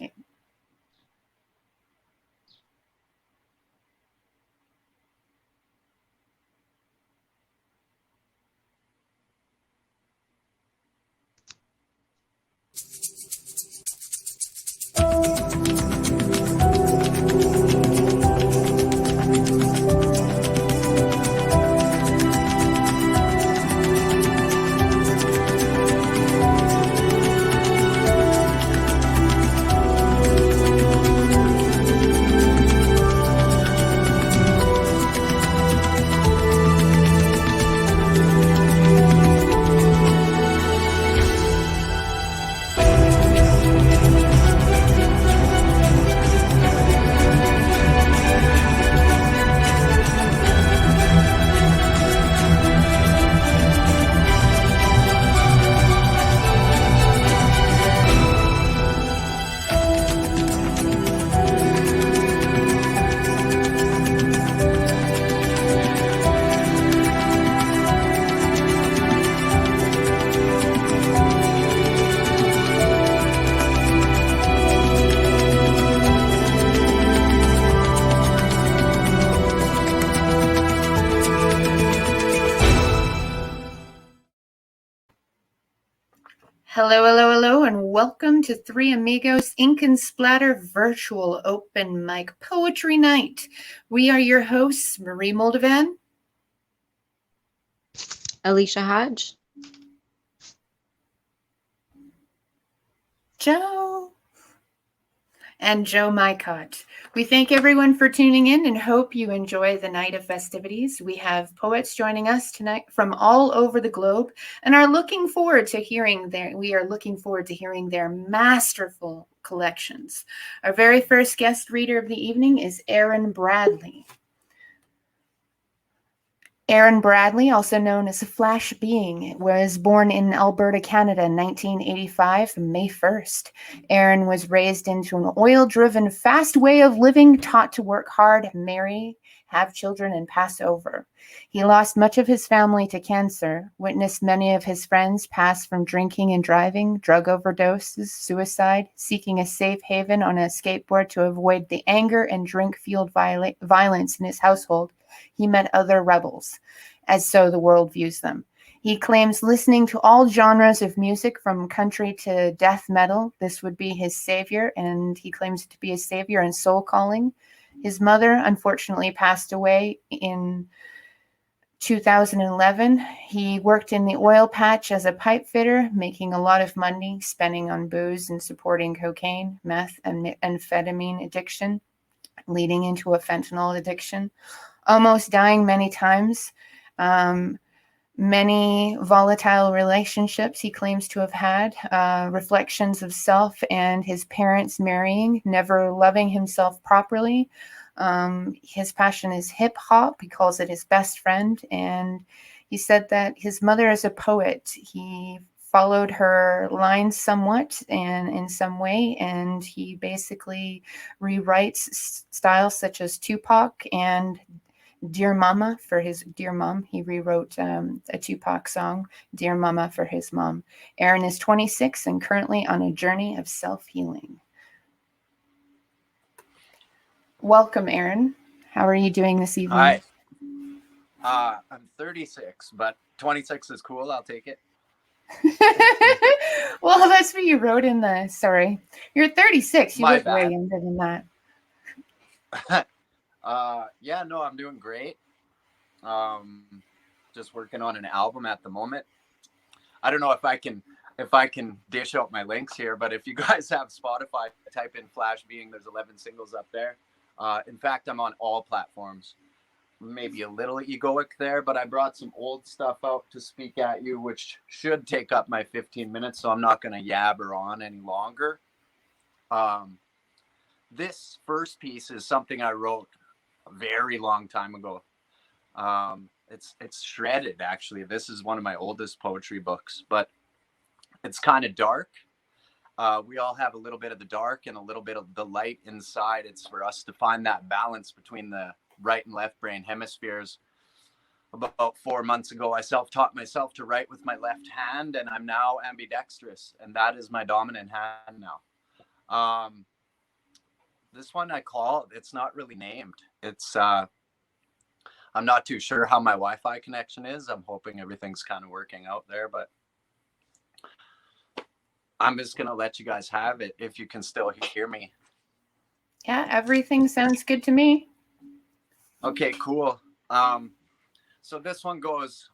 Okay. Hello, hello, hello, and welcome to Three Amigos Ink and Splatter virtual open mic poetry night. We are your hosts, Marie Moldovan, Alycia Hodge, Joe, and Joe Mykut. We thank everyone for tuning in and hope you enjoy the night of festivities. We have poets joining us tonight from all over the globe and are looking forward to hearing their masterful collections. Our very first guest reader of the evening is Aaron Bradley. Aaron Bradley, also known as Flash Being, was born in Alberta, Canada in 1985, May 1st. Aaron was raised into an oil-driven, fast way of living, taught to work hard, marry, have children, and pass over. He lost much of his family to cancer, witnessed many of his friends pass from drinking and driving, drug overdoses, suicide, seeking a safe haven on a skateboard to avoid the anger and drink-fueled violence in his household. He met other rebels, as so the world views them. He claims listening to all genres of music from country to death metal. This would be his savior, and he claims it to be his savior and soul calling. His mother, unfortunately, passed away in 2011. He worked in the oil patch as a pipe fitter, making a lot of money, spending on booze and supporting cocaine, meth, and amphetamine addiction, leading into a fentanyl addiction. Almost dying many times, many volatile relationships he claims to have had, reflections of self and his parents marrying, never loving himself properly. His passion is hip hop. He calls it his best friend. And he said that his mother is a poet. He followed her lines somewhat and in some way, and he basically rewrites styles such as Tupac and Dear Mama for his Dear Mom. He rewrote a Tupac song, Dear Mama, for his mom. Aaron is 26 and currently on a journey of self-healing. Welcome, Aaron. How are you doing this evening? Hi. I'm 36, but 26 is cool. I'll take it. Well, that's what you wrote in the... Sorry. You're 36. You look way bad. younger than that. Yeah, no, I'm doing great. Just working on an album at the moment. I don't know if I can dish out my links here, but if you guys have Spotify, type in Flash Being. There's 11 singles up there. In fact, I'm on all platforms. Maybe a little egoic there, but I brought some old stuff out to speak at you, which should take up my 15 minutes, so I'm not going to yabber on any longer. This first piece is something I wrote a very long time ago. It's shredded, actually. This is one of my oldest poetry books, but it's kind of dark. We all have a little bit of the dark and a little bit of the light inside. It's for us to find that balance between the right and left brain hemispheres. About 4 months ago, I self-taught myself to write with my left hand, and I'm now ambidextrous, and that is my dominant hand now. This one it's not really named. It's I'm not too sure how my Wi-Fi connection is. I'm hoping everything's kind of working out there, but I'm just gonna let you guys have it if you can still hear me. Yeah, everything sounds good to me. Okay, cool. So this one goes,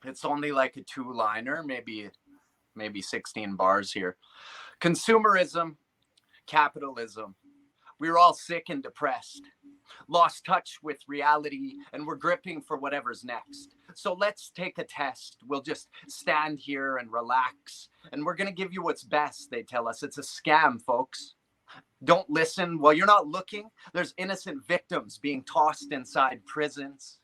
it's only like a 2-liner, maybe 16 bars here. Consumerism, capitalism. We're all sick and depressed, lost touch with reality, and we're gripping for whatever's next. So let's take a test. We'll just stand here and relax, and we're going to give you what's best, they tell us. It's a scam, folks. Don't listen. While you're not looking, there's innocent victims being tossed inside prisons.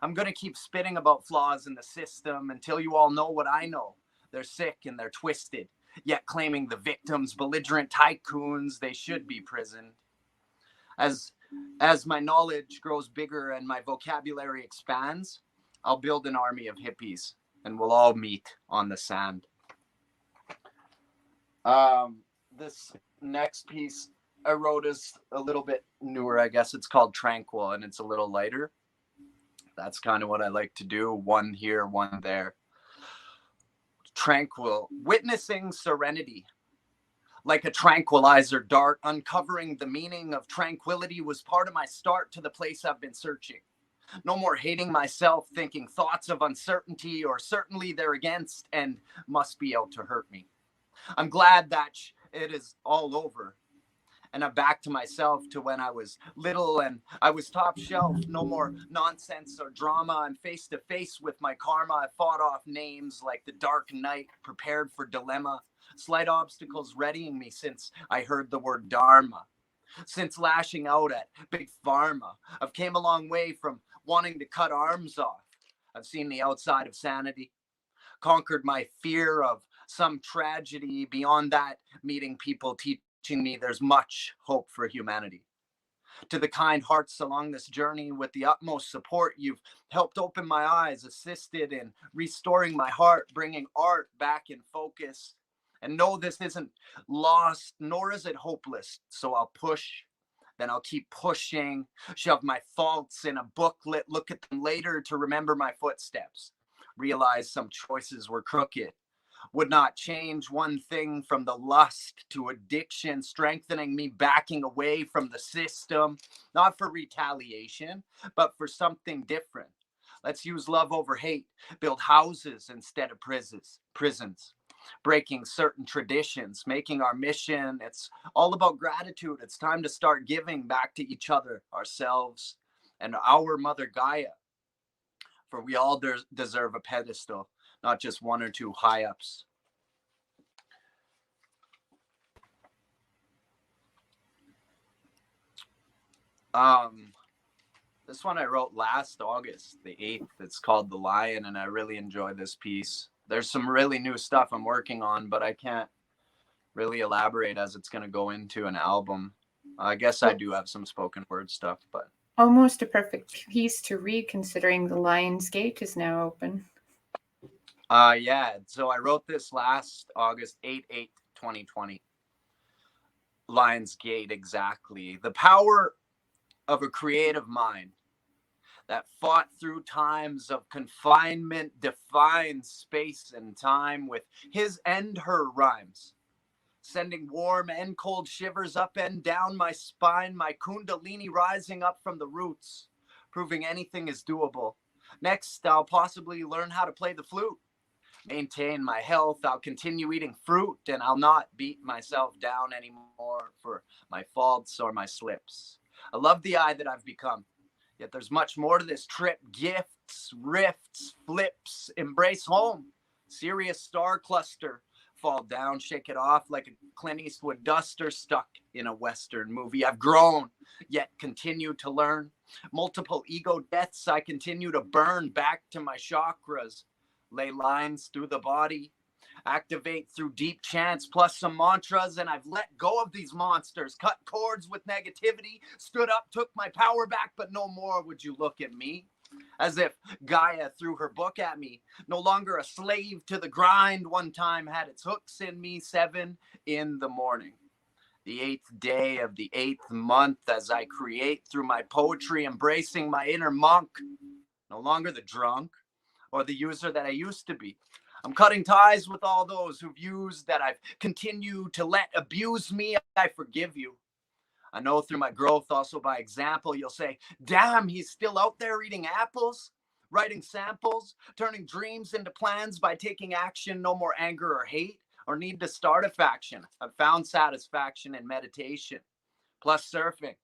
I'm going to keep spitting about flaws in the system until you all know what I know. They're sick and they're twisted, yet claiming the victims, belligerent tycoons, they should be prisoned. As my knowledge grows bigger and my vocabulary expands, I'll build an army of hippies and we'll all meet on the sand. This next piece I wrote is a little bit newer, I guess. It's called Tranquil, and it's a little lighter. That's kind of what I like to do. One here, one there. Tranquil, witnessing serenity. Like a tranquilizer dart, uncovering the meaning of tranquility was part of my start to the place I've been searching. No more hating myself, thinking thoughts of uncertainty or certainly they're against and must be out to hurt me. I'm glad that it is all over. And I'm back to myself, to when I was little and I was top shelf. No more nonsense or drama. I'm face to face with my karma. I fought off names like the Dark Knight, prepared for dilemma. Slight obstacles readying me since I heard the word Dharma. Since lashing out at Big Pharma, I've came a long way from wanting to cut arms off. I've seen the outside of sanity, conquered my fear of some tragedy. Beyond that, meeting people teaching me there's much hope for humanity. To the kind hearts along this journey, with the utmost support, you've helped open my eyes, assisted in restoring my heart, bringing art back in focus. And no, this isn't lost, nor is it hopeless. So I'll push, then I'll keep pushing, shove my faults in a booklet, look at them later to remember my footsteps. Realize some choices were crooked. Would not change one thing, from the lust to addiction, strengthening me, backing away from the system, not for retaliation, but for something different. Let's use love over hate, build houses instead of prisons, breaking certain traditions, making our mission. It's all about gratitude. It's time to start giving back to each other, ourselves, and our mother Gaia. For we all deserve a pedestal, not just one or two high-ups. This one I wrote last August, the 8th. It's called The Lion, and I really enjoyed this piece. There's some really new stuff I'm working on, but I can't really elaborate as it's going to go into an album. I guess I do have some spoken word stuff, but... Almost a perfect piece to read, considering the Lion's Gate is now open. Yeah, so I wrote this last August, 8/8/2020. Lion's Gate, exactly. The power of a creative mind that fought through times of confinement, defines space and time with his and her rhymes, sending warm and cold shivers up and down my spine, my kundalini rising up from the roots, proving anything is doable. Next, I'll possibly learn how to play the flute, maintain my health. I'll continue eating fruit, and I'll not beat myself down anymore for my faults or my slips. I love the eye that I've become, yet there's much more to this trip. Gifts, rifts, flips, embrace home. Sirius star cluster, fall down, shake it off like a Clint Eastwood duster stuck in a Western movie. I've grown, yet continue to learn. Multiple ego deaths I continue to burn, back to my chakras. Lay lines through the body, activate through deep chants plus some mantras, and I've let go of these monsters, cut cords with negativity, stood up, took my power back, but no more would you look at me. As if Gaia threw her book at me, no longer a slave to the grind. One time had its hooks in me, 7 in the morning. The 8th day of the 8th month as I create through my poetry, embracing my inner monk, no longer the drunk or the user that I used to be. I'm cutting ties with all those who've used that I've continued to let abuse me. I forgive you. I know through my growth, also by example, you'll say, damn, he's still out there eating apples, writing samples, turning dreams into plans by taking action, no more anger or hate, or need to start a faction. I've found satisfaction in meditation, plus surfing.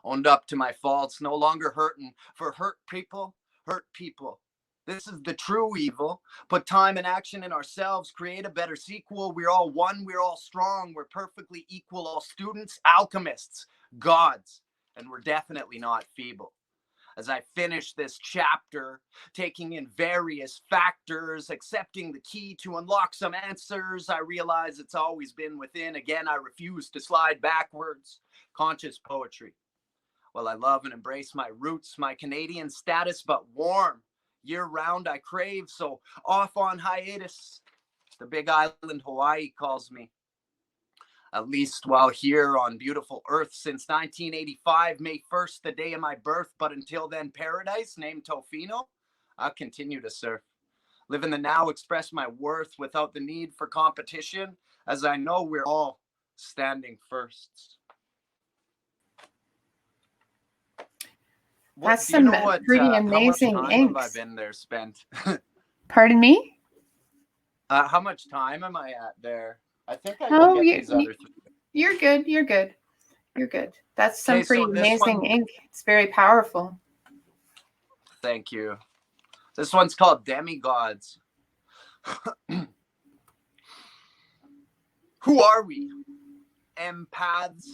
Owned up to my faults, no longer hurting for hurt people, hurt people. This is the true evil. Put time and action in ourselves, create a better sequel. We're all one, we're all strong, we're perfectly equal, all students, alchemists, gods, and we're definitely not feeble. As I finish this chapter, taking in various factors, accepting the key to unlock some answers, I realize it's always been within. Again, I refuse to slide backwards. Conscious poetry. Well, I love and embrace my roots, my Canadian status, but warm. Year-round I crave, so off on hiatus. The big island Hawaii calls me. At least while here on beautiful Earth since 1985, May 1st, the day of my birth. But until then, paradise named Tofino, I'll continue to surf. Live in the now, express my worth without the need for competition, as I know we're all standing firsts. That's some pretty amazing how much time inks. have I been there spent? Pardon me? How much time am I at there? I think I can get these other three. You're good. You're good. You're good. That's some pretty amazing ink. It's very powerful. Thank you. This one's called Demigods. Who are we? Empaths,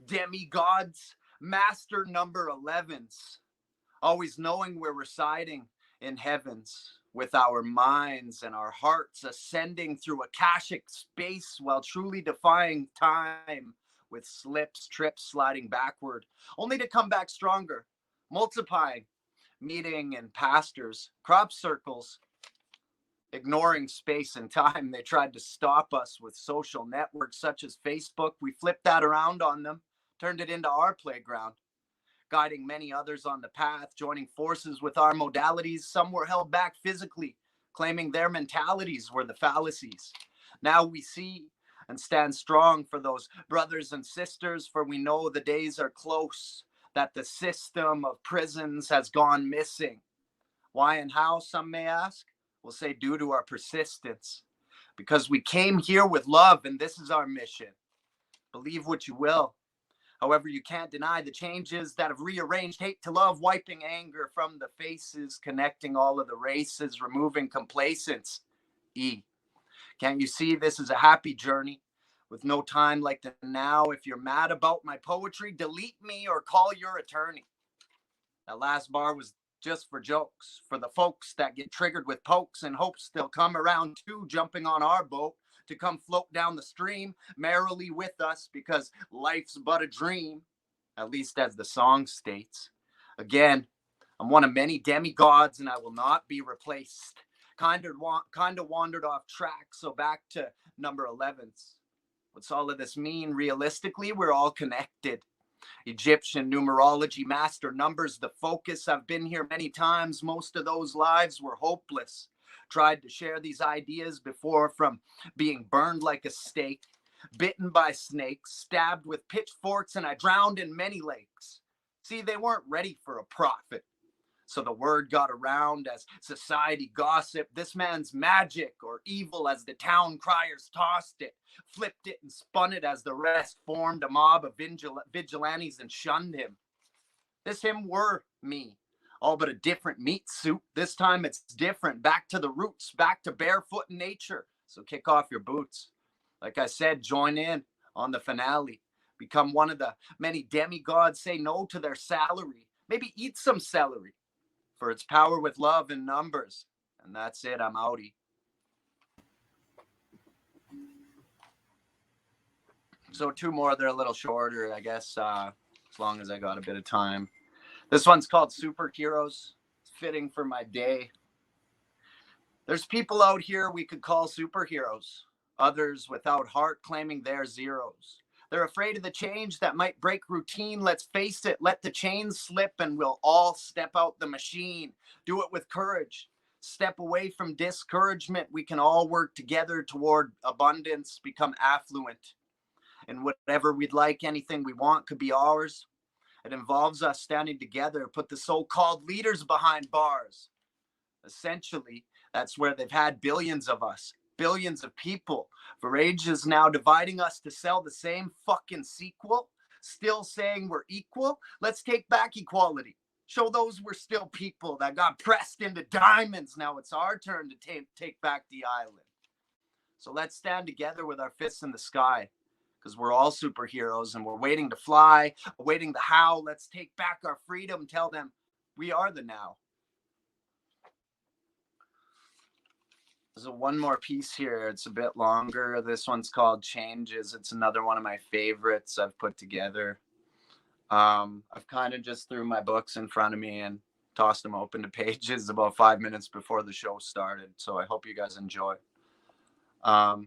demigods, master number 11s. Always knowing we're residing in heavens with our minds and our hearts ascending through akashic space while truly defying time with slips, trips, sliding backward, only to come back stronger, multiplying, meeting in pastures, crop circles, ignoring space and time. They tried to stop us with social networks such as Facebook. We flipped that around on them, turned it into our playground, guiding many others on the path, joining forces with our modalities. Some were held back physically, claiming their mentalities were the fallacies. Now we see and stand strong for those brothers and sisters, for we know the days are close, that the system of prisons has gone missing. Why and how, some may ask? We'll say due to our persistence, because we came here with love, and this is our mission. Believe what you will. However, you can't deny the changes that have rearranged hate to love, wiping anger from the faces, connecting all of the races, removing complacence. Can't you see this is a happy journey with no time like the now? If you're mad about my poetry, delete me or call your attorney. That last bar was just for jokes, for the folks that get triggered with pokes and hopes they'll come around too, jumping on our boat to come float down the stream merrily with us, because life's but a dream, at least as the song states. Again, I'm one of many demigods and I will not be replaced. Kind of wandered off track, so back to number 11s. What's all of this mean? Realistically, we're all connected. Egyptian numerology, master numbers, the focus. I've been here many times. Most of those lives were hopeless. Tried to share these ideas before, from being burned like a steak, bitten by snakes, stabbed with pitchforks, and I drowned in many lakes. See, they weren't ready for a prophet. So the word got around as society gossiped. This man's magic or evil, as the town criers tossed it, flipped it and spun it as the rest formed a mob of vigilantes and shunned him. This him were me, all but a different meat suit. This time it's different, back to the roots, back to barefoot nature. So kick off your boots. Like I said, join in on the finale. Become one of the many demigods. Say no to their salary. Maybe eat some celery, for its power with love and numbers. And that's it, I'm outie. So two more, they're a little shorter, I guess, as long as I got a bit of time. This one's called Superheroes. It's fitting for my day. There's people out here we could call superheroes. Others without heart claiming they're zeros. They're afraid of the change that might break routine. Let's face it, let the chains slip and we'll all step out the machine. Do it with courage. Step away from discouragement. We can all work together toward abundance, become affluent. And whatever we'd like, anything we want could be ours. It involves us standing together, put the so-called leaders behind bars. Essentially, that's where they've had billions of us, billions of people for ages now, dividing us to sell the same fucking sequel, still saying we're equal. Let's take back equality. Show those we're still people that got pressed into diamonds. Now it's our turn to take back the island. So let's stand together with our fists in the sky, because we're all superheroes and we're waiting to fly, awaiting the how. Let's take back our freedom, tell them we are the now. There's one more piece here. It's a bit longer. This one's called Changes. It's another one of my favorites I've put together. I've kind of just threw my books in front of me and tossed them open to pages about 5 minutes before the show started. So I hope you guys enjoy. A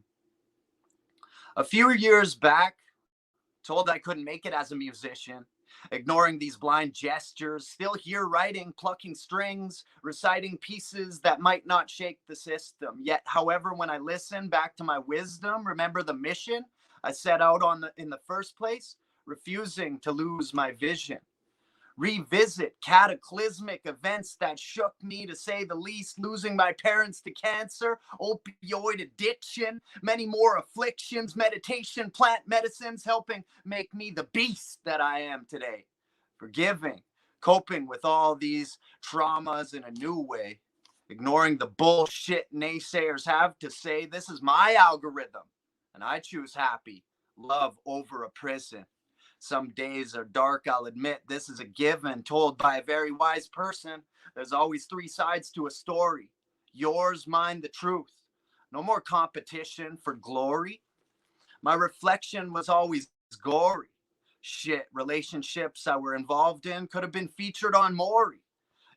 few years back, told I couldn't make it as a musician, ignoring these blind gestures, still here writing, plucking strings, reciting pieces that might not shake the system. Yet, however, when I listen back to my wisdom, remember the mission I set out on in the first place, refusing to lose my vision. Revisit cataclysmic events that shook me, to say the least, losing my parents to cancer, opioid addiction, many more afflictions, meditation, plant medicines, helping make me the beast that I am today. Forgiving, coping with all these traumas in a new way, ignoring the bullshit naysayers have to say. This is my algorithm, and I choose happy, love over a prison. Some days are dark, I'll admit. This is a given, told by a very wise person. There's always three sides to a story. Yours, mine, the truth. No more competition for glory. My reflection was always gory. Shit, relationships I were involved in could have been featured on Maury.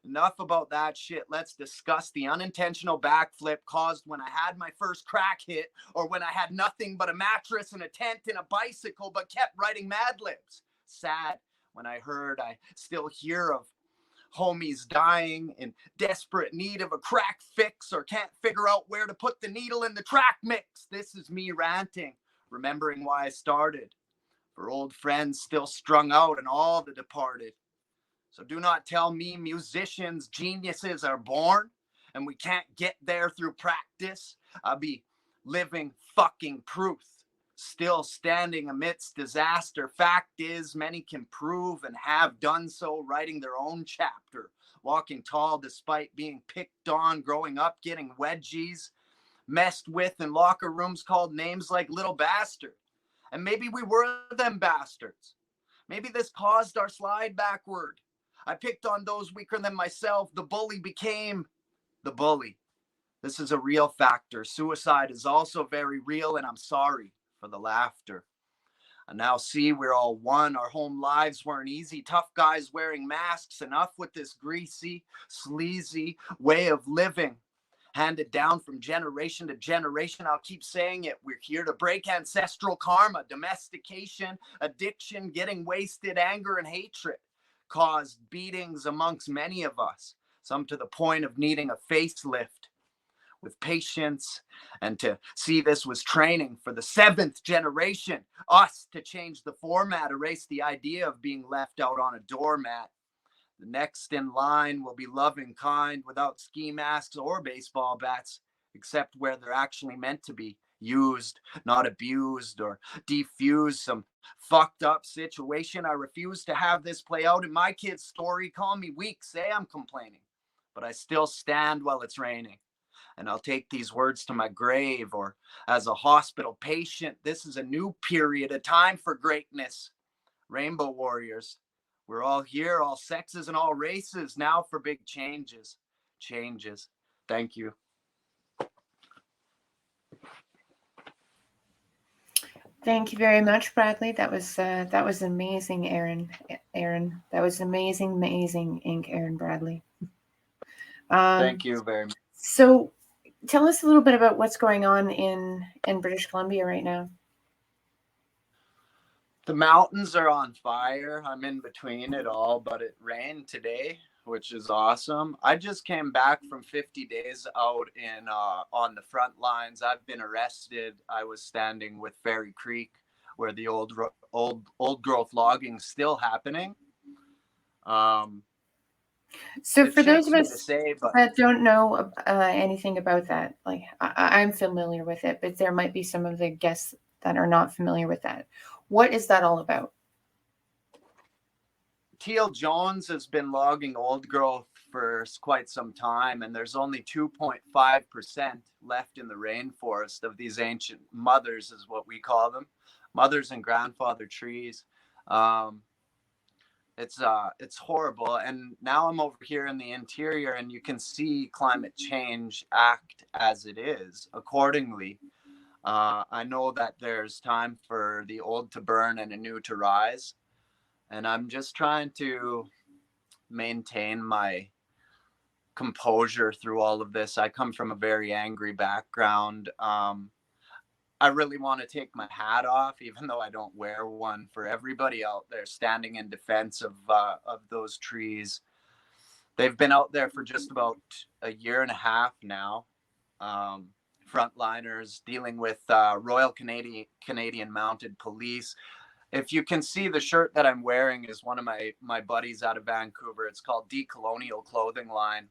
Enough about that shit. Let's discuss the unintentional backflip caused when I had my first crack hit, or when I had nothing but a mattress and a tent and a bicycle, but kept writing Mad Libs. Sad when I heard I still hear of homies dying in desperate need of a crack fix, or can't figure out where to put the needle in the track mix. This is me ranting, remembering why I started. For old friends still strung out and all the departed. So do not tell me musicians, geniuses are born and we can't get there through practice. I'll be living fucking proof, still standing amidst disaster. Fact is, many can prove and have done so, writing their own chapter, walking tall despite being picked on, growing up, getting wedgies, messed with in locker rooms, called names like little bastard. And maybe we were them bastards. Maybe this caused our slide backward. I picked on those weaker than myself. The bully became the bully. This is a real factor. Suicide is also very real, and I'm sorry for the laughter. I now see we're all one. Our home lives weren't easy. Tough guys wearing masks. Enough with this greasy, sleazy way of living, handed down from generation to generation. I'll keep saying it. We're here to break ancestral karma, domestication, addiction, getting wasted, anger, and hatred. Caused beatings amongst many of us, some to the point of needing a facelift. With patience, and to see this was training for the 7th generation, us, to change the format, erase the idea of being left out on a doormat. The next in line will be loving kind, without ski masks or baseball bats, except where they're actually meant to be used, not abused or defused some fucked up situation. I refuse to have this play out in my kid's story. Call me weak, say I'm complaining, but I still stand while it's raining. And I'll take these words to my grave, or as a hospital patient. This is a new period, a time for greatness. Rainbow warriors, we're all here, all sexes and all races, now for big changes. Changes. Thank you. Thank you very much, Bradley. That was amazing, Aaron. That was amazing, Ink, Aaron Bradley. Thank you very much. So, tell us a little bit about what's going on in British Columbia right now. The mountains are on fire. I'm in between it all, but it rained today, which is awesome. I just came back from 50 days out in on the front lines. I've been arrested. I was standing with Fairy Creek, where the old growth logging's still happening. So It for those shakes of me to us say, but that don't know anything about that, like I'm familiar with it, but there might be some of the guests that are not familiar with that. What is that all about? Teal Jones has been logging old growth for quite some time, and there's only 2.5% left in the rainforest of these ancient mothers, is what we call them, mothers and grandfather trees. Um, it's horrible, and now I'm over here in the interior, and you can see climate change act as it is accordingly. I know that there's time for the old to burn and a new to rise, and I'm just trying to maintain my composure through all of this. I come from a very angry background. I really want to take my hat off, even though I don't wear one, for everybody out there standing in defense of those trees. They've been out there for just about a year and a half now. Frontliners dealing with Royal Canadian Mounted Police. If you can see, the shirt that I'm wearing is one of my buddies out of Vancouver. It's called Decolonial Clothing Line.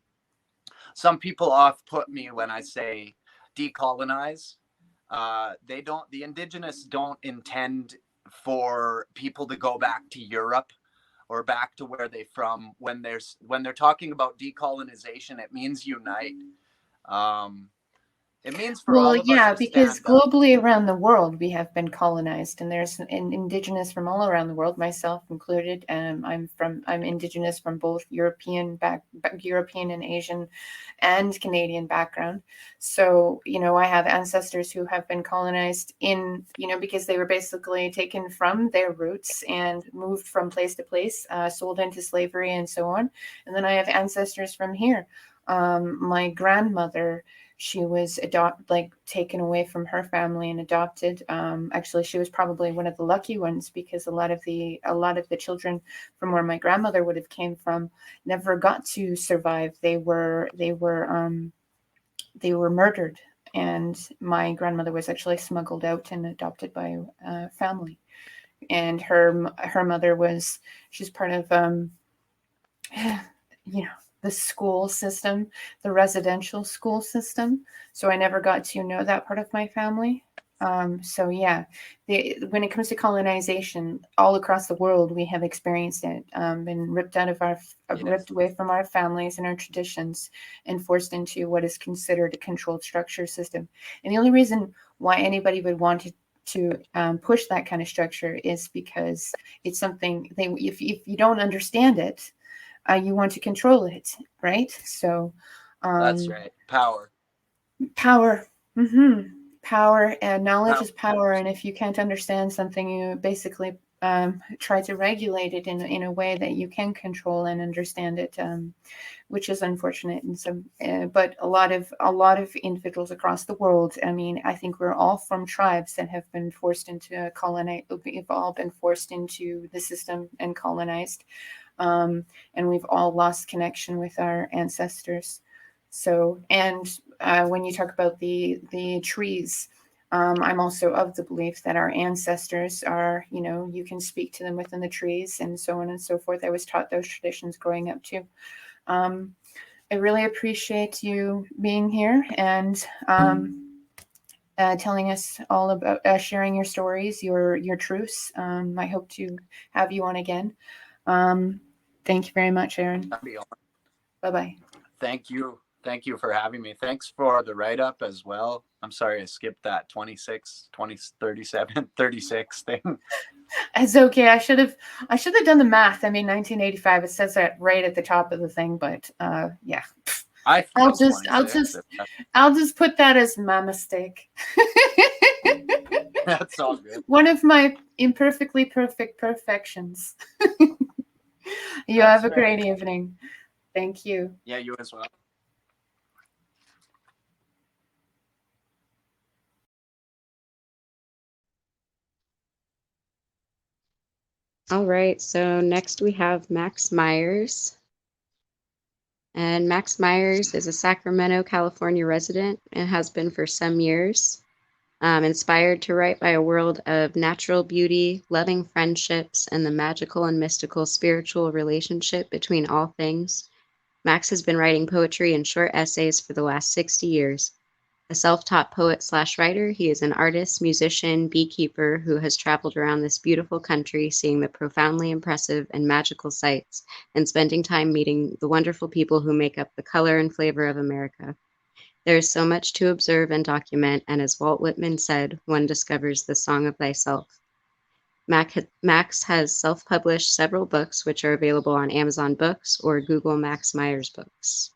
Some people off put me when I say decolonize. The indigenous don't intend for people to go back to Europe or back to where they're from. When they're talking about decolonization, it means unite. It means for Well, all of us yeah, to because stand up. globally around the world we have been colonized, and there's indigenous from all around the world, myself included. I'm indigenous from both European and Asian and Canadian background. So, I have ancestors who have been colonized because they were basically taken from their roots and moved from place to place, sold into slavery and so on. And then I have ancestors from here. My grandmother, she was taken away from her family and adopted. Actually, she was probably one of the lucky ones, because a lot of the children from where my grandmother would have came from never got to survive. They were murdered, and my grandmother was actually smuggled out and adopted by a family. And her mother she's part of the school system, the residential school system. So I never got to know that part of my family. So yeah, when it comes to colonization, all across the world, we have experienced it, been ripped away from our families and our traditions, and forced into what is considered a controlled structure system. And the only reason why anybody would want to push that kind of structure is because it's something if you don't understand it, you want to control it, right? So, That's right. Power. power, power, and knowledge Power. is power. And if you can't understand something, you basically try to regulate it in a way that you can control and understand it, which is unfortunate. And but a lot of individuals across the world. I mean, I think we're all from tribes that have been forced into we've all been forced into the system and colonized. And we've all lost connection with our ancestors. So, and when you talk about the trees, I'm also of the belief that our ancestors are, you can speak to them within the trees, and so on and so forth. I was taught those traditions growing up too. I really appreciate you being here and telling us all about sharing your stories, your truths. I hope to have you on again. Thank you very much, Aaron. Bye-bye. Thank you. Thank you for having me. Thanks for the write-up as well. I'm sorry I skipped that 26, 20, 37, 36 thing. It's okay. I should have done the math. I mean, 1985, it says that right at the top of the thing, but yeah. I'll just put that as my mistake. That's all good. One of my imperfectly perfect perfections. You have a great evening. Thank you. Yeah, you as well. All right, so next we have Max Myers. And Max Myers is a Sacramento, California resident and has been for some years. Inspired to write by a world of natural beauty, loving friendships, and the magical and mystical spiritual relationship between all things, Max has been writing poetry and short essays for the last 60 years. A self-taught poet/writer, he is an artist, musician, beekeeper who has traveled around this beautiful country seeing the profoundly impressive and magical sights and spending time meeting the wonderful people who make up the color and flavor of America. There is so much to observe and document, and as Walt Whitman said, one discovers the song of thyself. Max has self-published several books which are available on Amazon Books or Google Max Myers Books.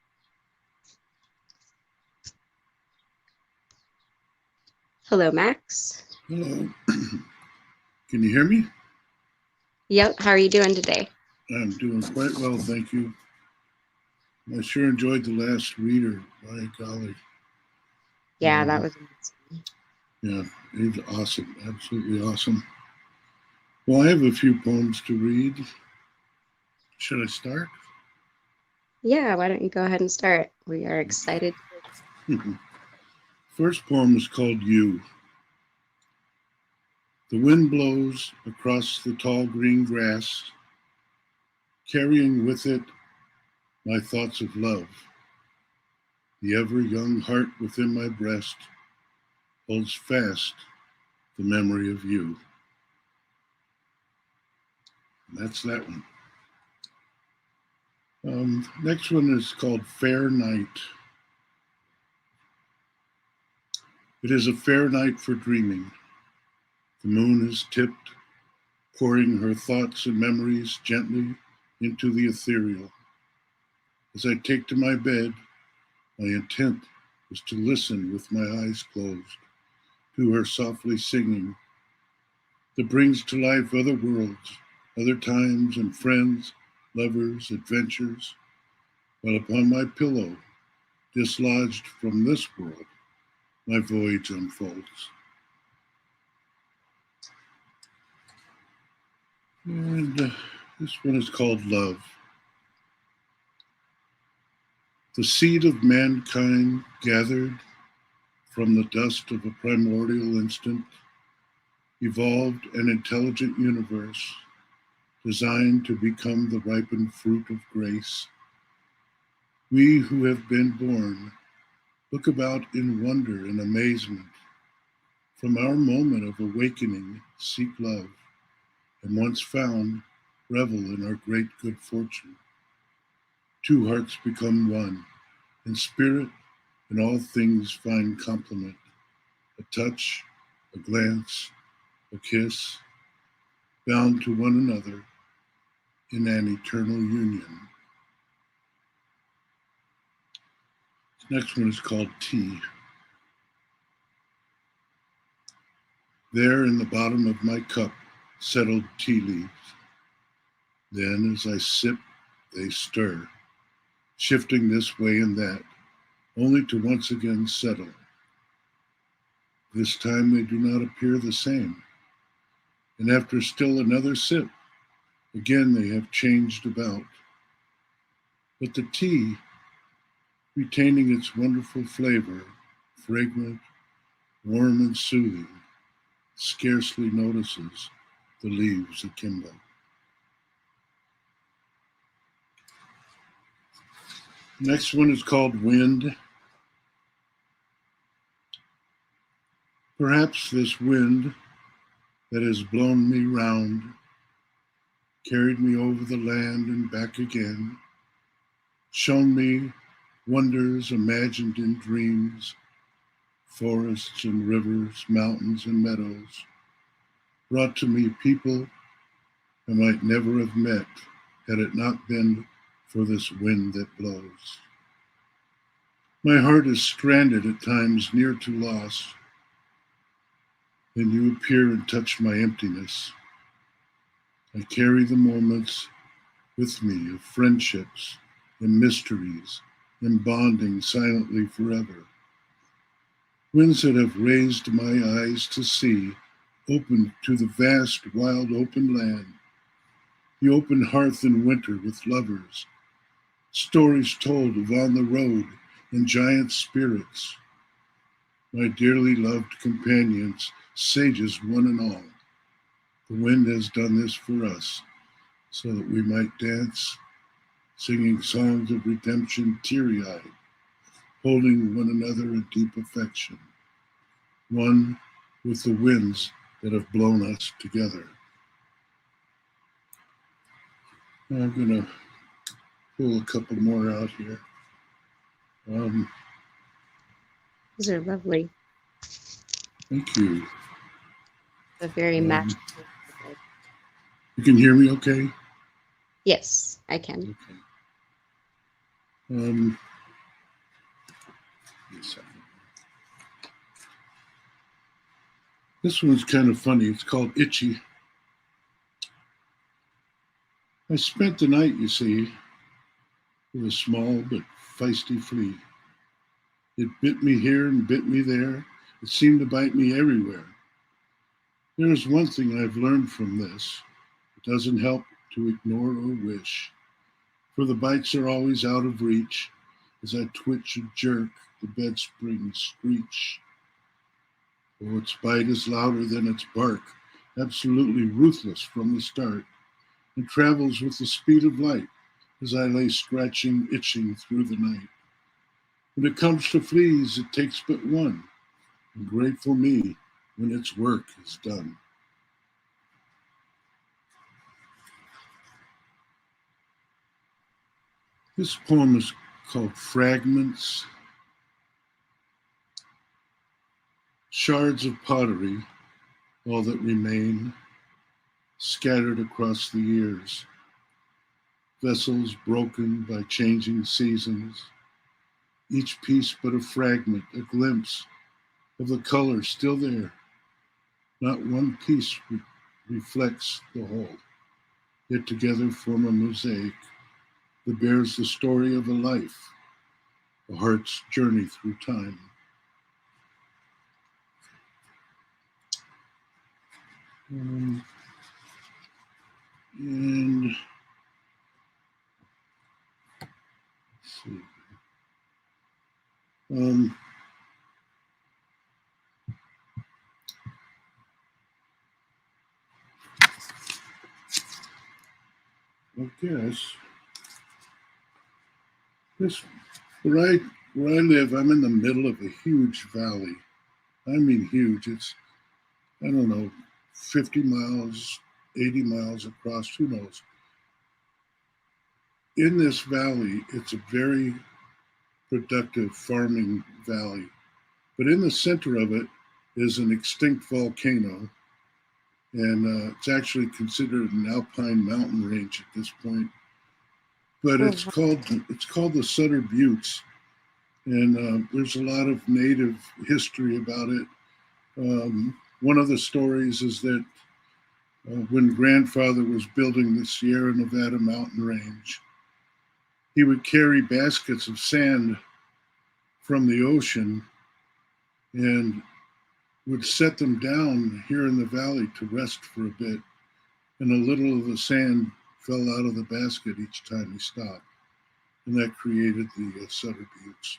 Hello, Max. Hello. Can you hear me? Yep, how are you doing today? I'm doing quite well, thank you. I sure enjoyed the last reader. My golly. Yeah, that was amazing. Yeah, it was awesome. Absolutely awesome. Well, I have a few poems to read. Should I start? Yeah, why don't you go ahead and start? We are excited. First poem is called You. The wind blows across the tall green grass, carrying with it my thoughts of love. The ever young heart within my breast holds fast the memory of you. And that's that one. Next one is called Fair Night. It is a fair night for dreaming. The moon is tipped, pouring her thoughts and memories gently into the ethereal. As I take to my bed, my intent is to listen with my eyes closed to her softly singing that brings to life other worlds, other times and friends, lovers, adventures, while upon my pillow, dislodged from this world, my voyage unfolds. And this one is called Love. The seed of mankind gathered from the dust of a primordial instant evolved an intelligent universe designed to become the ripened fruit of grace. We who have been born look about in wonder and amazement. From our moment of awakening, seek love, and once found, revel in our great good fortune. Two hearts become one, in spirit and all things find complement. A touch, a glance, a kiss, bound to one another in an eternal union. The next one is called Tea. There in the bottom of my cup settled tea leaves. Then as I sip, they stir, shifting this way and that, only to once again settle. This time they do not appear the same. And after still another sip, again they have changed about. But the tea, retaining its wonderful flavor, fragrant, warm and soothing, scarcely notices the leaves akimbo. Next one is called Wind. Perhaps this wind that has blown me round, carried me over the land and back again, shown me wonders imagined in dreams, forests and rivers, mountains and meadows, brought to me people I might never have met had it not been for this wind that blows. My heart is stranded at times near to loss, then you appear and touch my emptiness. I carry the moments with me of friendships and mysteries and bonding silently forever. Winds that have raised my eyes to see, opened to the vast, wild, open land, the open hearth in winter with lovers, stories told of on the road and giant spirits, my dearly loved companions, sages one and all. The wind has done this for us, so that we might dance, singing songs of redemption teary-eyed, holding one another in deep affection, one with the winds that have blown us together. Now I'm going to pull a couple more out here. These are lovely. Thank you. A very magical. You can hear me okay? Yes, I can. Okay. Give me a second. This one's kind of funny. It's called Itchy. I spent the night, you see, with a small but feisty flea. It bit me here and bit me there. It seemed to bite me everywhere. There is one thing I've learned from this. It doesn't help to ignore or wish, for the bites are always out of reach. As I twitch and jerk, the bed springs screech. Oh, its bite is louder than its bark, absolutely ruthless from the start, and travels with the speed of light as I lay scratching, itching through the night. When it comes to fleas, it takes but one, and grateful me when its work is done. This poem is called Fragments. Shards of pottery, all that remain, scattered across the years. Vessels broken by changing seasons, each piece but a fragment, a glimpse of the color still there. Not one piece reflects the whole, yet together form a mosaic that bears the story of a life, a heart's journey through time. And let's see. I guess this where I live, I'm in the middle of a huge valley. I mean huge. It's, I don't know, 50 miles, 80 miles across, who knows. In this valley, it's a very productive farming valley. But in the center of it is an extinct volcano. And it's actually considered an alpine mountain range at this point. But it's called the Sutter Buttes. And there's a lot of native history about it. One of the stories is that when grandfather was building the Sierra Nevada mountain range, he would carry baskets of sand from the ocean and would set them down here in the valley to rest for a bit. And a little of the sand fell out of the basket each time he stopped. And that created the Sutter Buttes.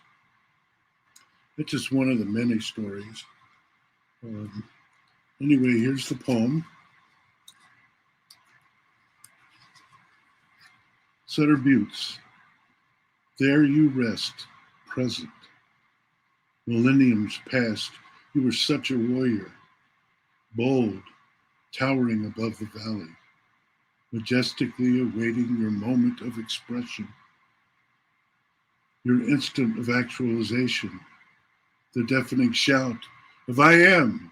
It's just one of the many stories. Anyway, here's the poem. Sutter Buttes. There you rest, present. Millenniums past, you were such a warrior, bold, towering above the valley, majestically awaiting your moment of expression, your instant of actualization, the deafening shout of I am.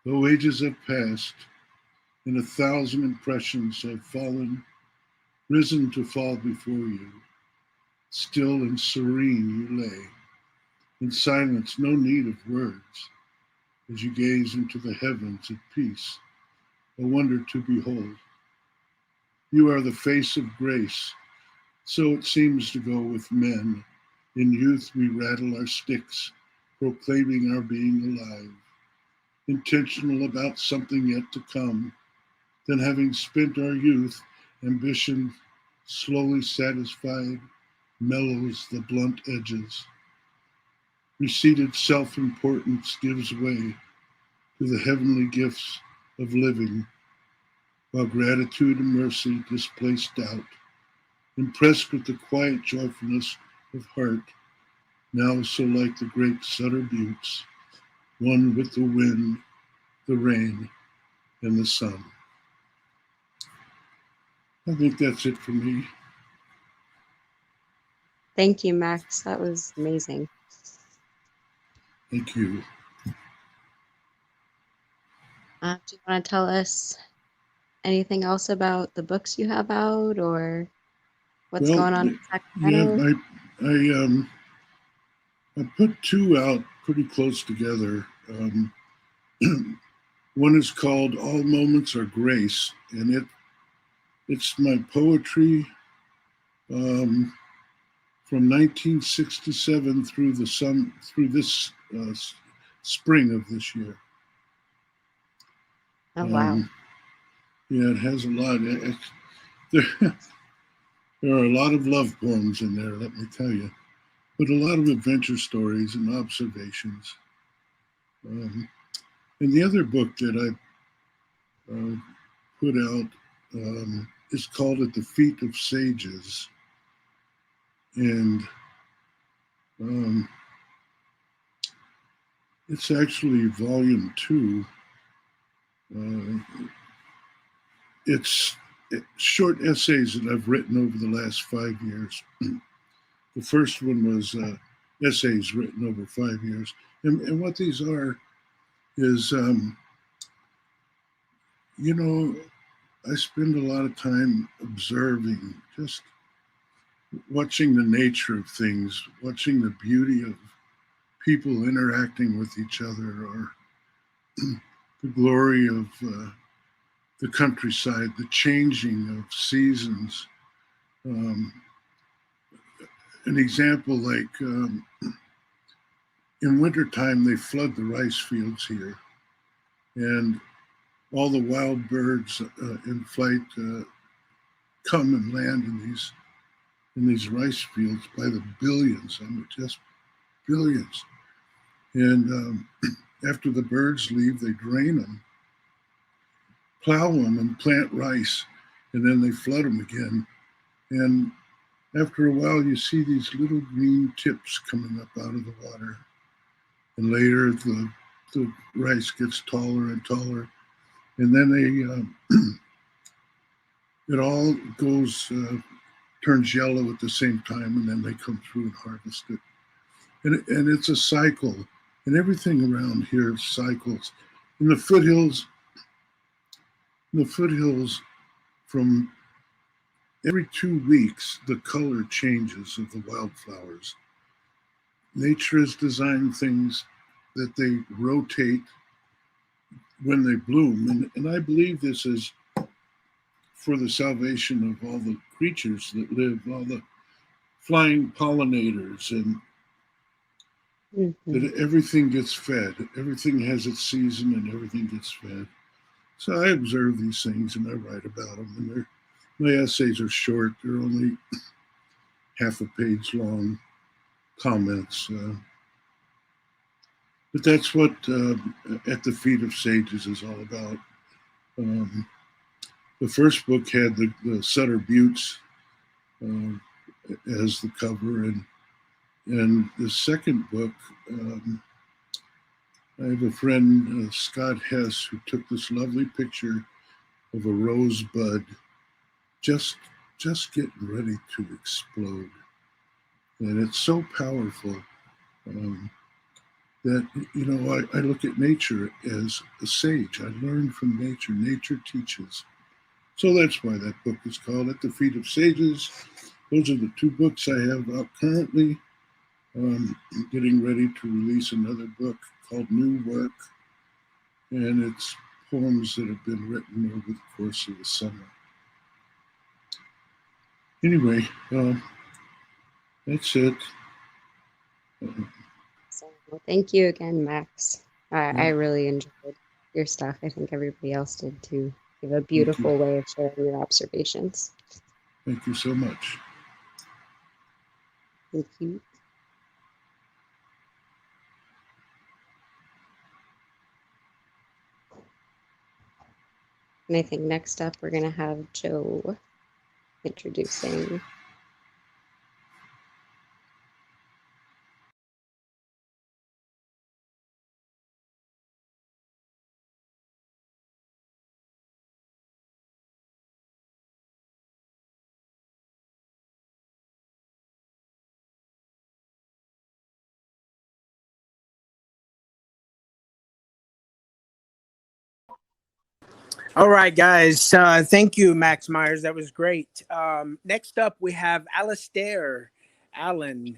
Though ages have passed, and 1,000 impressions have fallen, risen to fall before you, still and serene you lay, in silence, no need of words, as you gaze into the heavens at peace, a wonder to behold. You are the face of grace, so it seems to go with men. In youth we rattle our sticks, proclaiming our being alive, intentional about something yet to come, Then having spent our youth, ambition slowly satisfied, mellows the blunt edges. Receded self-importance gives way to the heavenly gifts of living, while gratitude and mercy displace doubt. Impressed with the quiet joyfulness of heart, now so like the great Sutter Buttes, one with the wind, the rain, and the sun. I think that's it for me. Thank you, Max. That was amazing. Thank you. Do you want to tell us anything else about the books you have out, or what's Well, going on in yeah, Sacramento? I put two out pretty close together. One is called All Moments Are Grace, and it's my poetry from 1967 through this spring of this year. Oh, wow. Yeah, it has a lot. There are a lot of love poems in there, let me tell you, but a lot of adventure stories and observations. And the other book that I put out is called At the Feet of Sages. And it's actually volume 2. It's short essays that I've written over the last 5 years. The first one was essays written over 5 years. And what these are is, I spend a lot of time observing, just watching the nature of things, watching the beauty of people interacting with each other, or the glory of the countryside, the changing of seasons. An example, like in wintertime, they flood the rice fields here, and all the wild birds in flight come and land in these rice fields by the billions. I mean, just billions. And after the birds leave, they drain them, plow them, and plant rice, and then they flood them again. And after a while, you see these little green tips coming up out of the water. And later, the rice gets taller and taller. And then it all turns yellow at the same time, and then they come through and harvest it. And it's a cycle. And everything around here cycles. In the foothills, from every 2 weeks, the color changes of the wildflowers. Nature has designed things that they rotate when they bloom. And I believe this is for the salvation of all the creatures that live, all the flying pollinators, and that everything gets fed. Everything has its season and everything gets fed. So I observe these things and I write about them. And my essays are short. They're only half a page long comments. But that's what At the Feet of Sages is all about. The first book had the Sutter Buttes as the cover, and the second book, I have a friend, Scott Hess, who took this lovely picture of a rosebud just getting ready to explode. And it's so powerful that, I look at nature as a sage. I learn from nature. Nature teaches. So that's why that book is called At the Feet of Sages. Those are the 2 books I have out currently. I'm getting ready to release another book called New Work, and it's poems that have been written over the course of the summer. Anyway, that's it. Well, thank you again, Max. I really enjoyed your stuff. I think everybody else did too. You have a beautiful way of sharing your observations. Thank you so much. Thank you. And I think next up, we're going to have Joe introducing. All right, guys. Thank you, Max Myers. That was great. Next up, we have Alistair Allen.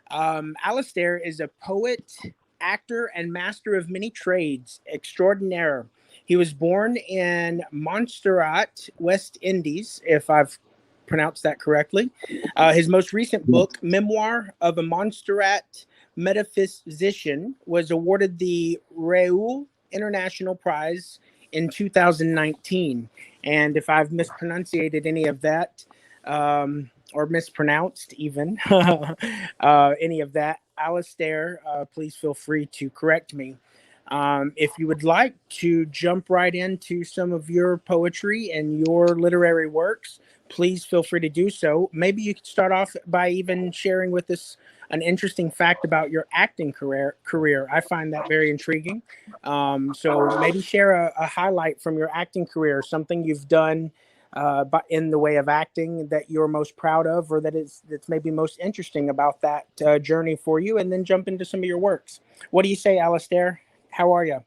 Alistair is a poet, actor, and master of many trades extraordinaire. He was born in Montserrat, West Indies, if I've pronounced that correctly. His most recent book, Memoir of a Montserrat Metaphysician, was awarded the Raoul International Prize in 2019. And if I've mispronunciated any of that, or mispronounced even any of that, Alistair, please feel free to correct me. If you would like to jump right into some of your poetry and your literary works, please feel free to do so. Maybe you could start off by even sharing with us an interesting fact about your acting career. I find that very intriguing. So maybe share a highlight from your acting career, something you've done in the way of acting that you're most proud of, or that's maybe most interesting about that journey for you, and then jump into some of your works. What do you say, Alistair? How are you?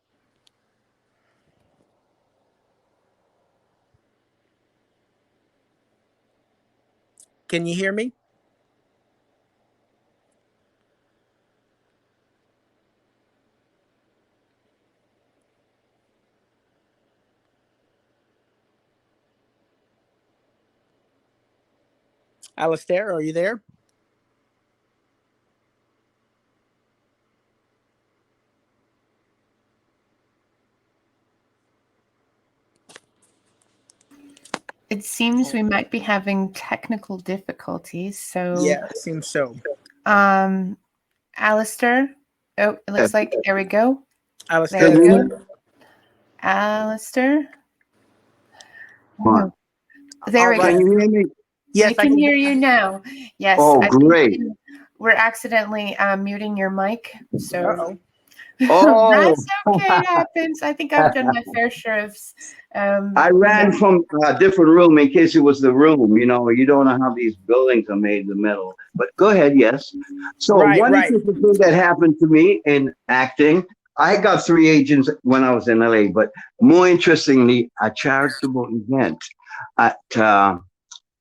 Can you hear me? Alistair, are you there? It seems we might be having technical difficulties. So Yeah, it seems so. Alistair. Oh, it looks like there we go. Alistair, There we go. Alistair. Oh, there we Can go. you hear me? yes, We can hear you now. Yes. Oh, I think great. we're accidentally muting your mic. So Uh-oh. Oh, that's okay. It happens. I think I've done my fair share of. I ran from a different room in case it was the room. You know, you don't know how these buildings are made of metal. But go ahead, yes. So one interesting thing that happened to me in acting, I got 3 agents when I was in LA, but more interestingly, a charitable event at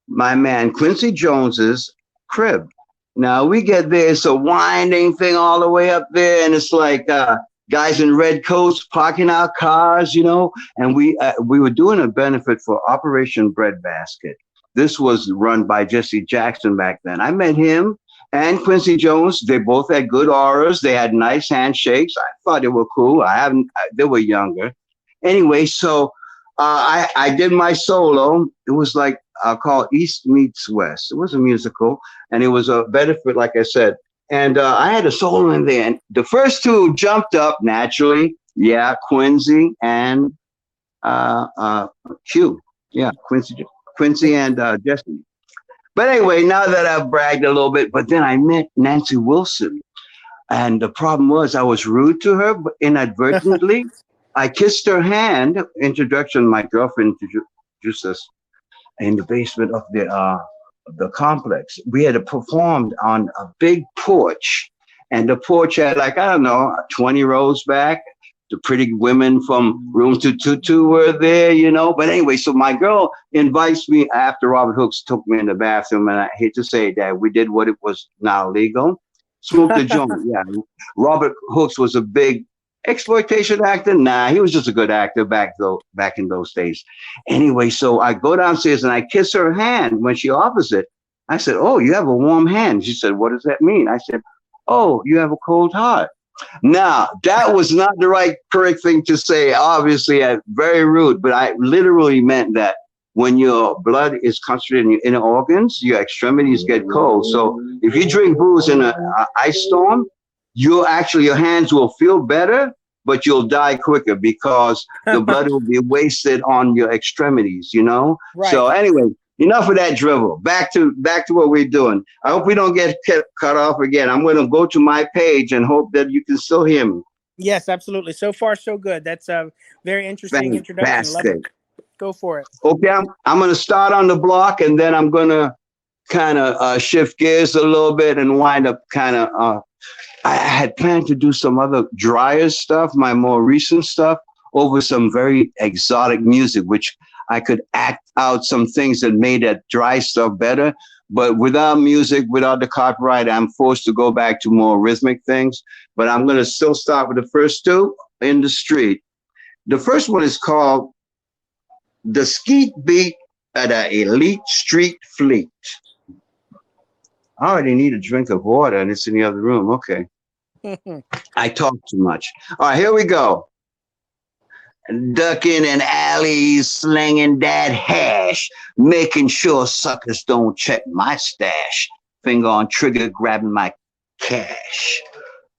my man Quincy Jones's crib. Now we get there, it's a winding thing all the way up there, and it's like guys in red coats parking our cars, you know. And we were doing a benefit for Operation Breadbasket. This was run by Jesse Jackson back then. I met him and Quincy Jones. They both had good auras. They had nice handshakes. I thought they were cool. They were younger. Anyway, so I did my solo. It was like called East Meets West. It was a musical, and it was a benefit, like I said. And I had a solo in there, and the first 2 jumped up naturally. Yeah, Quincy and Q. Yeah, Quincy and Jesse. But anyway, now that I've bragged a little bit, but then I met Nancy Wilson, and the problem was I was rude to her, but inadvertently. I kissed her hand. Introduction, my girlfriend introduced us in the basement of the complex. We had performed on a big porch, and the porch had, like, I don't know, 20 rows back. The pretty women from room 222 were there, you know. But anyway, so my girl invites me after Robert Hooks took me in the bathroom, and I hate to say that we did what it was now legal. Smoked the joint. Yeah, Robert Hooks was a big exploitation actor. Nah, he was just a good actor back in those days. Anyway, so I go downstairs and I kiss her hand when she offers it. I said, "Oh, you have a warm hand." She said, "What does that mean?" I said, "Oh, you have a cold heart." Now, that was not the correct thing to say. Obviously, very rude, but I literally meant that when your blood is concentrated in your inner organs, your extremities get cold. So if you drink booze in an ice storm, your hands will feel better, but you'll die quicker because the blood will be wasted on your extremities, Right. So anyway, enough of that drivel. Back to what we're doing. I hope we don't get cut off again. I'm going to go to my page and hope that you can still hear me. Yes, absolutely. So far, so good. That's a very interesting introduction. Love it. Go for it. Okay, I'm going to start on the block, and then I'm going to kind of shift gears a little bit and wind up kind of. I had planned to do some other drier stuff, my more recent stuff, over some very exotic music, which I could act out some things that made that dry stuff better. But without music, without the copyright, I'm forced to go back to more rhythmic things. But I'm going to still start with the first two, In the Street. The first one is called The Skeet Beat at an Elite Street Fleet. I already need a drink of water, and it's in the other room. Okay. I talk too much. All right, here we go. Ducking in alleys, slinging that hash, making sure suckers don't check my stash. Finger on trigger, grabbing my cash.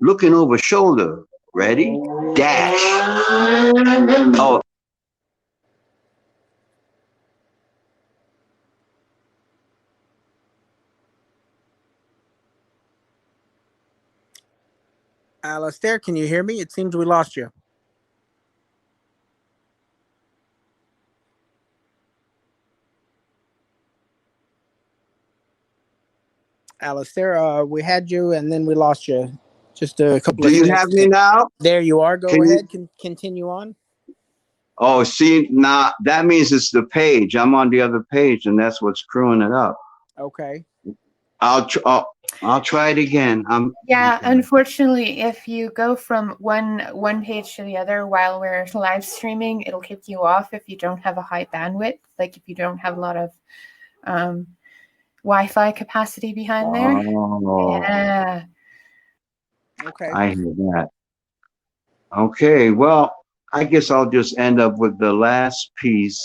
Looking over shoulder, ready? Dash. Oh. Alistair, can you hear me? It seems we lost you. Alistair, we had you and then we lost you. Just a couple of minutes. Do you have me now? There you are. Go ahead. Continue on. Oh, see, now that means it's the page. I'm on the other page, and that's what's screwing it up. Okay. I'll try it again. Yeah, unfortunately, if you go from one page to the other while we're live streaming, it'll kick you off if you don't have a high bandwidth, like if you don't have a lot of Wi-Fi capacity behind there. Oh. Yeah. Okay. I hear that. Okay, well, I guess I'll just end up with the last piece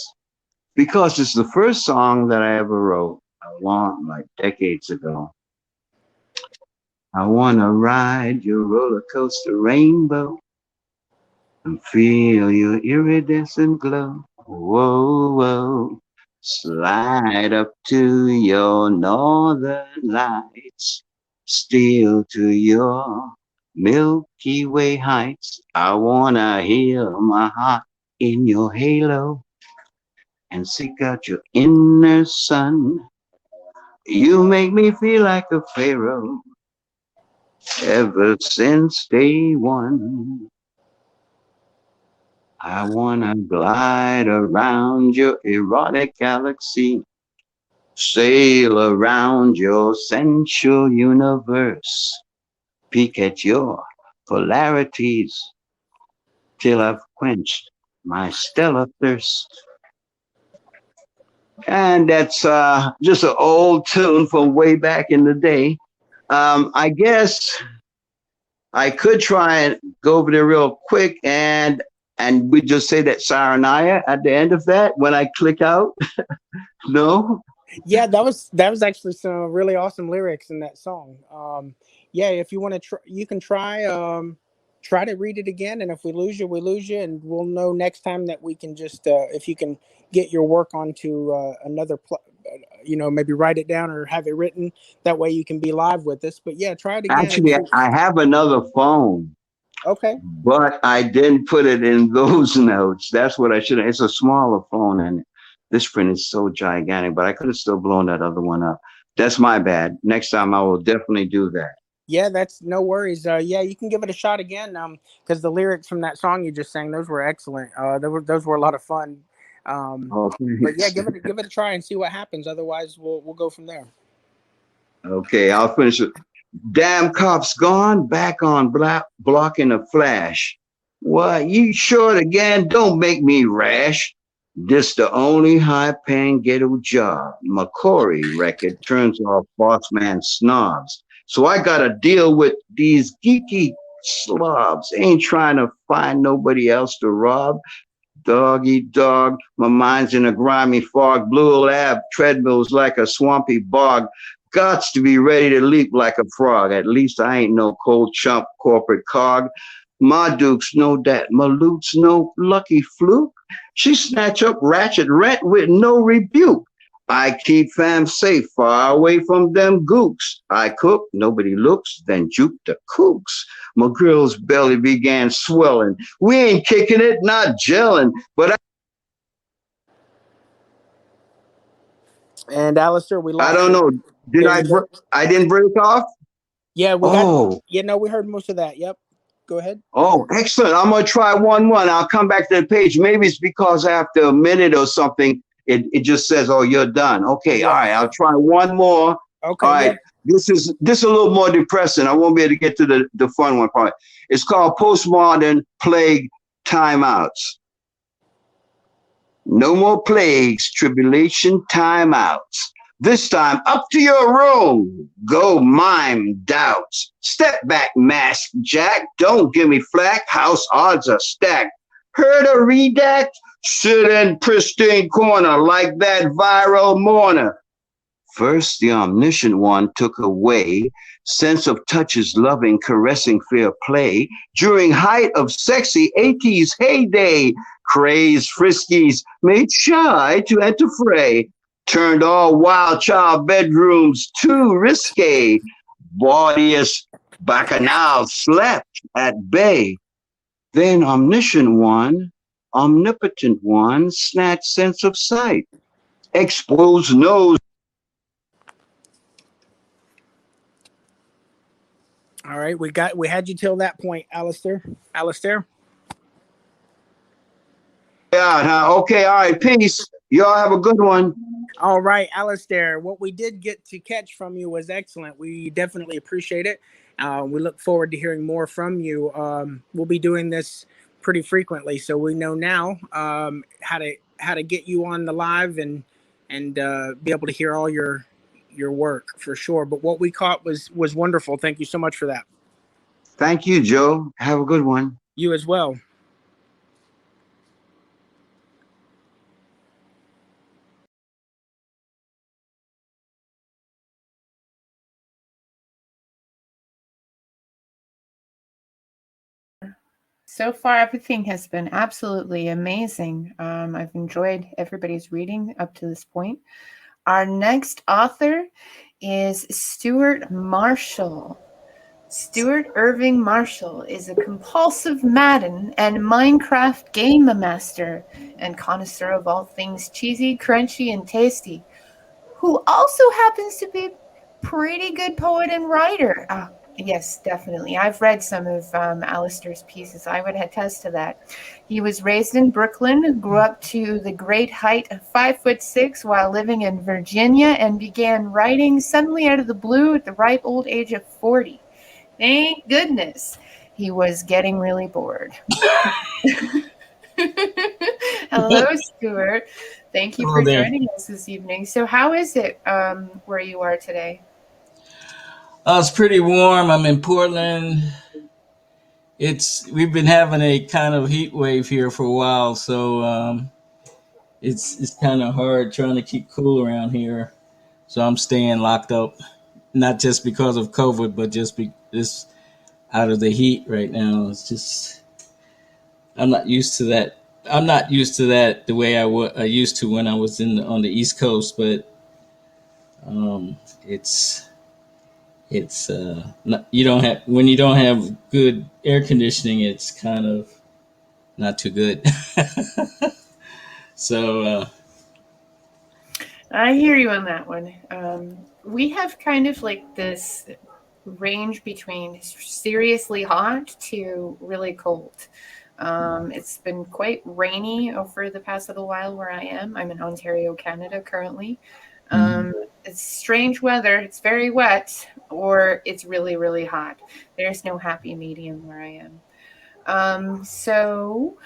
because it's the first song that I ever wrote like decades ago. I want to ride your roller coaster rainbow and feel your iridescent glow. Whoa, whoa. Slide up to your northern lights, steal to your Milky Way heights. I wanna hear my heart in your halo and seek out your inner sun. You make me feel like a pharaoh ever since day one. I wanna glide around your erotic galaxy, sail around your sensual universe, peek at your polarities till I've quenched my stellar thirst. And that's just an old tune from way back in the day. I guess I could try and go over there real quick and we just say that Saranaya at the end of that when I click out. No? Yeah, that was actually some really awesome lyrics in that song. Yeah, if you want to try, you can try to read it again, and if we lose you, we lose you, and we'll know next time that we can just if you can get your work onto another maybe write it down or have it written, that way you can be live with us. But yeah, try it again. Actually, I have another phone. Okay. But I didn't put it in those notes. That's what I should have. It's a smaller phone, and this print is so gigantic, but I could have still blown that other one up. That's my bad. Next time I will definitely do that. Yeah, that's no worries. Yeah, you can give it a shot again. Because the lyrics from that song you just sang, those were excellent. Those were a lot of fun. But yeah, give it a try and see what happens. Otherwise, we'll go from there. Okay, I'll finish it. Damn cops gone, back on block in a flash. What, you short again? Don't make me rash. This the only high-paying ghetto job. McCory record turns off boss man snobs. So I gotta deal with these geeky slobs. Ain't trying to find nobody else to rob. Dog eat dog. My mind's in a grimy fog. Blue lab treadmills like a swampy bog. Gots to be ready to leap like a frog. At least I ain't no cold chump corporate cog. My dukes know that. My loot's no lucky fluke. She snatch up ratchet rent with no rebuke. I keep fam safe, far away from them gooks. I cook, nobody looks, then juke the kooks. My girl's belly began swelling. We ain't kicking it, not gelling, but And Alistair, we I lost don't you. know. I didn't break off? Yeah, we Oh. got. Yeah, no, we heard most of that. Yep. Go ahead. Oh, excellent. I'm going to try one. I'll come back to the page. Maybe it's because after a minute or something, it just says, oh, you're done. Okay. Yeah. All right. I'll try one more. Okay. All right. Yeah. This is a little more depressing. I won't be able to get to the fun one part. It's called Postmodern Plague Timeouts. No more plagues, tribulation, timeouts. This time, up to your room. Go mime doubts. Step back, mask jack. Don't give me flack. House odds are stacked. Heard a redact? Sit in pristine corner like that viral mourner. First, the omniscient one took away sense of touches, loving, caressing, fair play. During height of sexy 80s heyday, crazed friskies made shy to enter fray. Turned all wild child bedrooms too risque. Bawdiest bacchanal slept at bay. Then omniscient one, omnipotent one, snatched sense of sight. Exposed nose. All right, we had you till that point, Alistair. Alistair. Yeah, okay, all right, peace. Y'all have a good one. All right, Alistair, what we did get to catch from you was excellent. We definitely appreciate it. We look forward to hearing more from you. We'll be doing this pretty frequently, so we know now how to get you on the live and be able to hear all your work for sure. But what we caught was wonderful. Thank you so much for that. Thank you, Joe. Have a good one. You as well. So far, everything has been absolutely amazing. I've enjoyed everybody's reading up to this point. Our next author is Stuart Marshall. Stuart Irving Marshall is a compulsive Madden and Minecraft game master and connoisseur of all things cheesy, crunchy, and tasty, who also happens to be a pretty good poet and writer. Yes, definitely. I've read some of Alistair's pieces. I would attest to that. He was raised in Brooklyn, grew up to the great height of 5'6" while living in Virginia, and began writing suddenly out of the blue at the ripe old age of 40. Thank goodness. He was getting really bored. Hello, Stuart. Thank you for joining us this evening. So how is it where you are today? It's pretty warm. I'm in Portland. We've been having a kind of heat wave here for a while, so it's kind of hard trying to keep cool around here. So I'm staying locked up, not just because of COVID, but just out of the heat right now. It's just I'm not used to that. I'm not used to that the way I used to when I was on the East Coast, but it's you don't have when you don't have good air conditioning, it's kind of not too good. So I hear you on that one. We have kind of like this range between seriously hot to really cold. It's been quite rainy over the past little while where I am. I'm in Ontario, Canada currently. It's strange weather. It's very wet, or it's really, really hot. There's no happy medium where I am. So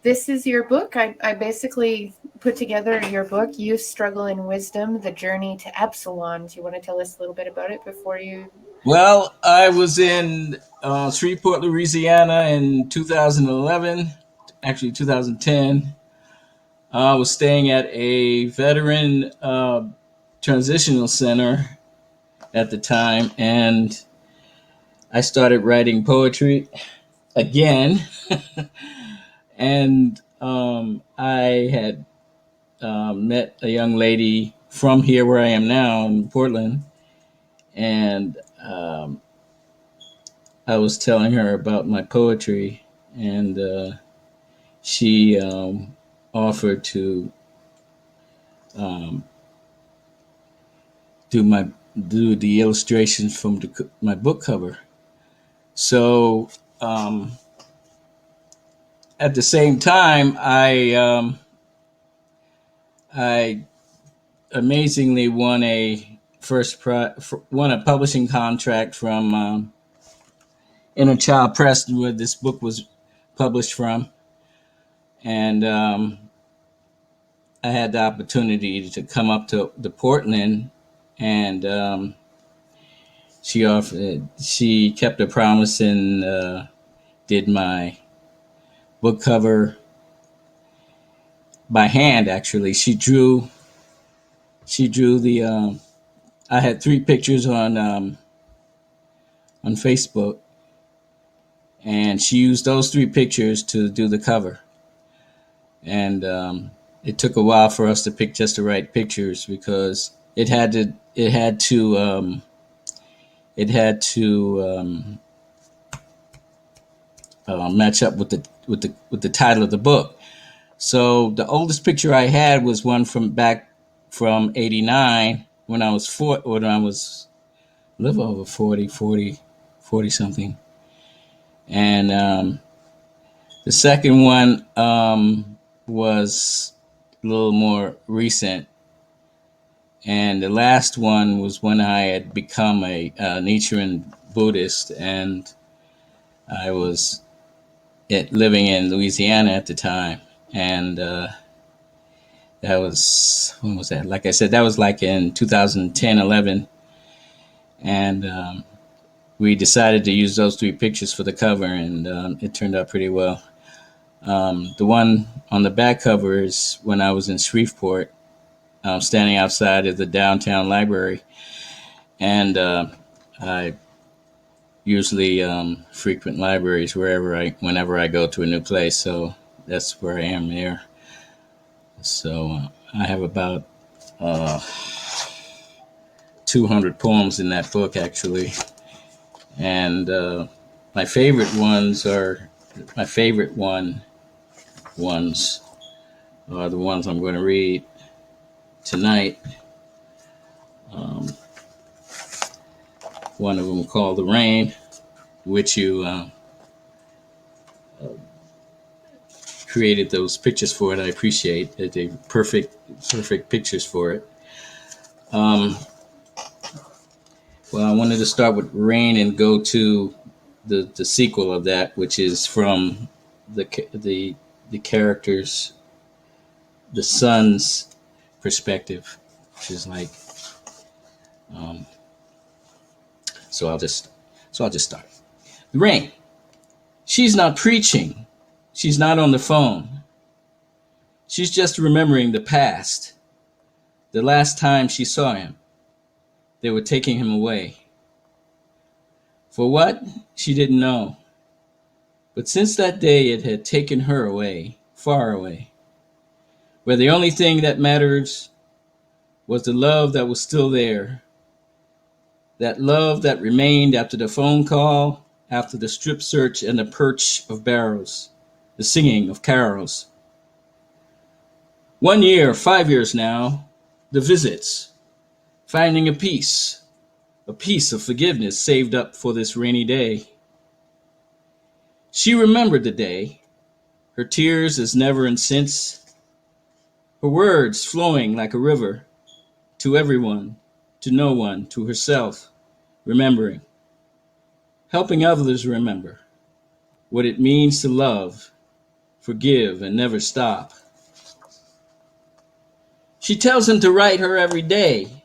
this is your book. I basically put together your book, Youth, Struggle, and Wisdom, The Journey to Epsilon. Do you want to tell us a little bit about it before you Well, I was in Shreveport, Louisiana in 2011, actually 2010. I was staying at a veteran transitional center at the time, and I started writing poetry again. And I had met a young lady from here where I am now in Portland, and I was telling her about my poetry, and she offered to um, do the illustrations from my book cover. So at the same time, I amazingly won won a publishing contract from Inner Child Press, where this book was published from, and I had the opportunity to come up to Portland, and she kept her promise and did my book cover by hand. Actually, she drew the. I had 3 pictures on Facebook, and she used those 3 pictures to do the cover. And it took a while for us to pick just the right pictures, because it had to match up with the title of the book. So the oldest picture I had was one from '89, when I was a little over 40 something. And the second one was a little more recent. And the last one was when I had become a Nichiren Buddhist, and I was living in Louisiana at the time. And that was, when was that? Like I said, that was like in 2010, 11. And we decided to use those 3 pictures for the cover, and it turned out pretty well. The one on the back cover is when I was in Shreveport, standing outside of the downtown library. And I usually frequent libraries whenever I go to a new place. So that's where I am there. So I have about 200 poems in that book, actually. And my favorite ones are the ones I'm going to read tonight. One of them called "The Rain," which you created those pictures for it. I appreciate that. They're perfect pictures for it. Well, I wanted to start with "Rain" and go to the sequel of that, which is from the characters, the son's perspective, which is like. So I'll just start. "The Rain. She's not preaching. She's not on the phone. She's just remembering the past. The last time she saw him, they were taking him away. For what? She didn't know. But since that day, it had taken her away, far away, where the only thing that matters was the love that was still there. That love that remained after the phone call, after the strip search and the perch of barrels, the singing of carols. 1 year, 5 years now, the visits, finding a piece of forgiveness saved up for this rainy day. She remembered the day, her tears as never and since, her words flowing like a river, to everyone, to no one, to herself, remembering, helping others remember what it means to love, forgive, and never stop. She tells him to write her every day,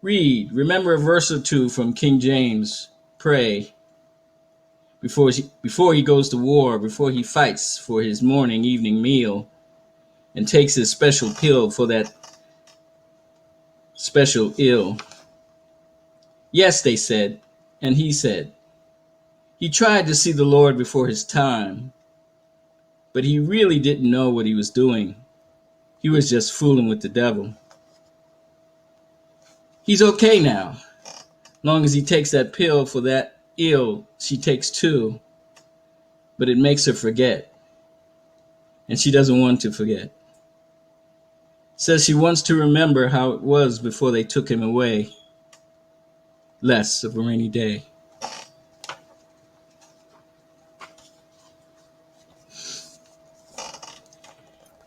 Read, remember a verse or two from King James. Pray before he goes to war, before he fights for his morning, evening meal, and takes his special pill for that special ill. Yes, they said, and he said. He tried to see the Lord before his time, but he really didn't know what he was doing. He was just fooling with the devil. He's okay now, long as he takes that pill for that ill she takes too, but it makes her forget, and she doesn't want to forget. Says she wants to remember how it was before they took him away. Less of a rainy day.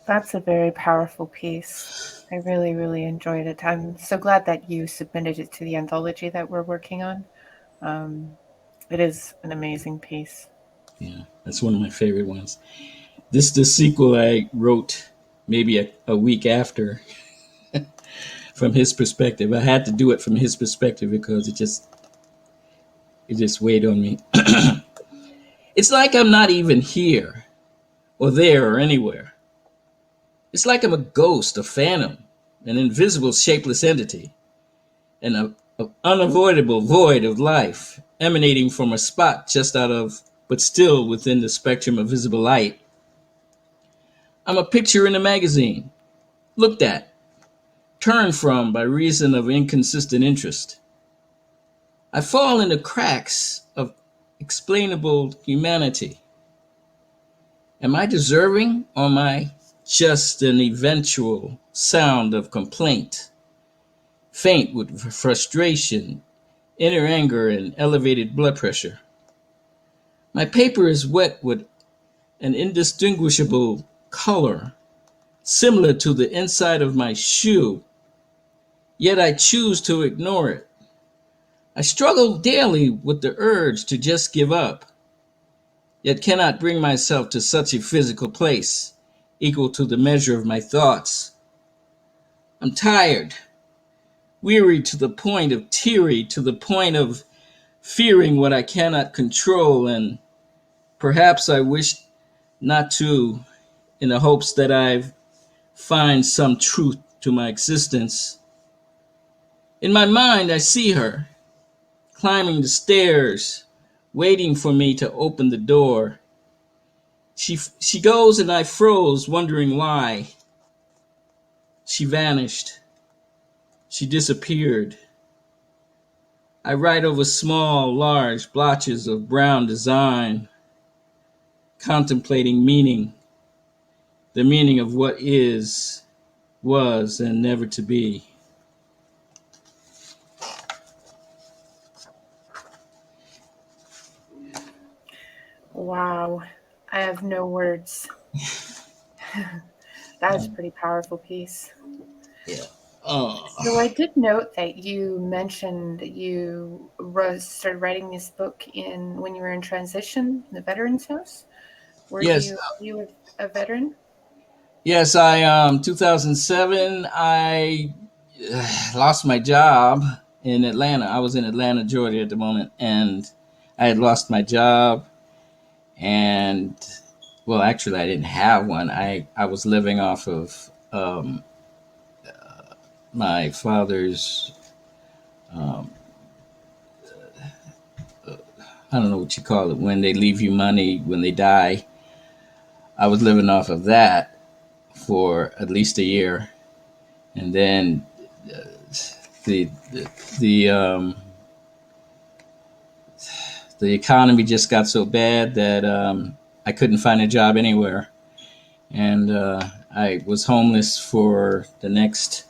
That's a very powerful piece. I really, really enjoyed it. I'm so glad that you submitted it to the anthology that we're working on. It is an amazing piece. Yeah, that's one of my favorite ones. This is the sequel I wrote maybe a week after from his perspective. I had to do it from his perspective because it just weighed on me. It's like I'm not even here or there or anywhere. It's like I'm a ghost, a phantom, an invisible, shapeless entity, an unavoidable void of life emanating from a spot just out of, but still within the spectrum of visible light. I'm a picture in a magazine, looked at, turned from by reason of inconsistent interest. I fall in the cracks of explainable humanity. Am I deserving, or am I just an eventual sound of complaint, faint with frustration, inner anger, and elevated blood pressure? My paper is wet with an indistinguishable color, similar to the inside of my shoe, yet I choose to ignore it. I struggle daily with the urge to just give up, yet cannot bring myself to such a physical place equal to the measure of my thoughts. I'm tired, weary to the point of teary, to the point of fearing what I cannot control, and perhaps I wish not to, in the hopes that I find some truth to my existence. In my mind, I see her, climbing the stairs, waiting for me to open the door. She goes and I froze, wondering why. She vanished. She disappeared. I write over small, large blotches of brown design, contemplating meaning, the meaning of what is, was, and never to be. Wow. I have no words. That was a pretty powerful piece. Yeah. So I did note that you mentioned that you started writing this book when you were in transition in the Veterans House. Were you a veteran? Yes, 2007, I lost my job in Atlanta. I was in Atlanta, Georgia at the moment, and I had lost my job. And, well, actually, I didn't have one. I was living off of my father's, I don't know what you call it, when they leave you money when they die. I was living off of that for at least a year. And then the economy just got so bad that I couldn't find a job anywhere, and I was homeless for the next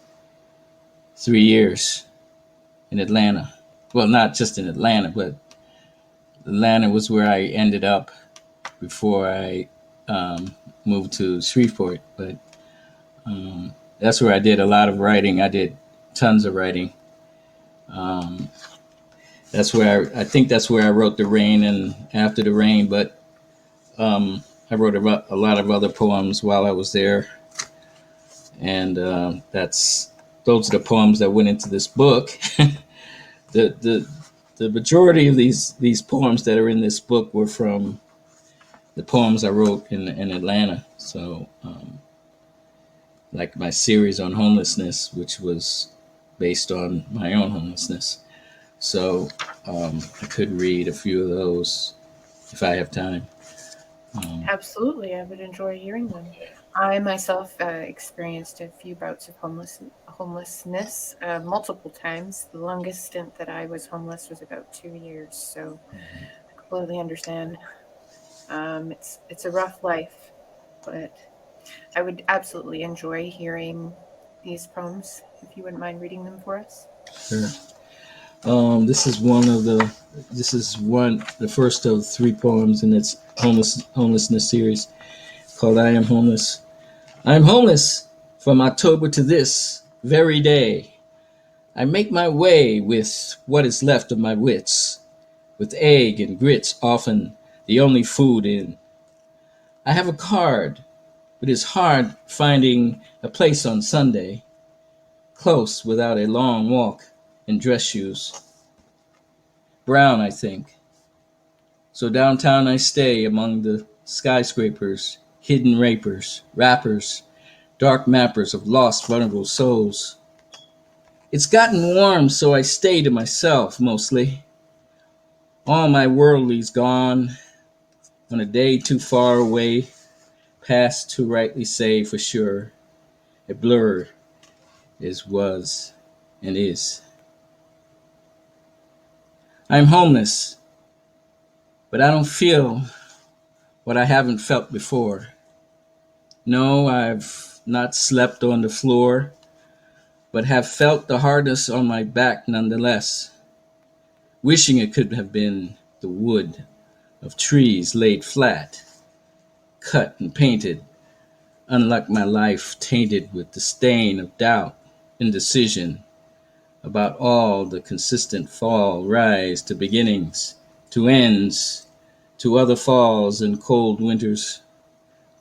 3 years in Atlanta. Well, not just in Atlanta, but Atlanta was where I ended up before I moved to Shreveport. But that's where I did a lot of writing. I did tons of writing. That's where I think that's where I wrote The Rain and After the Rain, but I wrote a lot of other poems while I was there, and that's those are the poems that went into this book. The majority of these poems that are in this book were from the poems I wrote in Atlanta. So, like my series on homelessness, which was based on my own homelessness. So I could read a few of those if I have time. Absolutely, I would enjoy hearing them. I myself experienced a few bouts of homelessness multiple times. The longest stint that I was homeless was about 2 years, so I completely understand. It's a rough life, but I would absolutely enjoy hearing these poems if you wouldn't mind reading them for us. Sure. This is the first of 3 poems in its homelessness series called "I Am Homeless." I am homeless from October to this very day. I make my way with what is left of my wits, with egg and grits often the only food in. I have a card, but it's hard finding a place on Sunday, close without a long walk in dress shoes. Brown, I think. So downtown I stay among the skyscrapers, hidden rapers, rappers, dark mappers of lost vulnerable souls. It's gotten warm, so I stay to myself mostly. All my worldly's gone on a day too far away, past to rightly say for sure. A blur is, was, and is. I'm homeless, but I don't feel what I haven't felt before. No, I've not slept on the floor, but have felt the hardness on my back nonetheless, wishing it could have been the wood of trees laid flat, cut and painted, unlike my life tainted with the stain of doubt, indecision, about all the consistent fall, rise to beginnings, to ends, to other falls and cold winters,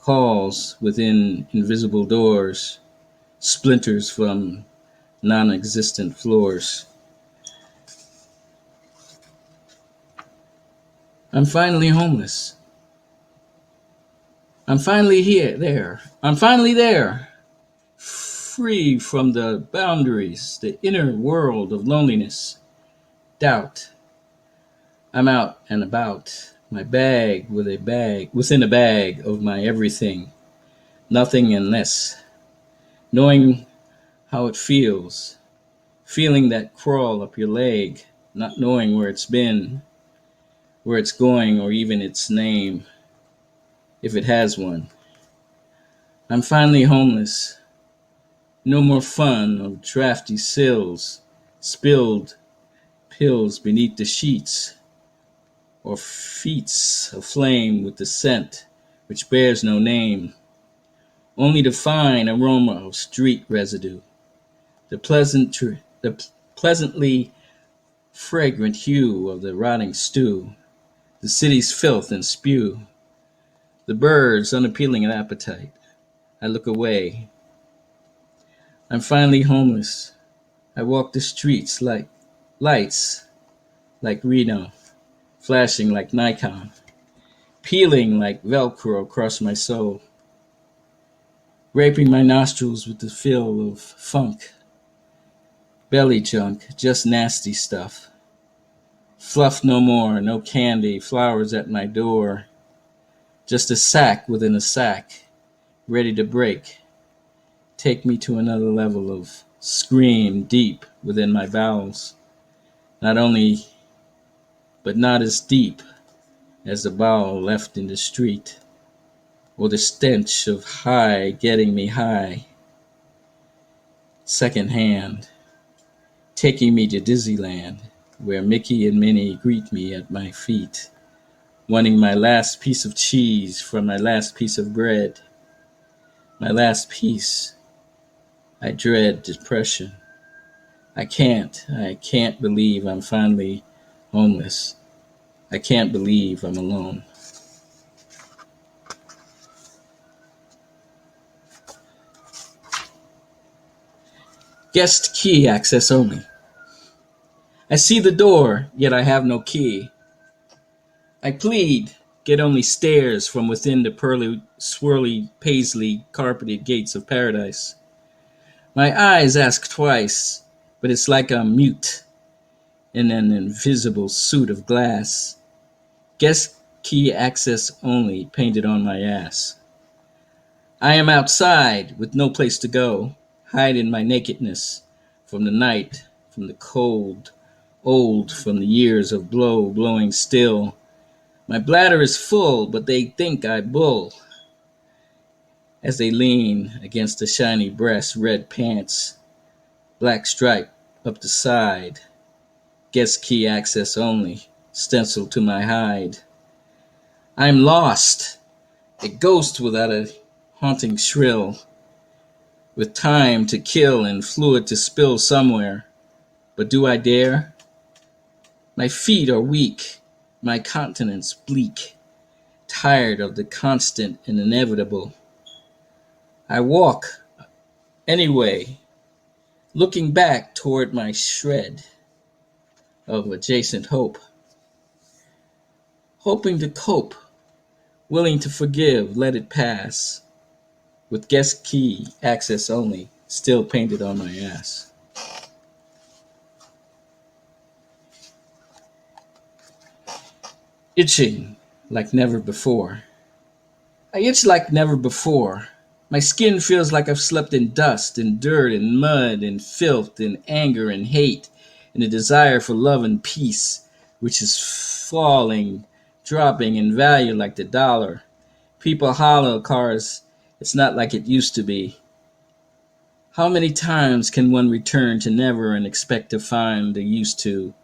calls within invisible doors, splinters from non-existent floors. I'm finally homeless. I'm finally there. I'm finally there. Free from the boundaries, the inner world of loneliness, doubt. I'm out and about, within a bag of my everything, nothing and less, knowing how it feels, feeling that crawl up your leg, not knowing where it's been, where it's going, or even its name, if it has one. I'm finally homeless. No more fun of drafty sills, spilled pills beneath the sheets, or feets aflame with the scent which bears no name, only the fine aroma of street residue, the pleasantly fragrant hue of the rotting stew, the city's filth and spew, the birds' unappealing appetite. I look away. I'm finally homeless. I walk the streets like lights, like Reno, flashing like Nikon, peeling like Velcro across my soul, raping my nostrils with the feel of funk, belly junk, just nasty stuff. Fluff no more, no candy, flowers at my door, just a sack within a sack, ready to break. Take me to another level of scream deep within my bowels. Not only, but not as deep as the bowel left in the street, or the stench of high getting me high. Second hand, taking me to Disneyland, where Mickey and Minnie greet me at my feet, wanting my last piece of cheese from my last piece of bread. My last piece. I dread depression. I can't believe I'm finally homeless. I can't believe I'm alone. Guest key access only. I see the door, yet I have no key. I plead, get only stares from within the pearly, swirly, paisley, carpeted gates of paradise. My eyes ask twice, but it's like I'm mute in an invisible suit of glass. Guest key access only painted on my ass. I am outside with no place to go, hide in my nakedness from the night, from the cold, old from the years of blowing still. My bladder is full, but they think I bull. As they lean against the shiny breast, red pants, black stripe up the side, guest key access only, stenciled to my hide. I'm lost, a ghost without a haunting shrill, with time to kill and fluid to spill somewhere. But do I dare? My feet are weak, my countenance bleak, tired of the constant and inevitable. I walk anyway, looking back toward my shred of adjacent hope, hoping to cope, willing to forgive, let it pass, with guest key access only, still painted on my ass. Itching like never before. I itch like never before. My skin feels like I've slept in dust and dirt and mud and filth and anger and hate and a desire for love and peace, which is falling, dropping in value like the dollar. People hollow cars. It's not like it used to be. How many times can one return to never and expect to find the used to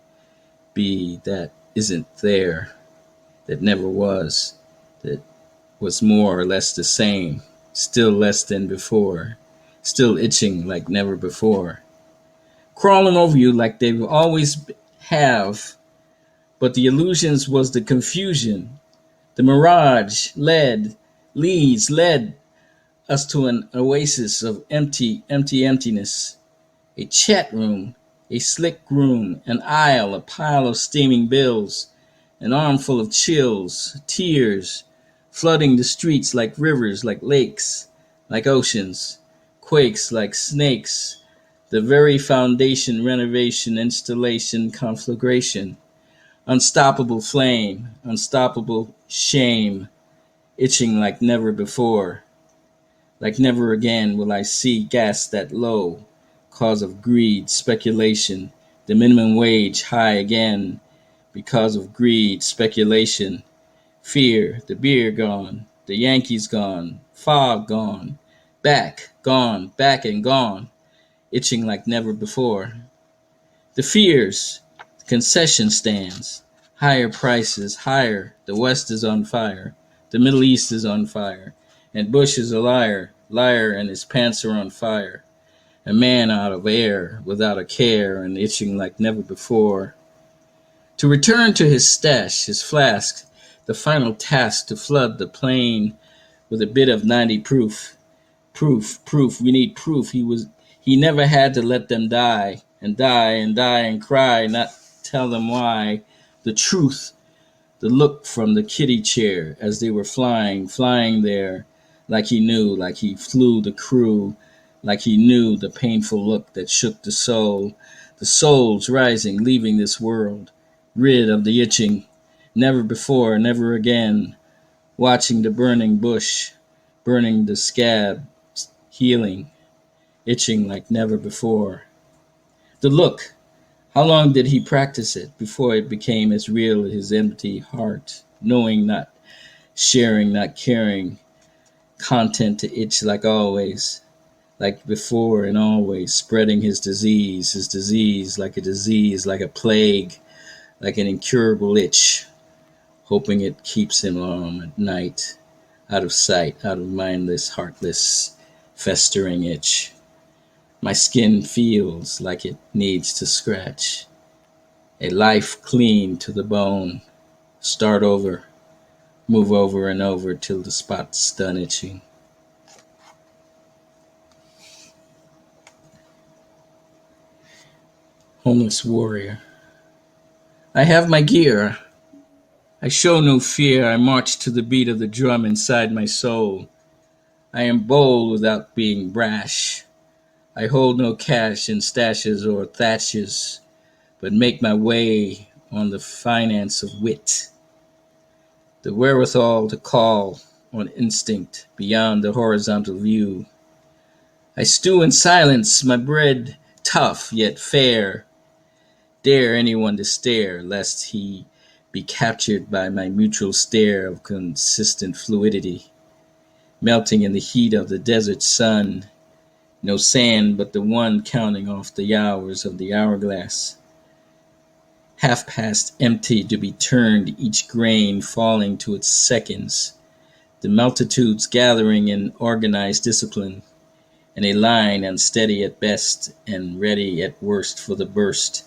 be that isn't there, that never was, that was more or less the same, still less than before, still itching like never before, crawling over you like they always have, but the illusions was the confusion. The mirage led us to an oasis of emptiness, a chat room, a slick room, an aisle, a pile of steaming bills, an armful of chills, tears, flooding the streets like rivers, like lakes, like oceans, quakes like snakes, the very foundation, renovation, installation, conflagration, unstoppable flame, unstoppable shame, itching like never before. Like never again will I see gas that low, cause of greed, speculation, the minimum wage high again, because of greed, speculation, fear, the beer gone, the Yankees gone, fog gone, back and gone, itching like never before. The fears, the concession stands, higher prices, higher, the West is on fire, the Middle East is on fire, and Bush is a liar, and his pants are on fire. A man out of air, without a care, and itching like never before. To return to his stash, his flask, the final task to flood the plain with a bit of 90 proof. Proof, we need proof. He never had to let them die and cry, not tell them why. The truth, the look from the kiddie chair as they were flying there, like he knew, like he flew the crew, like he knew the painful look that shook the souls rising, leaving this world, rid of the itching, never before, never again, watching the burning bush, burning the scab, healing, itching like never before. The look, how long did he practice it before it became as real as his empty heart, knowing, not sharing, not caring, content to itch like always, like before and always, spreading his disease like a disease, like a plague, like an incurable itch, hoping it keeps him warm at night, out of sight, out of mindless, heartless, festering itch. My skin feels like it needs to scratch. A life clean to the bone. Start over, move over and over till the spot's done itching. homeless warrior. I have my gear. I show no fear. I march to the beat of the drum inside my soul. I am bold without being brash. I hold no cash in stashes or thatches, but make my way on the finance of wit, the wherewithal to call on instinct beyond the horizontal view. I stew in silence, my bread tough yet fair, dare anyone to stare, lest he be captured by my mutual stare of consistent fluidity, melting in the heat of the desert sun, no sand but the one counting off the hours of the hourglass, half past empty to be turned, each grain falling to its seconds, the multitudes gathering in organized discipline, and a line unsteady at best and ready at worst for the burst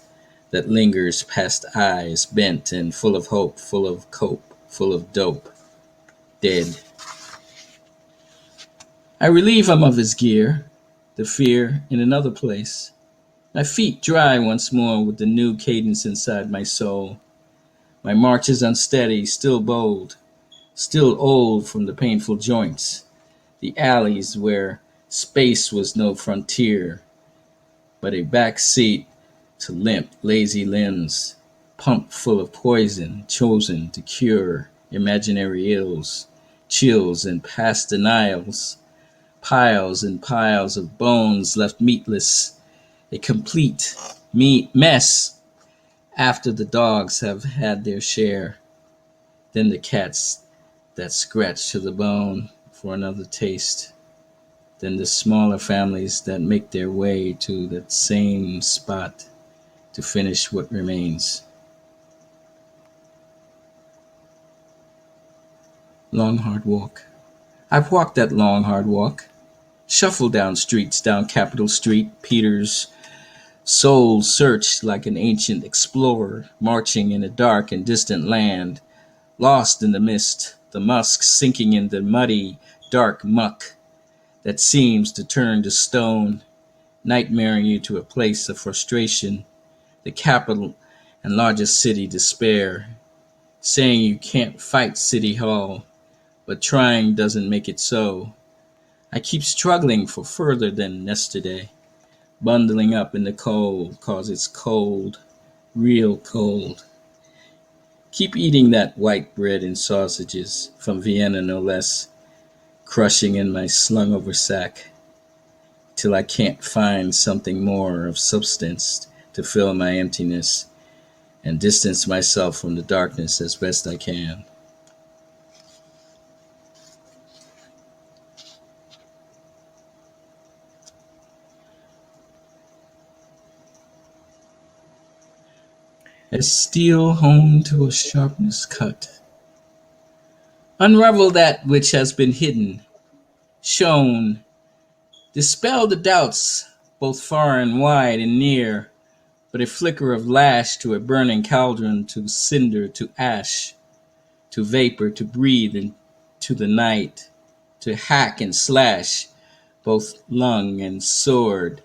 that lingers past eyes bent and full of hope, full of cope, full of dope, dead. I relieve him of his gear, the fear in another place. My feet dry once more with the new cadence inside my soul. My march is unsteady, still bold, still old from the painful joints, the alleys where space was no frontier, but a back seat to limp, lazy limbs, pumped full of poison, chosen to cure imaginary ills, chills and past denials, piles and piles of bones left meatless, a complete mess after the dogs have had their share, then the cats that scratch to the bone for another taste, then the smaller families that make their way to that same spot to finish what remains. Long hard walk. I've walked that long hard walk. Shuffled down streets, down Capitol Street, Peter's soul searched like an ancient explorer, marching in a dark and distant land, lost in the mist, the musk sinking in the muddy, dark muck that seems to turn to stone, nightmaring you to a place of frustration, the capital and largest city despair, saying you can't fight City Hall, but trying doesn't make it so. I keep struggling for further than yesterday, bundling up in the cold, 'cause it's cold, real cold. Keep eating that white bread and sausages, from Vienna no less, crushing in my slung over sack, till I can't find something more of substance to fill my emptiness, and distance myself from the darkness as best I can. As steel honed to a sharpness cut, unravel that which has been hidden, shown, dispel the doubts both far and wide and near, but a flicker of lash to a burning cauldron, to cinder, to ash, to vapor, to breathe into the night, to hack and slash, both lung and sword,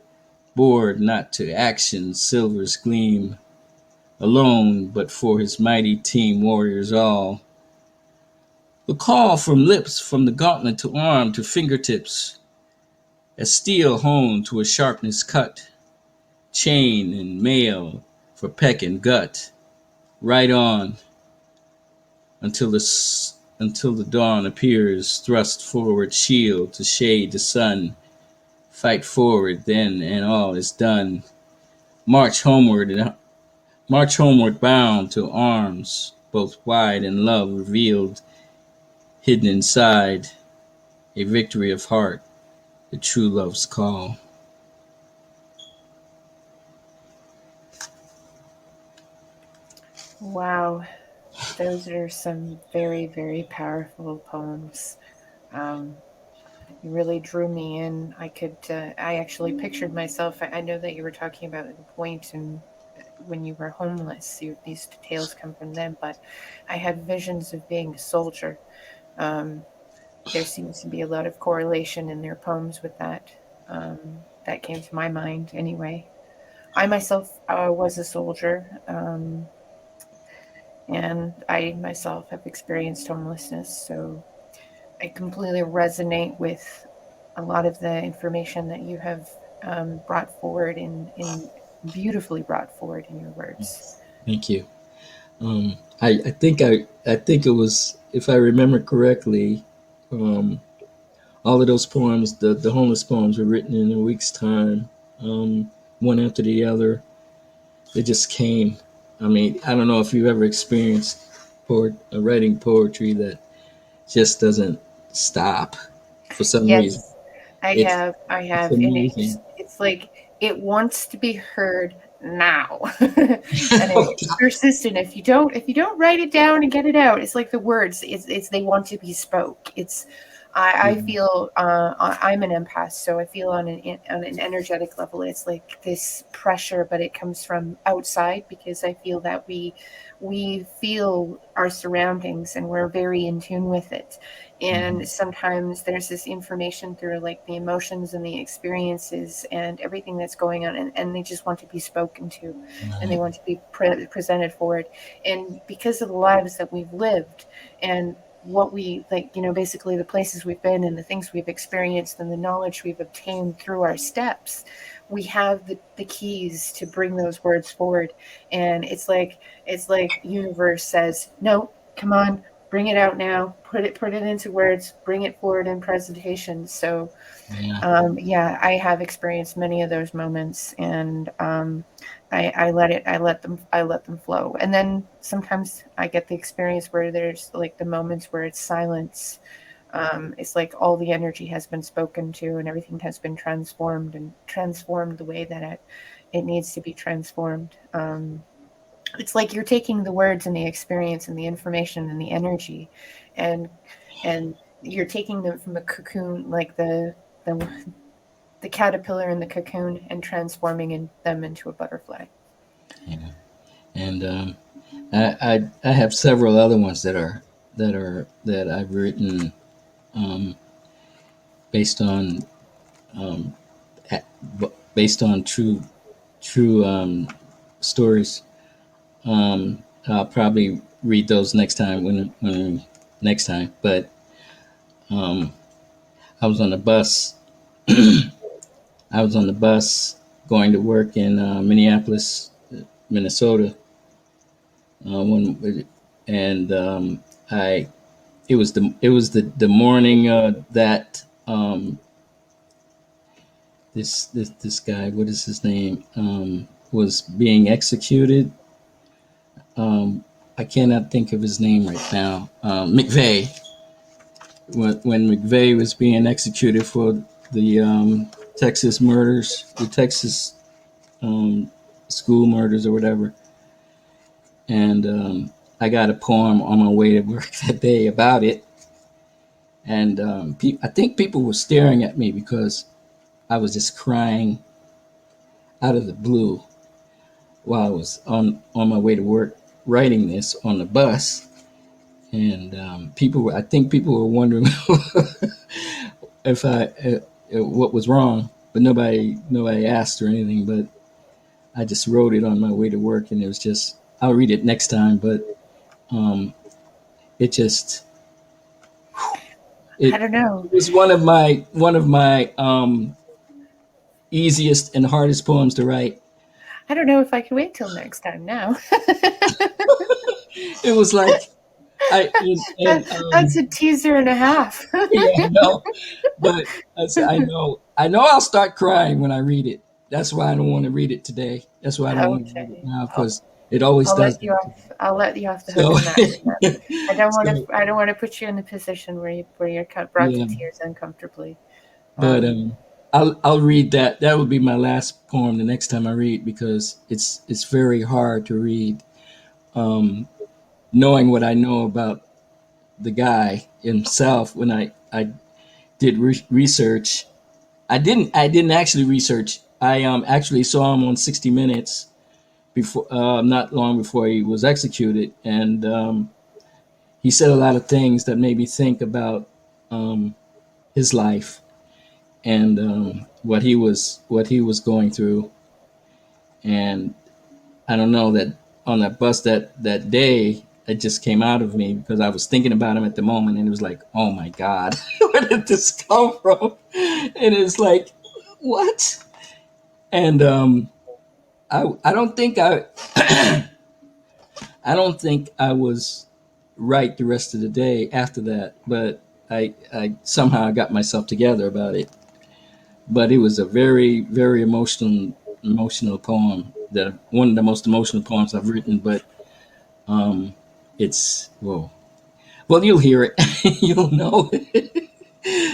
bored not to action, silver's gleam, alone but for his mighty team warriors all. The call from lips, from the gauntlet to arm to fingertips, as steel honed to a sharpness cut, chain and mail for peck and gut, right on until the dawn appears, thrust forward shield to shade the sun, fight forward then and all is done. March homeward bound to arms, both wide and love revealed, hidden inside, a victory of heart, the true love's call. Wow, those are some very, very powerful poems. You really drew me in. I actually pictured myself. I know that you were talking about the point and when you were homeless, these tales come from them, but I had visions of being a soldier. There seems to be a lot of correlation in their poems with that. That came to my mind anyway. I myself was a soldier, and I myself have experienced homelessness, so I completely resonate with a lot of the information that you have brought forward in beautifully brought forward in your words. Thank you. I think it was, if I remember correctly, all of those poems, the homeless poems, were written in a week's time, one after the other. It just came. I mean, I don't know if you've ever experienced writing poetry that just doesn't stop for some reason. Yes, I It's have. I it's have. And amazing. it's like it wants to be heard now. And it's persistent. If you don't write it down and get it out, it's like the words. It's they want to be spoke. I feel I'm an empath, so I feel on an energetic level it's like this pressure, but it comes from outside because I feel that we feel our surroundings and we're very in tune with it. And sometimes there's this information through like the emotions and the experiences and everything that's going on, and they just want to be spoken to, and they want to be presented forward. And because of the lives that we've lived and what we like, basically the places we've been and the things we've experienced and the knowledge we've obtained through our steps, we have the keys to bring those words forward. And it's like universe says, no, come on, bring it out now, put it into words, bring it forward in presentation. So yeah, I have experienced many of those moments, and I let them flow. And then sometimes I get the experience where there's like the moments where it's silence. It's like all the energy has been spoken to, and everything has been transformed the way that it needs to be transformed. It's like you're taking the words and the experience and the information and the energy, and and you're taking them from a cocoon, like the caterpillar in the cocoon, and transforming them into a butterfly. Yeah. And I have several other ones that I've written um, based on um, based on true stories. I'll probably read those next time when next time. But um, I was on the bus. I was on the bus going to work in Minneapolis, Minnesota. And I it was the morning that this guy, what is his name, was being executed. I cannot think of his name right now. McVeigh. When McVeigh was being executed for the Texas murders, the Texas um, school murders or whatever, and I got a poem on my way to work that day about it. And I think people were staring at me because I was just crying out of the blue while I was on my way to work writing this on the bus. And I think people were wondering if what was wrong, but nobody asked or anything. But I just wrote it on my way to work, and it was just, I'll read it next time. But um, it just, I don't know. it was one of my easiest and hardest poems to write. I don't know if I can wait till next time now. It was like I and That's a teaser and a half. yeah, I know, but I know I'll start crying when I read it. That's why I don't want to read it today. That's why I don't want to read it Okay. now, because it always I'll does let you that to me. off. I'll let you off the hook So on that one. I don't want so to. I don't want to put you in a position where you're brought to yeah, tears uncomfortably. but Um, I'll read that. That will be my last poem the next time I read, because it's very hard to read. Um, Knowing what I know about the guy himself, when I did research. I didn't actually research. I actually saw him on 60 Minutes before, not long before he was executed, and he said a lot of things that made me think about um, his life and what he was going through. And I don't know, that on that bus that day, it just came out of me because I was thinking about him at the moment, and it was like, oh my God, where did this come from? And it's like, what? And I don't think I don't think I was right the rest of the day after that, but I somehow got myself together about it. But it was a very, very emotional poem, that one of the most emotional poems I've written. But it's whoa. Well, you'll hear it. You'll know it.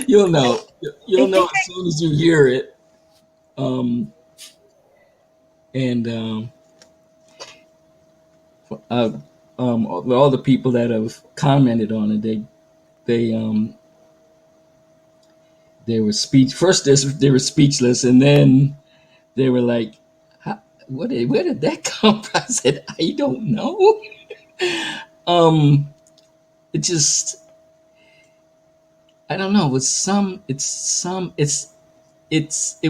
You'll know. You'll I know think as soon as you hear it. Um, and uh, all the people that have commented on it, they they were they were speechless, and then they were like, where did that come from? I said, I don't know. Um, it just, I don't know. It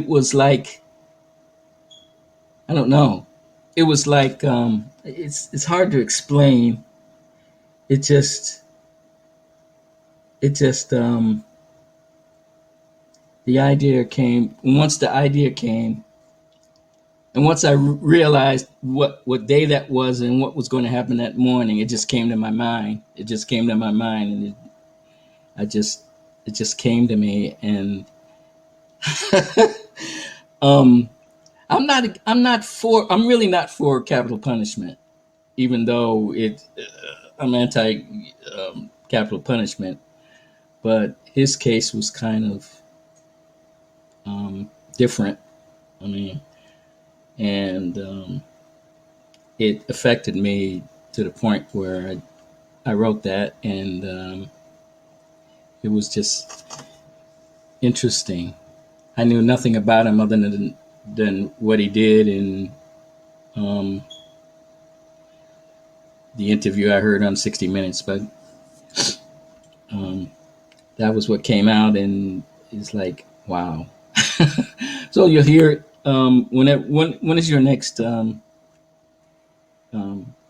was like, I don't know. It was like, it's hard to explain. It just, it just, the idea came. Once the idea came, and once I realized what day that was and what was going to happen that morning, it just came to my mind. It just came to my mind, and I just, it just came to me. And um, I'm really not for capital punishment, even though I'm anti capital punishment. But his case was kind of different. I mean, and it affected me to the point where I wrote that, and it was just interesting. I knew nothing about him other than what he did, and um, the interview I heard on 60 Minutes. But um, that was what came out, and it's like, wow. So you'll hear it. When is your next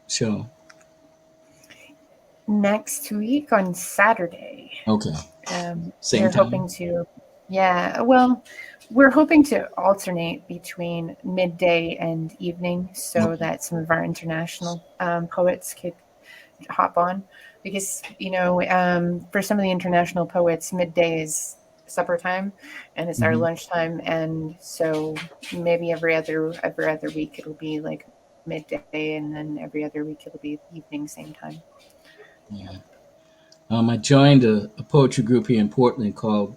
show? next week on Saturday. Okay. Same We're time? hoping to, yeah, well, we're hoping to alternate between midday and evening so Okay. that some of our international poets could hop on. Because, for some of the international poets, midday is supper time and it's our lunchtime. And so maybe every other week it'll be like midday, and then every other week it'll be evening, same time. Yeah. I joined a poetry group here in Portland called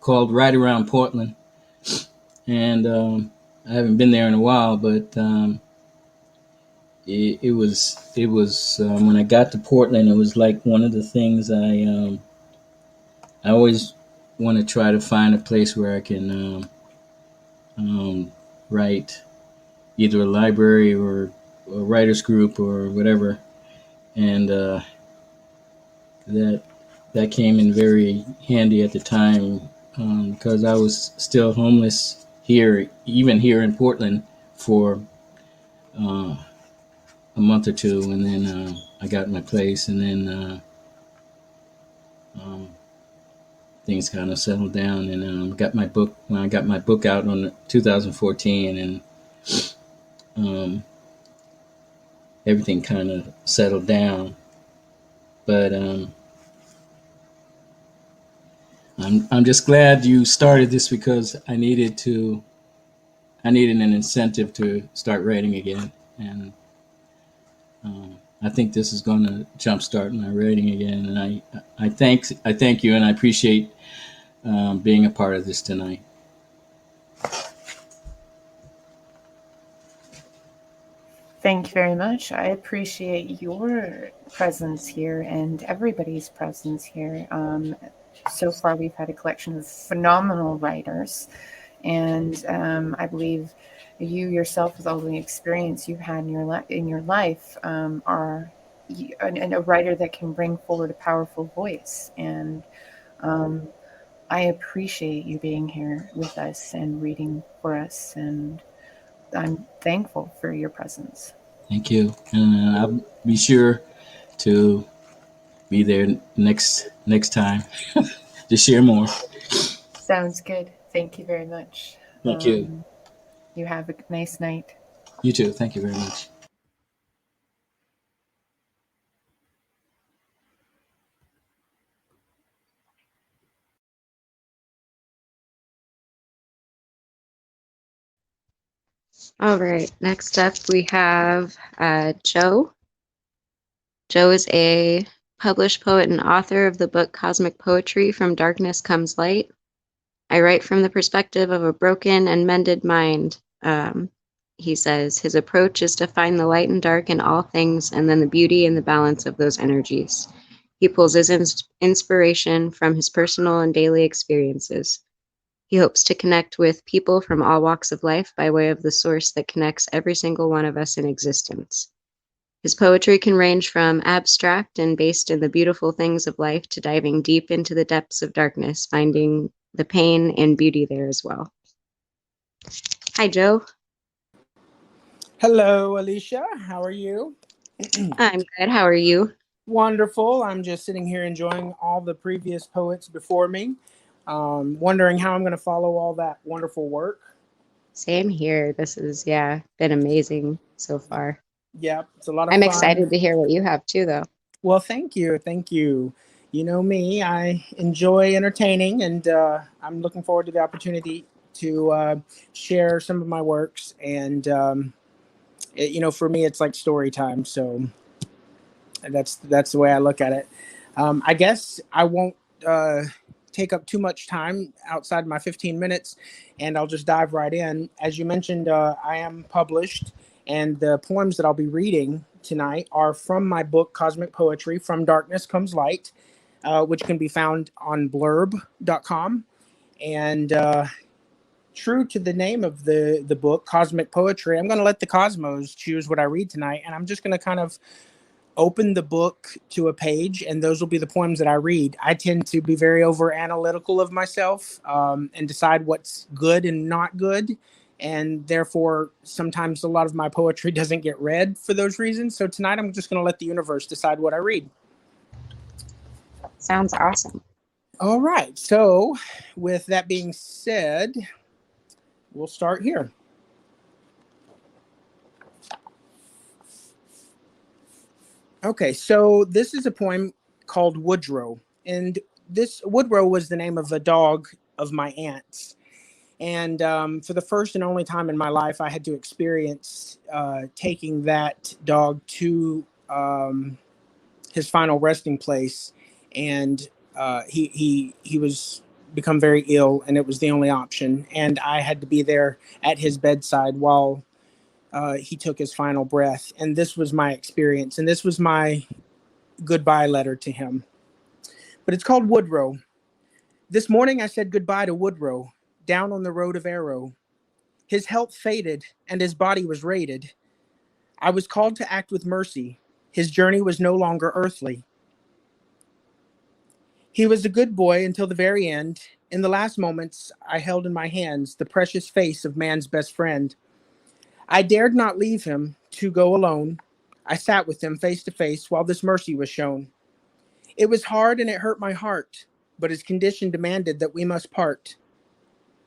Right Around Portland, and I haven't been there in a while. But it was when I got to Portland, it was like one of the things I always want to try to find a place where I can write, either a library or a writers group or whatever, and that that came in very handy at the time, because I was still homeless here, even here in Portland, for uh, a month or two, and then I got my place, and then um, things kind of settled down, and got my book when I got my book out on 2014, and everything kind of settled down. But I'm just glad you started this, because I needed an incentive to start writing again, and I think this is going to jumpstart my writing again. And I thank you, and I appreciate being a part of this tonight. Thank you very much. I appreciate your presence here and everybody's presence here. So far, we've had a collection of phenomenal writers, and I believe you yourself, with all the experience you've had in your life, are a writer that can bring forward a powerful voice. And I appreciate you being here with us and reading for us. And I'm thankful for your presence. Thank you, and I'll be sure to be there next time to share more. Sounds good. Thank you very much. Thank you. You have a nice night. You too. Thank you very much. All right, next up we have Joe. Joe is a published poet and author of the book Cosmic Poetry, From Darkness Comes Light. I write from the perspective of a broken and mended mind. He says his approach is to find the light and dark in all things and then the beauty and the balance of those energies. He pulls his inspiration from his personal and daily experiences. He hopes to connect with people from all walks of life by way of the source that connects every single one of us in existence. His poetry can range from abstract and based in the beautiful things of life to diving deep into the depths of darkness, finding the pain and beauty there as well. Hi, Joe. Hello, Alycia. How are you? I'm good. How are you? Wonderful. I'm just sitting here enjoying all the previous poets before me, wondering how I'm going to follow all that wonderful work. Same here. This is, been amazing so far. Yeah, it's a lot of I'm fun. excited to hear what you have too, though. Well, thank you. Thank you. You know me, I enjoy entertaining, and I'm looking forward to the opportunity to share some of my works. And, for me, it's like story time. So that's the way I look at it. I guess I won't take up too much time outside my 15 minutes, and I'll just dive right in. As you mentioned, I am published, and the poems that I'll be reading tonight are from my book, Cosmic Poetry, From Darkness Comes Light, which can be found on blurb.com. And true to the name of the book, Cosmic Poetry, I'm going to let the cosmos choose what I read tonight, and I'm just going to kind of open the book to a page, and those will be the poems that I read. I tend to be very over analytical of myself and decide what's good and not good. And therefore, sometimes a lot of my poetry doesn't get read for those reasons. So tonight, I'm just going to let the universe decide what I read. Sounds awesome. All right. So with that being said, we'll start here. Okay, so this is a poem called Woodrow. And this Woodrow was the name of a dog of my aunt's. And for the first and only time in my life, I had to experience taking that dog to his final resting place. And he was become very ill, and it was the only option. And I had to be there at his bedside while he took his final breath. And this was my experience. And this was my goodbye letter to him. But it's called Woodrow. This morning I said goodbye to Woodrow, down on the road of Arrow. His health faded and his body was raided. I was called to act with mercy. His journey was no longer earthly. He was a good boy until the very end. In the last moments, I held in my hands the precious face of man's best friend. I dared not leave him to go alone. I sat with him face to face while this mercy was shown. It was hard and it hurt my heart, but his condition demanded that we must part.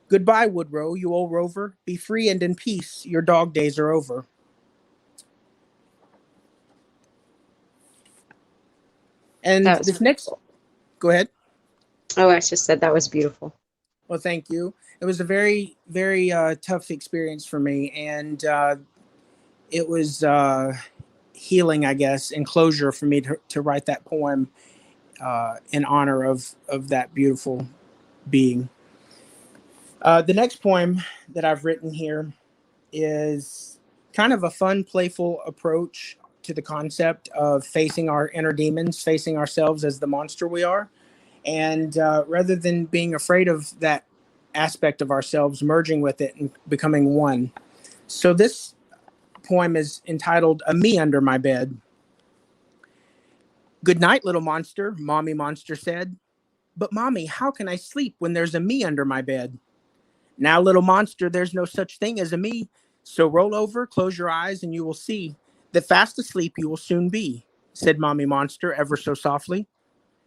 Goodbye, Woodrow, you old rover. Be free and in peace. Your dog days are over. And this next... Go ahead. Oh, I just said that was beautiful. Well, thank you. It was a very, very tough experience for me. And it was healing, I guess, and closure for me to write that poem in honor of that beautiful being. The next poem that I've written here is kind of a fun, playful approach to the concept of facing our inner demons, facing ourselves as the monster we are. And rather than being afraid of that aspect of ourselves, merging with it and becoming one. So this poem is entitled A Me Under My Bed. Good night, little monster, Mommy Monster said. But Mommy, how can I sleep when there's a me under my bed? Now, little monster, there's no such thing as a me. So roll over, close your eyes, and you will see that fast asleep you will soon be, said Mommy Monster ever so softly.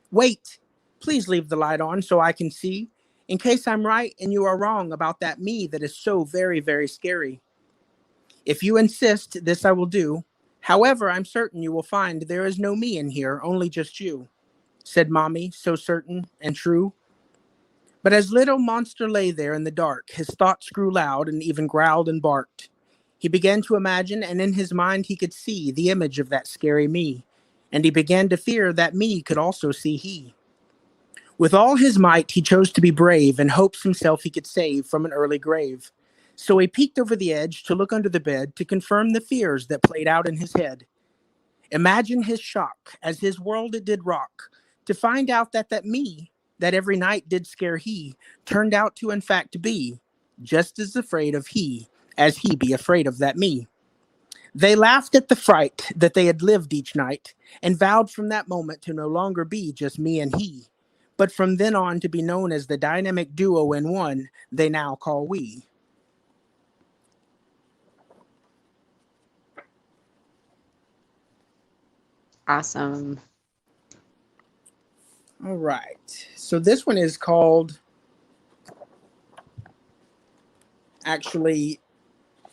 Wait, please leave the light on so I can see, in case I'm right and you are wrong about that me that is so very, very scary. If you insist, this I will do. However, I'm certain you will find there is no me in here, only just you, said Mommy, so certain and true. But as little Monster lay there in the dark, his thoughts grew loud and even growled and barked. He began to imagine, and in his mind he could see the image of that scary me, and he began to fear that me could also see he. With all his might, he chose to be brave and hopes himself he could save from an early grave. So he peeked over the edge to look under the bed to confirm the fears that played out in his head. Imagine his shock as his world it did rock to find out that me, that every night did scare he, turned out to in fact be just as afraid of he as he be afraid of that me. They laughed at the fright that they had lived each night and vowed from that moment to no longer be just me and he, but from then on to be known as the dynamic duo in one they now call we. Awesome. All right. So this one is called, actually,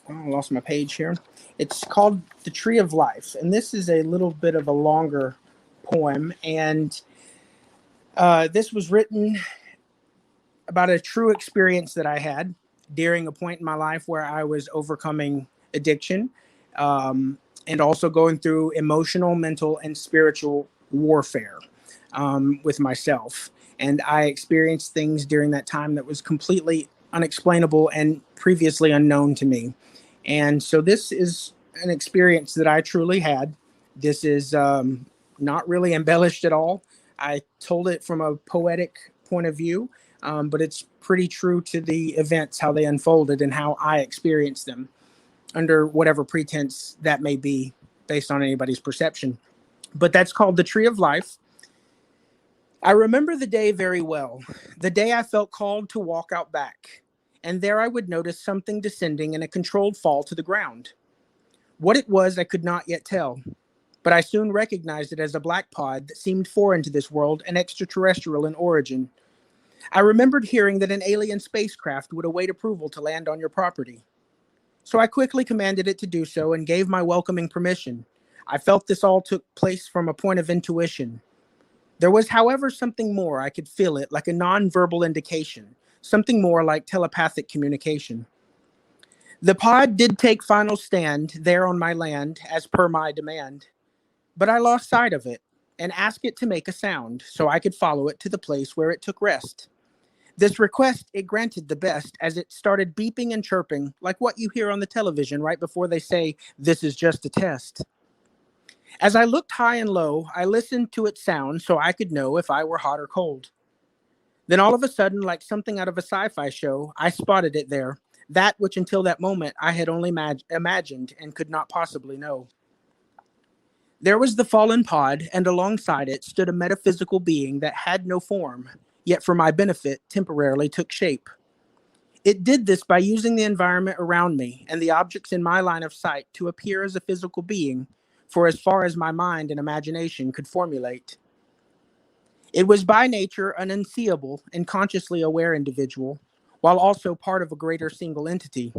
I lost my page here. It's called The Tree of Life. And this is a little bit of a longer poem. And this was written about a true experience that I had during a point in my life where I was overcoming addiction, and also going through emotional, mental, and spiritual warfare with myself. And I experienced things during that time that was completely unexplainable and previously unknown to me. And so this is an experience that I truly had. This is not really embellished at all. I told it from a poetic point of view, but it's pretty true to the events, how they unfolded and how I experienced them, under whatever pretense that may be based on anybody's perception. But that's called The Tree of Life. I remember the day very well, the day I felt called to walk out back, and there I would notice something descending in a controlled fall to the ground. What it was I could not yet tell, but I soon recognized it as a black pod that seemed foreign to this world and extraterrestrial in origin. I remembered hearing that an alien spacecraft would await approval to land on your property. So I quickly commanded it to do so and gave my welcoming permission. I felt this all took place from a point of intuition. There was, however, something more. I could feel it, like a non-verbal indication, something more like telepathic communication. The pod did take final stand there on my land, as per my demand, but I lost sight of it and asked it to make a sound so I could follow it to the place where it took rest. This request it granted the best, as it started beeping and chirping like what you hear on the television right before they say, "This is just a test." As I looked high and low, I listened to its sound so I could know if I were hot or cold. Then all of a sudden, like something out of a sci-fi show, I spotted it there, that which until that moment I had only imagined and could not possibly know. There was the fallen pod, and alongside it stood a metaphysical being that had no form, yet for my benefit temporarily took shape. It did this by using the environment around me and the objects in my line of sight to appear as a physical being, for as far as my mind and imagination could formulate. It was by nature an unseeable and consciously aware individual, while also part of a greater single entity.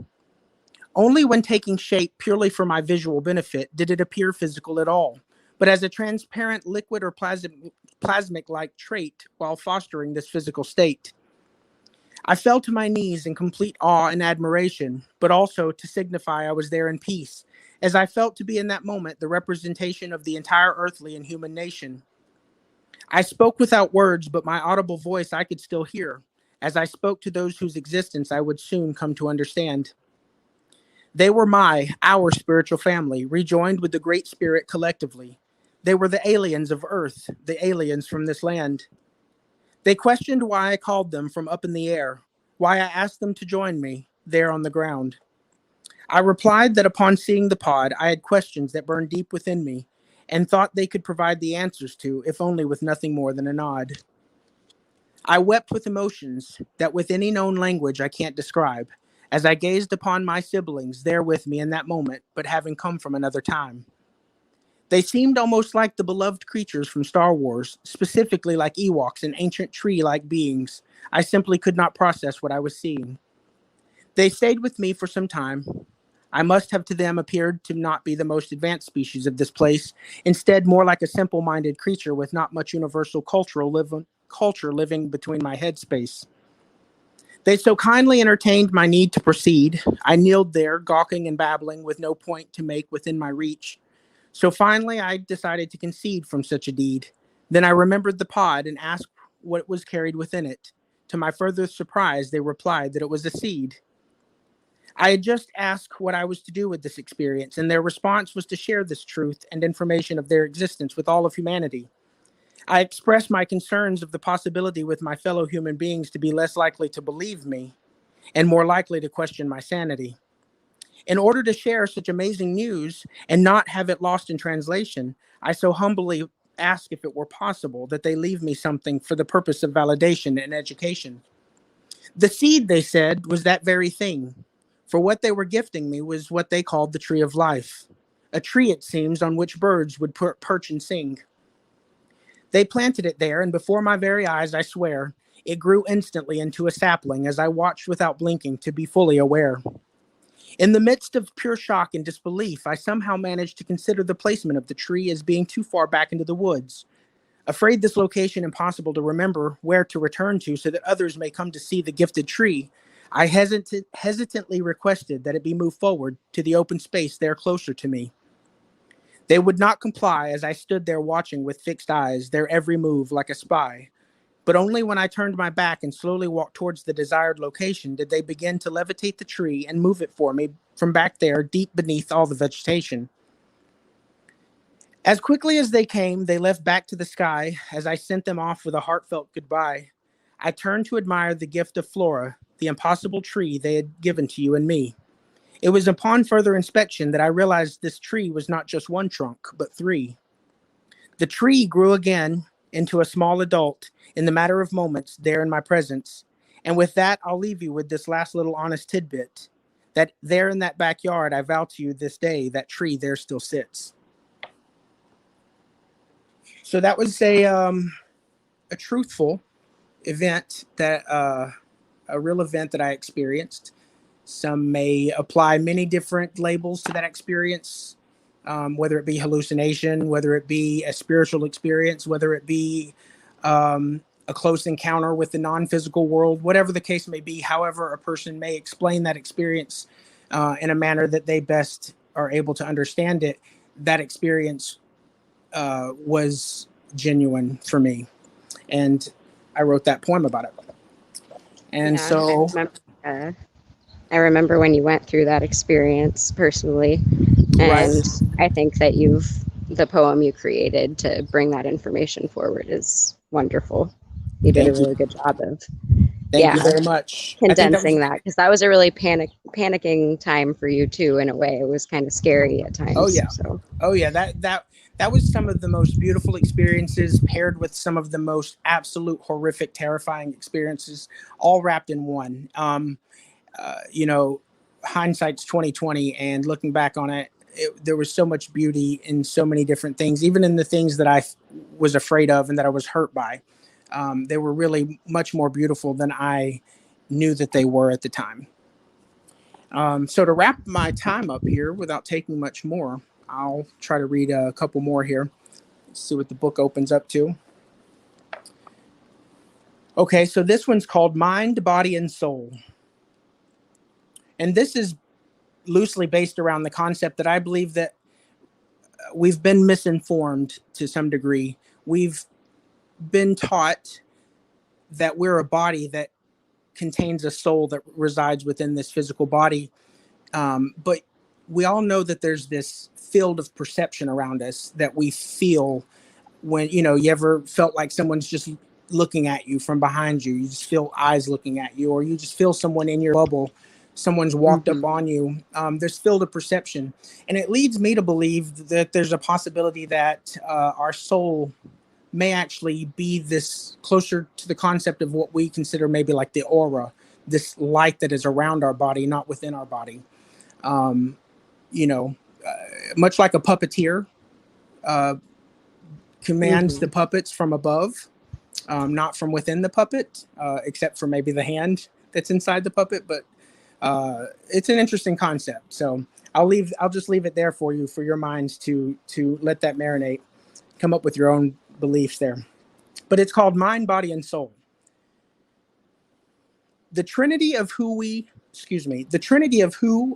Only when taking shape purely for my visual benefit did it appear physical at all, but as a transparent liquid or plasmic-like trait while fostering this physical state. I fell to my knees in complete awe and admiration, but also to signify I was there in peace, as I felt to be in that moment the representation of the entire earthly and human nation. I spoke without words, but my audible voice I could still hear, as I spoke to those whose existence I would soon come to understand. They were our spiritual family, rejoined with the Great Spirit collectively. They were the aliens of Earth, the aliens from this land. They questioned why I called them from up in the air, why I asked them to join me there on the ground. I replied that upon seeing the pod, I had questions that burned deep within me and thought they could provide the answers to, if only with nothing more than a nod. I wept with emotions that with any known language I can't describe, as I gazed upon my siblings there with me in that moment, but having come from another time. They seemed almost like the beloved creatures from Star Wars, specifically like Ewoks and ancient tree-like beings. I simply could not process what I was seeing. They stayed with me for some time. I must have to them appeared to not be the most advanced species of this place, instead more like a simple-minded creature with not much universal culture living between my headspace. They so kindly entertained my need to proceed. I kneeled there, gawking and babbling with no point to make within my reach. So finally, I decided to concede from such a deed. Then I remembered the pod and asked what was carried within it. To my further surprise, they replied that it was a seed. I had just asked what I was to do with this experience, and their response was to share this truth and information of their existence with all of humanity. I expressed my concerns of the possibility with my fellow human beings to be less likely to believe me and more likely to question my sanity. In order to share such amazing news and not have it lost in translation, I so humbly asked if it were possible that they leave me something for the purpose of validation and education. The seed, they said, was that very thing. For what they were gifting me was what they called the tree of life, a tree, it seems, on which birds would perch and sing. They planted it there, and before my very eyes, I swear, it grew instantly into a sapling as I watched without blinking to be fully aware. In the midst of pure shock and disbelief, I somehow managed to consider the placement of the tree as being too far back into the woods. Afraid this location impossible to remember where to return to so that others may come to see the gifted tree, I hesitantly requested that it be moved forward to the open space there closer to me. They would not comply as I stood there watching with fixed eyes, their every move like a spy. But only when I turned my back and slowly walked towards the desired location did they begin to levitate the tree and move it for me from back there deep beneath all the vegetation. As quickly as they came, they left back to the sky as I sent them off with a heartfelt goodbye. I turned to admire the gift of Flora, the impossible tree they had given to you and me. It was upon further inspection that I realized this tree was not just one trunk, but three. The tree grew again into a small adult in the matter of moments there in my presence. And with that, I'll leave you with this last little honest tidbit, that there in that backyard, I vow to you this day, that tree there still sits. So that was a truthful event, that a real event that I experienced. Some may apply many different labels to that experience, whether it be hallucination, whether it be a spiritual experience, whether it be a close encounter with the non-physical world, whatever the case may be. However, a person may explain that experience in a manner that they best are able to understand it. That experience was genuine for me, and I wrote that poem about it. And yeah, so I remember when you went through that experience personally, and right. I think that the poem you created to bring that information forward is wonderful. You did a really good job of Thank you very much. Condensing that, because that was a really panicking time for you too. In a way, it was kind of scary at times. Oh yeah. That was some of the most beautiful experiences paired with some of the most absolute horrific, terrifying experiences, all wrapped in one. Hindsight's 2020, and looking back on it, there was so much beauty in so many different things, even in the things that I was afraid of and that I was hurt by. They were really much more beautiful than I knew that they were at the time. So to wrap my time up here without taking much more, I'll try to read a couple more here. Let's see what the book opens up to. Okay, so this one's called Mind, Body, and Soul. And this is loosely based around the concept that I believe that we've been misinformed to some degree. We've been taught that we're a body that contains a soul that resides within this physical body. But we all know that there's this field of perception around us that we feel when, you ever felt like someone's just looking at you from behind you. You just feel eyes looking at you, or you just feel someone in your bubble. Someone's walked up on you. There's field of perception. And it leads me to believe that there's a possibility that our soul may actually be this closer to the concept of what we consider maybe like the aura, this light that is around our body, not within our body. You know, much like a puppeteer commands the puppets from above, not from within the puppet, except for maybe the hand that's inside the puppet. But it's an interesting concept. So I'll just leave it there for you, for your minds to let that marinate, come up with your own beliefs there. But it's called Mind, Body, and Soul. The trinity of who,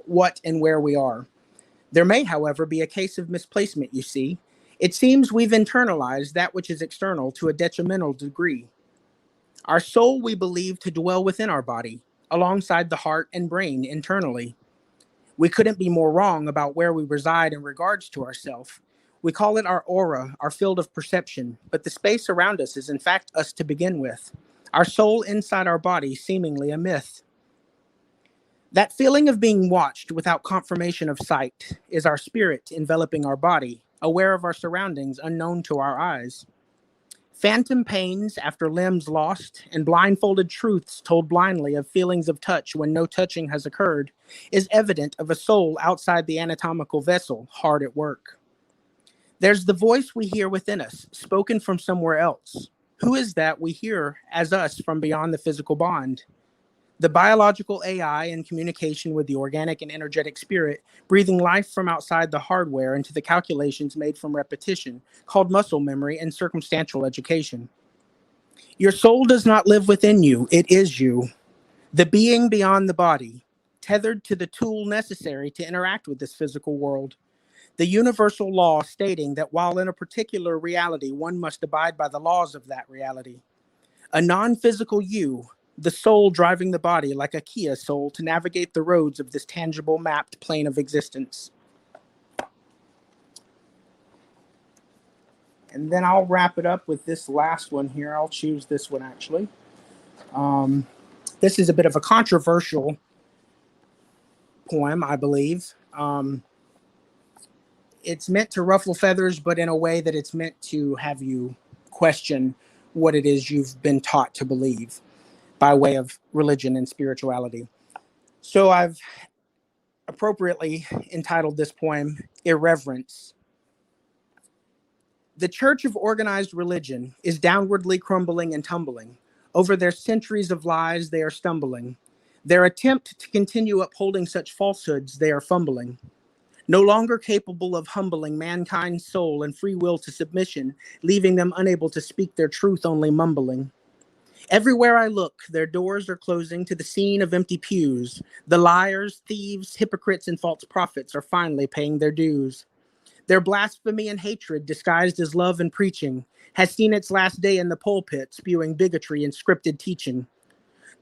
what, and where we are. There may, however, be a case of misplacement, you see. It seems we've internalized that which is external to a detrimental degree. Our soul we believe to dwell within our body, alongside the heart and brain internally. We couldn't be more wrong about where we reside in regards to ourself. We call it our aura, our field of perception, but the space around us is in fact us to begin with. Our soul inside our body seemingly a myth. That feeling of being watched without confirmation of sight is our spirit enveloping our body, aware of our surroundings unknown to our eyes. Phantom pains after limbs lost and blindfolded truths told blindly of feelings of touch when no touching has occurred is evident of a soul outside the anatomical vessel, hard at work. There's the voice we hear within us, spoken from somewhere else. Who is that we hear as us from beyond the physical bond? The biological AI in communication with the organic and energetic spirit, breathing life from outside the hardware into the calculations made from repetition, called muscle memory and circumstantial education. Your soul does not live within you, it is you. The being beyond the body, tethered to the tool necessary to interact with this physical world. The universal law stating that while in a particular reality, one must abide by the laws of that reality. A non-physical you, the soul driving the body like a Kia soul to navigate the roads of this tangible mapped plane of existence. And then I'll wrap it up with this last one here. I'll choose this one actually. This is a bit of a controversial poem, I believe. It's meant to ruffle feathers, but in a way that it's meant to have you question what it is you've been taught to believe by way of religion and spirituality. So I've appropriately entitled this poem, Irreverence. The church of organized religion is downwardly crumbling and tumbling. Over their centuries of lies, they are stumbling. Their attempt to continue upholding such falsehoods, they are fumbling. No longer capable of humbling mankind's soul and free will to submission, leaving them unable to speak their truth, only mumbling. Everywhere I look, their doors are closing to the scene of empty pews. The liars, thieves, hypocrites, and false prophets are finally paying their dues. Their blasphemy and hatred, disguised as love and preaching, has seen its last day in the pulpit, spewing bigotry and scripted teaching.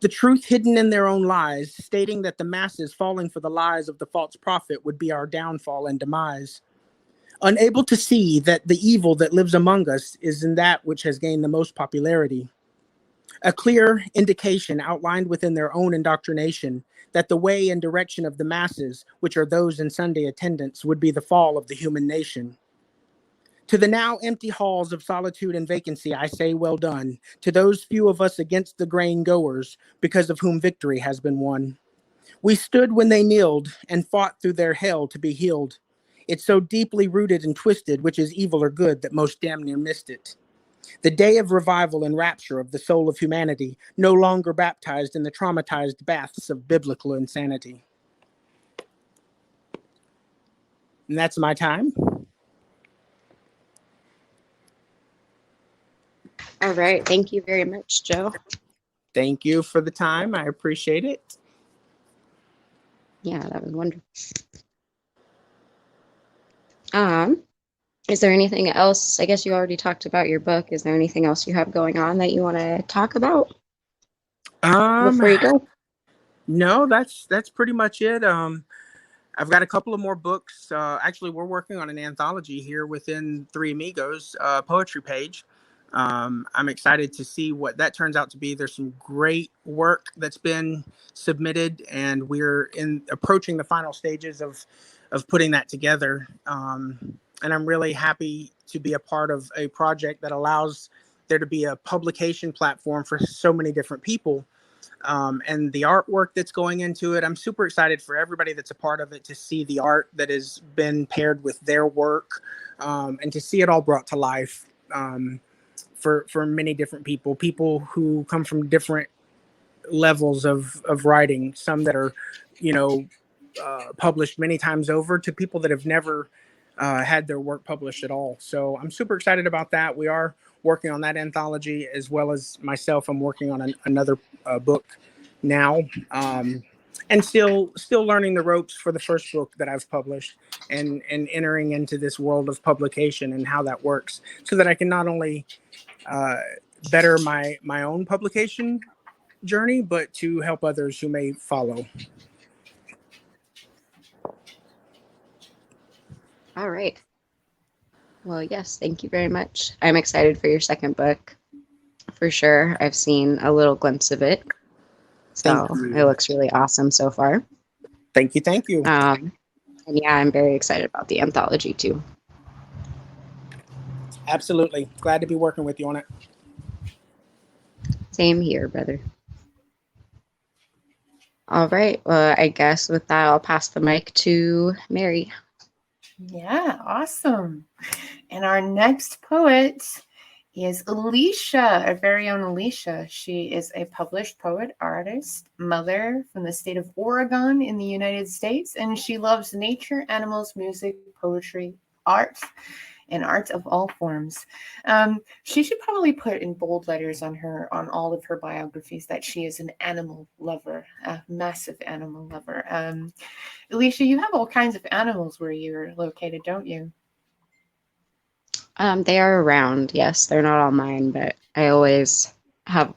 The truth hidden in their own lies, stating that the masses falling for the lies of the false prophet would be our downfall and demise. Unable to see that the evil that lives among us is in that which has gained the most popularity. A clear indication outlined within their own indoctrination that the way and direction of the masses, which are those in Sunday attendance, would be the fall of the human nation. To the now empty halls of solitude and vacancy, I say well done, to those few of us against the grain goers, because of whom victory has been won. We stood when they kneeled and fought through their hell to be healed. It's so deeply rooted and twisted, which is evil or good, that most damn near missed it. The day of revival and rapture of the soul of humanity, no longer baptized in the traumatized baths of biblical insanity. And that's my time. All right. Thank you very much, Joe. Thank you for the time. I appreciate it. Yeah, that was wonderful. Is there anything else? I guess you already talked about your book. Is there anything else you have going on that you want to talk about before you go? No, that's pretty much it. I've got a couple of more books. Actually, we're working on an anthology here within Three Amigos poetry page. I'm excited to see what that turns out to be. There's some great work that's been submitted, and we're approaching the final stages of putting that together. And I'm really happy to be a part of a project that allows there to be a publication platform for so many different people. and the artwork that's going into it. I'm super excited for everybody that's a part of it to see the art that has been paired with their work, and to see it all brought to life, for many different people who come from different levels of writing, some that are, published many times over, to people that have never had their work published at all. So I'm super excited about that. We are working on that anthology, as well as myself. I'm working on another book now, and still learning the ropes for the first book that I've published, and entering into this world of publication and how that works, so that I can not only better my own publication journey, but to help others who may follow. All right. Well, yes, thank you very much. I'm excited for your second book, for sure. I've seen a little glimpse of it, so it looks really awesome so far. Thank you. And yeah, I'm very excited about the anthology too. Absolutely. Glad to be working with you on it. Same here, brother. All right. Well, I guess with that, I'll pass the mic to Mary. Yeah, awesome. And our next poet is Alycia, our very own Alycia. She is a published poet, artist, mother from the state of Oregon in the United States, and she loves nature, animals, music, poetry, art, and art of all forms. She should probably put in bold letters on all of her biographies that she is an animal lover, a massive animal lover. Alycia, you have all kinds of animals where you're located, don't you? They are around, yes. They're not all mine, but I always have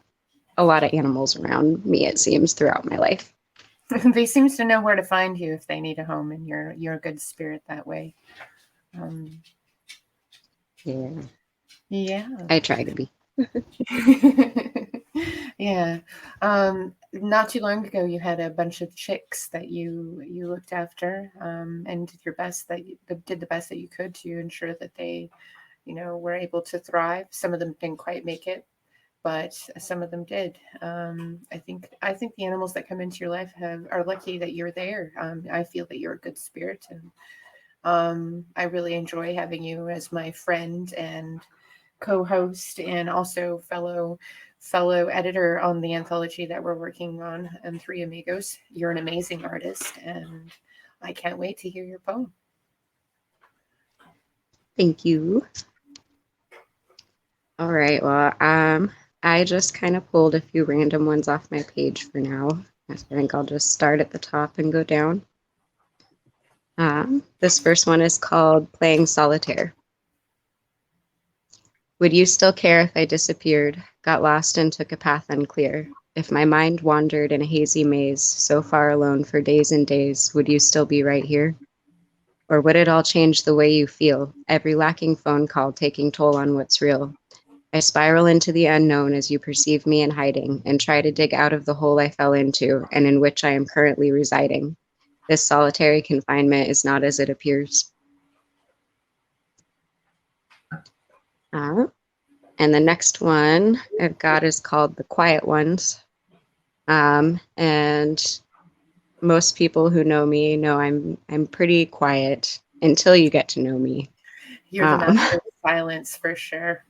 a lot of animals around me, it seems, throughout my life. They seem to know where to find you if they need a home, and you're a good spirit that way. Yeah. I try to be. Yeah. Not too long ago, you had a bunch of chicks that you looked after, and did the best that you could to ensure that they, were able to thrive. Some of them didn't quite make it, but some of them did. I think the animals that come into your life are lucky that you're there. I feel that you're a good spirit, and I really enjoy having you as my friend and co-host, and also fellow editor on the anthology that we're working on, and Three Amigos. You're an amazing artist, and I can't wait to hear your poem. Thank you. All right. Well, I just kind of pulled a few random ones off my page for now. I think I'll just start at the top and go down. This first one is called Playing Solitaire. Would you still care if I disappeared, got lost and took a path unclear? If my mind wandered in a hazy maze, so far alone for days and days, would you still be right here? Or would it all change the way you feel, every lacking phone call taking toll on what's real? I spiral into the unknown as you perceive me in hiding and try to dig out of the hole I fell into and in which I am currently residing. This solitary confinement is not as it appears. And the next one I've got is called The Quiet Ones. And most people who know me know I'm pretty quiet until you get to know me. You're the master of silence for sure.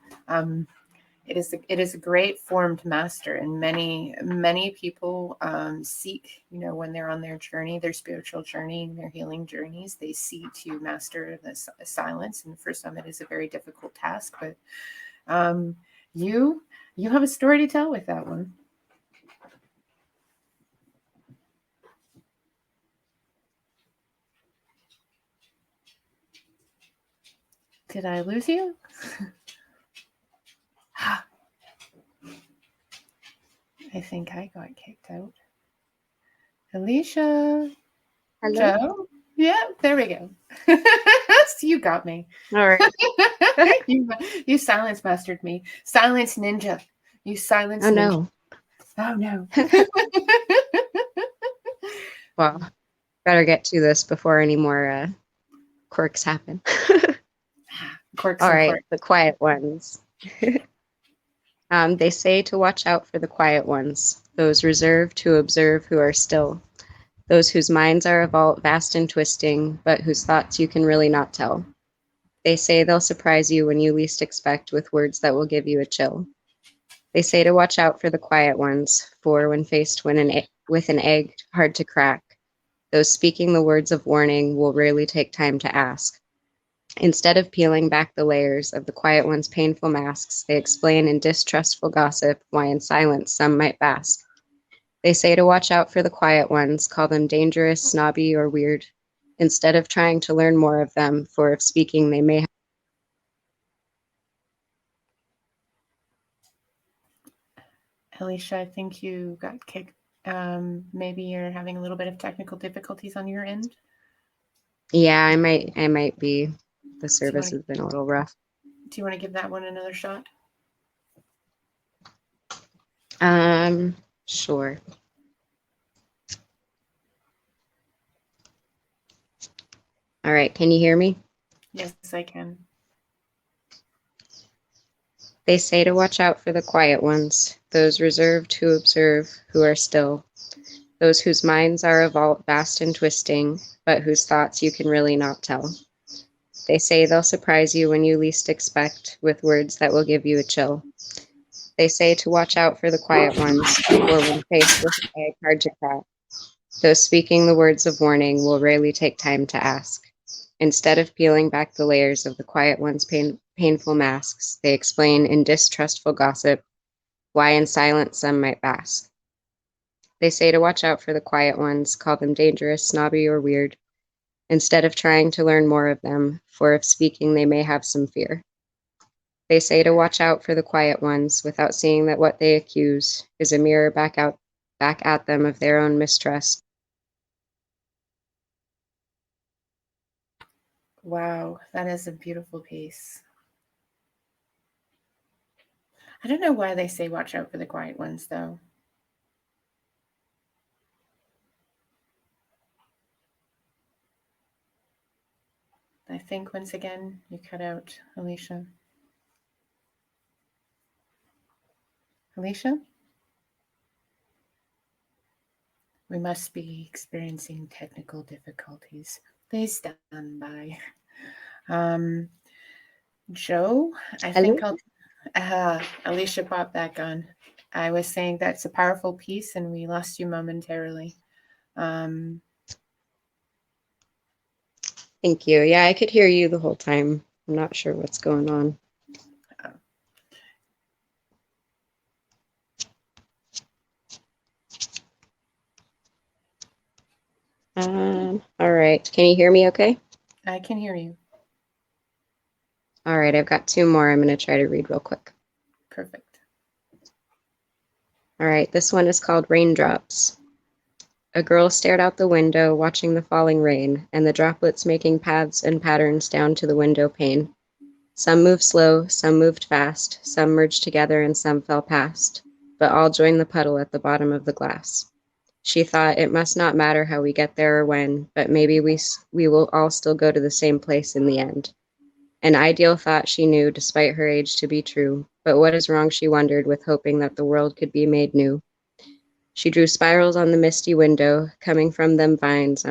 It is a great formed master, and many people seek, when they're on their journey, their spiritual journey, their healing journeys, they seek to master the silence, and for some it is a very difficult task. But you have a story to tell with that one. Did I lose you? I think I got kicked out. Alycia. Hello? Joe? Yeah, there we go. So you got me. All right. You silence mastered me. Silence ninja. You silence ninja. Oh no. Well, better get to this before any more quirks happen. Quirks. All right, The Quiet Ones. They say to watch out for the quiet ones, those reserved to observe who are still, those whose minds are a vault vast and twisting, but whose thoughts you can really not tell. They say they'll surprise you when you least expect with words that will give you a chill. They say to watch out for the quiet ones, for when faced with an egg hard to crack, those speaking the words of warning will rarely take time to ask. Instead of peeling back the layers of the quiet one's painful masks, they explain in distrustful gossip why in silence some might bask. They say to watch out for the quiet ones, call them dangerous, snobby, or weird, instead of trying to learn more of them, for if speaking they may have. Alycia, I think you got kicked. Maybe you're having a little bit of technical difficulties on your end. Yeah, I might be. The service has been a little rough. Do you want to give that one another shot? Sure. All right, can you hear me? Yes, I can. They say to watch out for the quiet ones, those reserved to observe who are still, those whose minds are a vault vast and twisting, but whose thoughts you can really not tell. They say they'll surprise you when you least expect with words that will give you a chill. They say to watch out for the quiet ones, for when faced with an egg hard to crack, those speaking the words of warning will rarely take time to ask. Instead of peeling back the layers of the quiet one's painful masks, they explain in distrustful gossip why in silence some might bask. They say to watch out for the quiet ones, call them dangerous, snobby, or weird, instead of trying to learn more of them, for if speaking they may have some fear. They say to watch out for the quiet ones without seeing that what they accuse is a mirror back at them of their own mistrust. Wow, that is a beautiful piece. I don't know why they say watch out for the quiet ones, though. I think once again you cut out, Alycia. Alycia? We must be experiencing technical difficulties. Please stand by. Joe, I think Alycia popped back on. I was saying that's a powerful piece and we lost you momentarily. Thank you. Yeah, I could hear you the whole time. I'm not sure what's going on. All right. Can you hear me okay? I can hear you. All right, I've got two more I'm going to try to read real quick. Perfect. All right, this one is called Raindrops. A girl stared out the window, watching the falling rain, and the droplets making paths and patterns down to the window pane. Some moved slow, some moved fast, some merged together, and some fell past, but all joined the puddle at the bottom of the glass. She thought it must not matter how we get there or when, but maybe we will all still go to the same place in the end. An ideal thought she knew, despite her age, to be true, but what is wrong, she wondered, with hoping that the world could be made new. She drew spirals on the misty window, coming from them vines.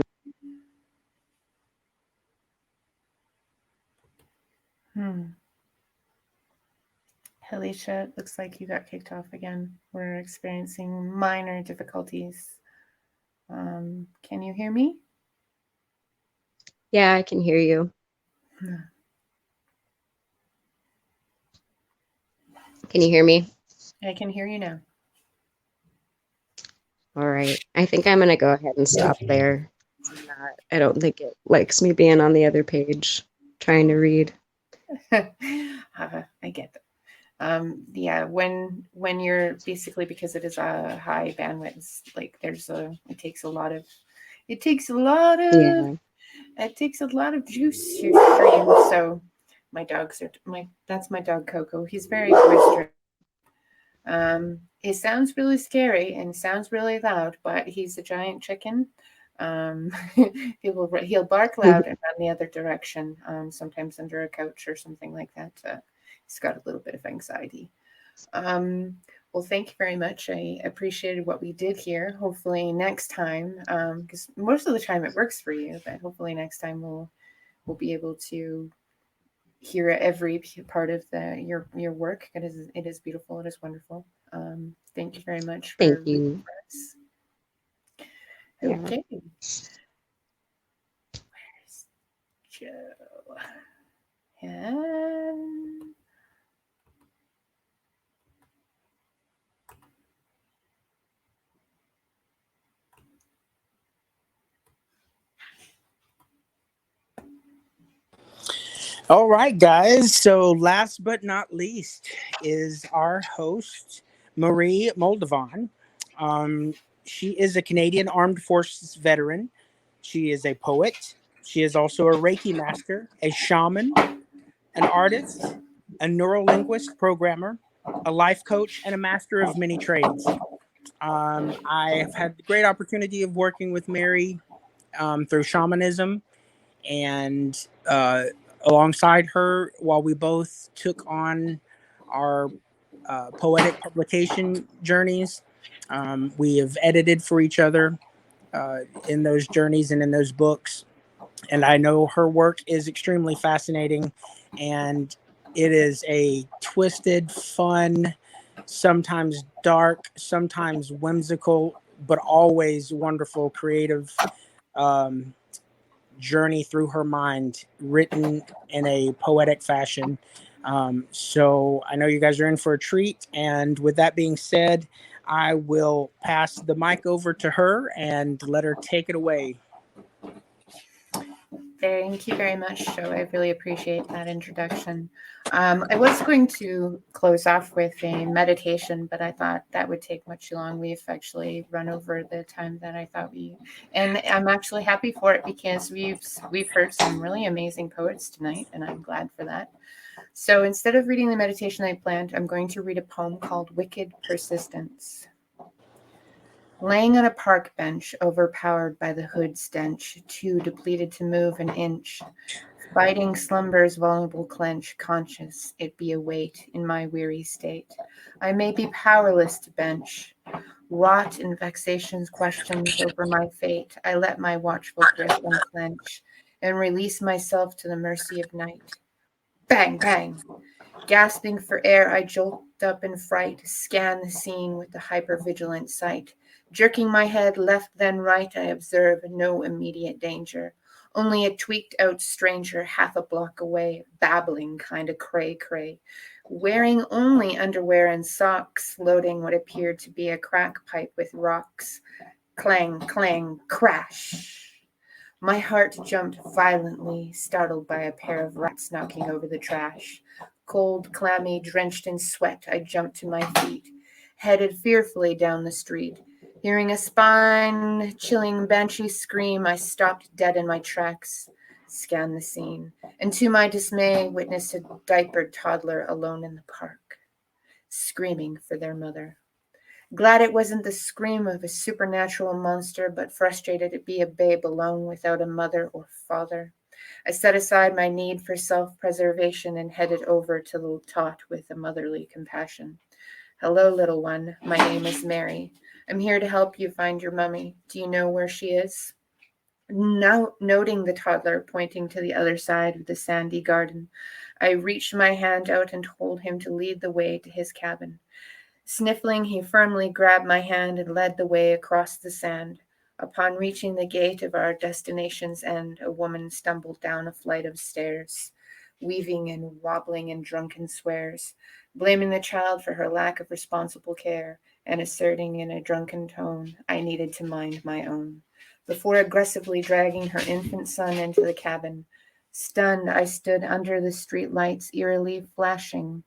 Alycia, it looks like you got kicked off again. We're experiencing minor difficulties. Can you hear me? Yeah, I can hear you. Can you hear me? I can hear you now. All right. I think I'm going to go ahead and stop there. I don't think it likes me being on the other page trying to read. I get that. Yeah, when you're basically, because it is a high bandwidth, like it takes a lot of juice here for you. So that's my dog Coco. He's very boisterous. He sounds really scary and sounds really loud, but he's a giant chicken. He'll bark loud and run the other direction, sometimes under a couch or something like that. He's got a little bit of anxiety. Well, thank you very much. I appreciated what we did here. Hopefully next time, because most of the time it works for you, but hopefully next time we'll be able to hear every part of your work. It is beautiful. It is wonderful. Thank you very much for Thank reading you. for us. Yeah. Okay. Where's Joe? And All right, guys. So last but not least is our host, Marie Moldovan. Um, she is a Canadian Armed Forces veteran. She is a poet. She is also a Reiki master, a shaman, an artist, a neurolinguist programmer, a life coach, and a master of many trades. I have had the great opportunity of working with Mary through shamanism and alongside her while we both took on our poetic publication journeys. We have edited for each other in those journeys and in those books. And I know her work is extremely fascinating, and it is a twisted, fun, sometimes dark, sometimes whimsical, but always wonderful, creative um, journey through her mind, written in a poetic fashion. So I know you guys are in for a treat. And with that being said, I will pass the mic over to her and let her take it away. thank you very much, Joe. I really appreciate that introduction. I was going to close off with a meditation, but I thought that would take much too long. We've actually run over the time that I thought and I'm actually happy for it because we've heard some really amazing poets tonight, and I'm glad for that. So instead of reading the meditation I planned, I'm going to read a poem called Wicked Persistence. Laying on a park bench, overpowered by the hood stench, too depleted to move an inch, fighting slumber's vulnerable clench, conscious it be a weight in my weary state. I may be powerless to bench. Wrought in vexation's questions over my fate, I let my watchful grip unclench and release myself to the mercy of night. Bang, bang! Gasping for air, I jolt up in fright, scan the scene with the hypervigilant sight. Jerking my head left then right, I observe no immediate danger. Only a tweaked out stranger half a block away, babbling kinda cray-cray. Wearing only underwear and socks, loading what appeared to be a crack pipe with rocks. Clang, clang, crash! My heart jumped violently, startled by a pair of rats knocking over the trash. Cold, clammy, drenched in sweat, I jumped to my feet, headed fearfully down the street. Hearing a spine-chilling banshee scream, I stopped dead in my tracks, scanned the scene, and to my dismay witnessed a diapered toddler alone in the park, screaming for their mother. Glad it wasn't the scream of a supernatural monster, but frustrated to be a babe alone without a mother or father. I set aside my need for self-preservation and headed over to the tot with a motherly compassion. Hello, little one. My name is Mary. I'm here to help you find your mummy. Do you know where she is? Now, noting the toddler pointing to the other side of the sandy garden, I reached my hand out and told him to lead the way to his cabin. Sniffling, he firmly grabbed my hand and led the way across the sand. Upon reaching the gate of our destination's end, a woman stumbled down a flight of stairs, weaving and wobbling in drunken swears, blaming the child for her lack of responsible care, and asserting in a drunken tone I needed to mind my own, before aggressively dragging her infant son into the cabin. Stunned, I stood under the street lights, eerily flashing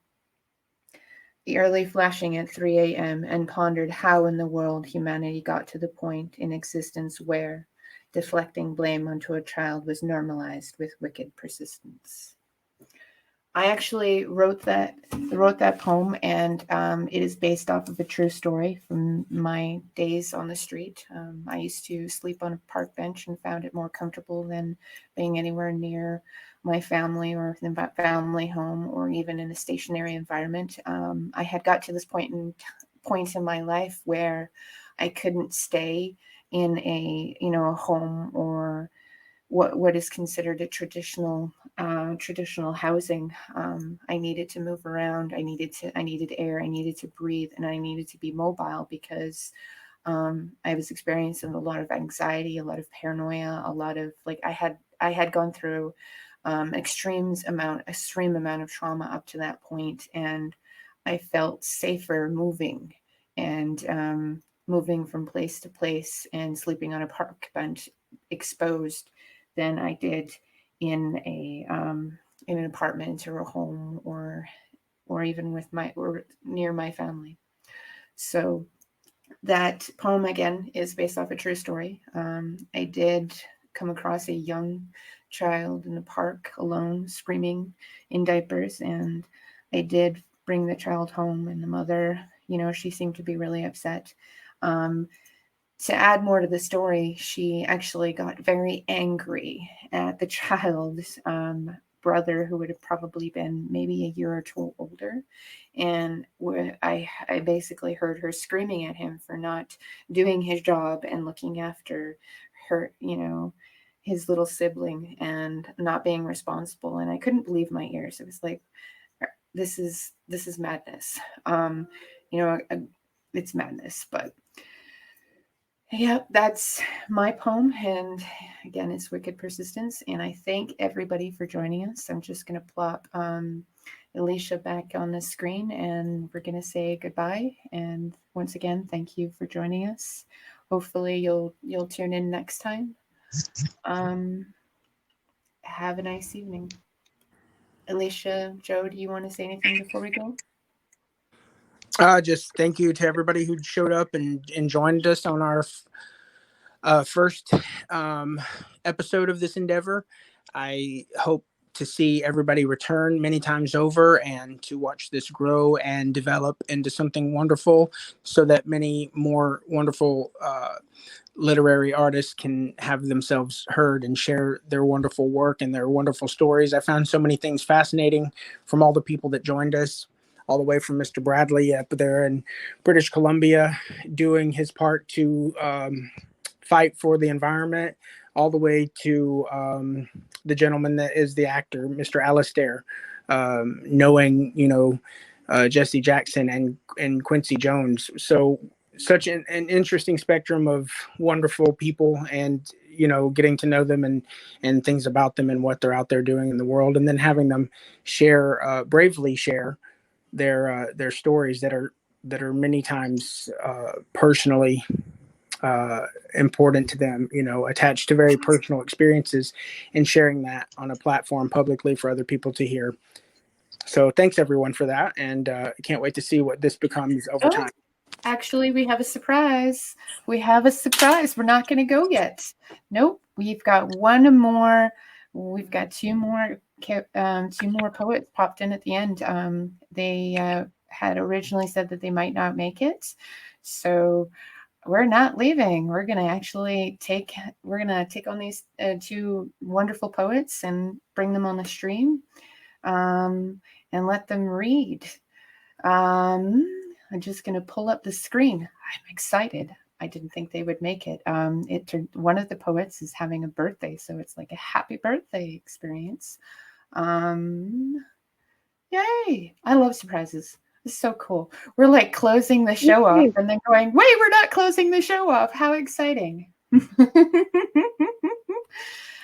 at 3 a.m. and pondered how in the world humanity got to the point in existence where deflecting blame onto a child was normalized with wicked persistence. I actually wrote that poem, and it is based off of a true story from my days on the street. I used to sleep on a park bench and found it more comfortable than being anywhere near my family or family home or even in a stationary environment. I had got to this point in point in my life where I couldn't stay in a, you know, a home or what is considered a traditional housing. I needed to move around. I needed air. I needed to breathe, and I needed to be mobile because I was experiencing a lot of anxiety, a lot of paranoia, a lot of like I had gone through extreme amount of trauma up to that point, and I felt safer moving and moving from place to place and sleeping on a park bench exposed than I did in an apartment or a home or even with my or near my family. So that poem again is based off a true story. I did come across a young child in the park alone, screaming in diapers, and I did bring the child home, and the mother, you know, she seemed to be really upset. To add more to the story, she actually got very angry at the child's brother, who would have probably been maybe a year or two older. And I basically heard her screaming at him for not doing his job and looking after her, you know, his little sibling, and not being responsible. And I couldn't believe my ears. It was like, this is madness. You know, it's madness, but yeah, that's my poem. And again, it's Wicked Persistence. And I thank everybody for joining us. I'm just going to plop Alycia back on the screen, and we're going to say goodbye. And once again, thank you for joining us. Hopefully you'll tune in next time. Have a nice evening. Alycia, Joe, do you want to say anything before we go? Just thank you to everybody who showed up and joined us on our first episode of this endeavor. I hope to see everybody return many times over and to watch this grow and develop into something wonderful, so that many more wonderful literary artists can have themselves heard and share their wonderful work and their wonderful stories. I found so many things fascinating from all the people that joined us, all the way from Mr. Bradley up there in British Columbia doing his part to fight for the environment, all the way to the gentleman that is the actor, Mr. Alistair, knowing, you know, Jesse Jackson and Quincy Jones. So such an interesting spectrum of wonderful people, and, you know, getting to know them and things about them and what they're out there doing in the world, and then having them bravely share their stories that are many times personally important to them, you know, attached to very personal experiences, and sharing that on a platform publicly for other people to hear. So thanks everyone for that, and can't wait to see what this becomes over time. Actually, we have a surprise. We're not going to go yet. Nope. We've got one more. We've got two more poets popped in at the end. They had originally said that they might not make it, so we're not leaving. We're going to actually take on these two wonderful poets and bring them on the stream, and let them read. I'm just going to pull up the screen. I'm excited. I didn't think they would make it. One of the poets is having a birthday, so it's like a happy birthday experience. Yay! I love surprises. It's so cool. We're like closing the show off and then going, wait, we're not closing the show off. How exciting.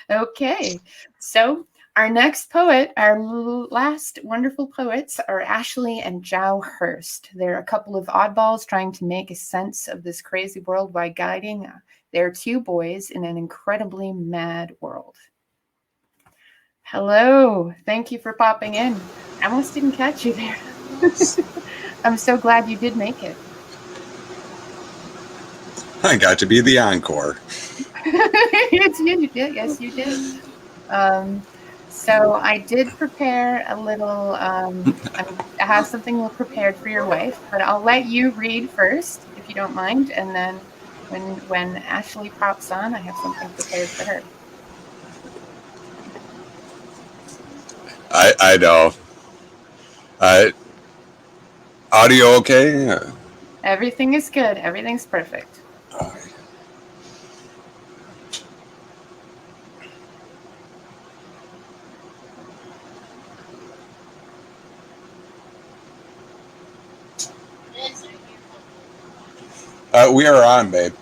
Okay, so our next poet, our last wonderful poets, are Ashley and Jow Hurst. They're a couple of oddballs trying to make a sense of this crazy world by guiding their two boys in an incredibly mad world. Hello, thank you for popping in. I almost didn't catch you there. I'm so glad you did make it. I got to be the encore. Yes, you did. Yes, you did. So I did prepare a little, I have something prepared for your wife, but I'll let you read first, if you don't mind. And then when Ashley pops on, I have something prepared for her. I know. Audio okay? Everything is good. Everything's perfect. We are on, babe.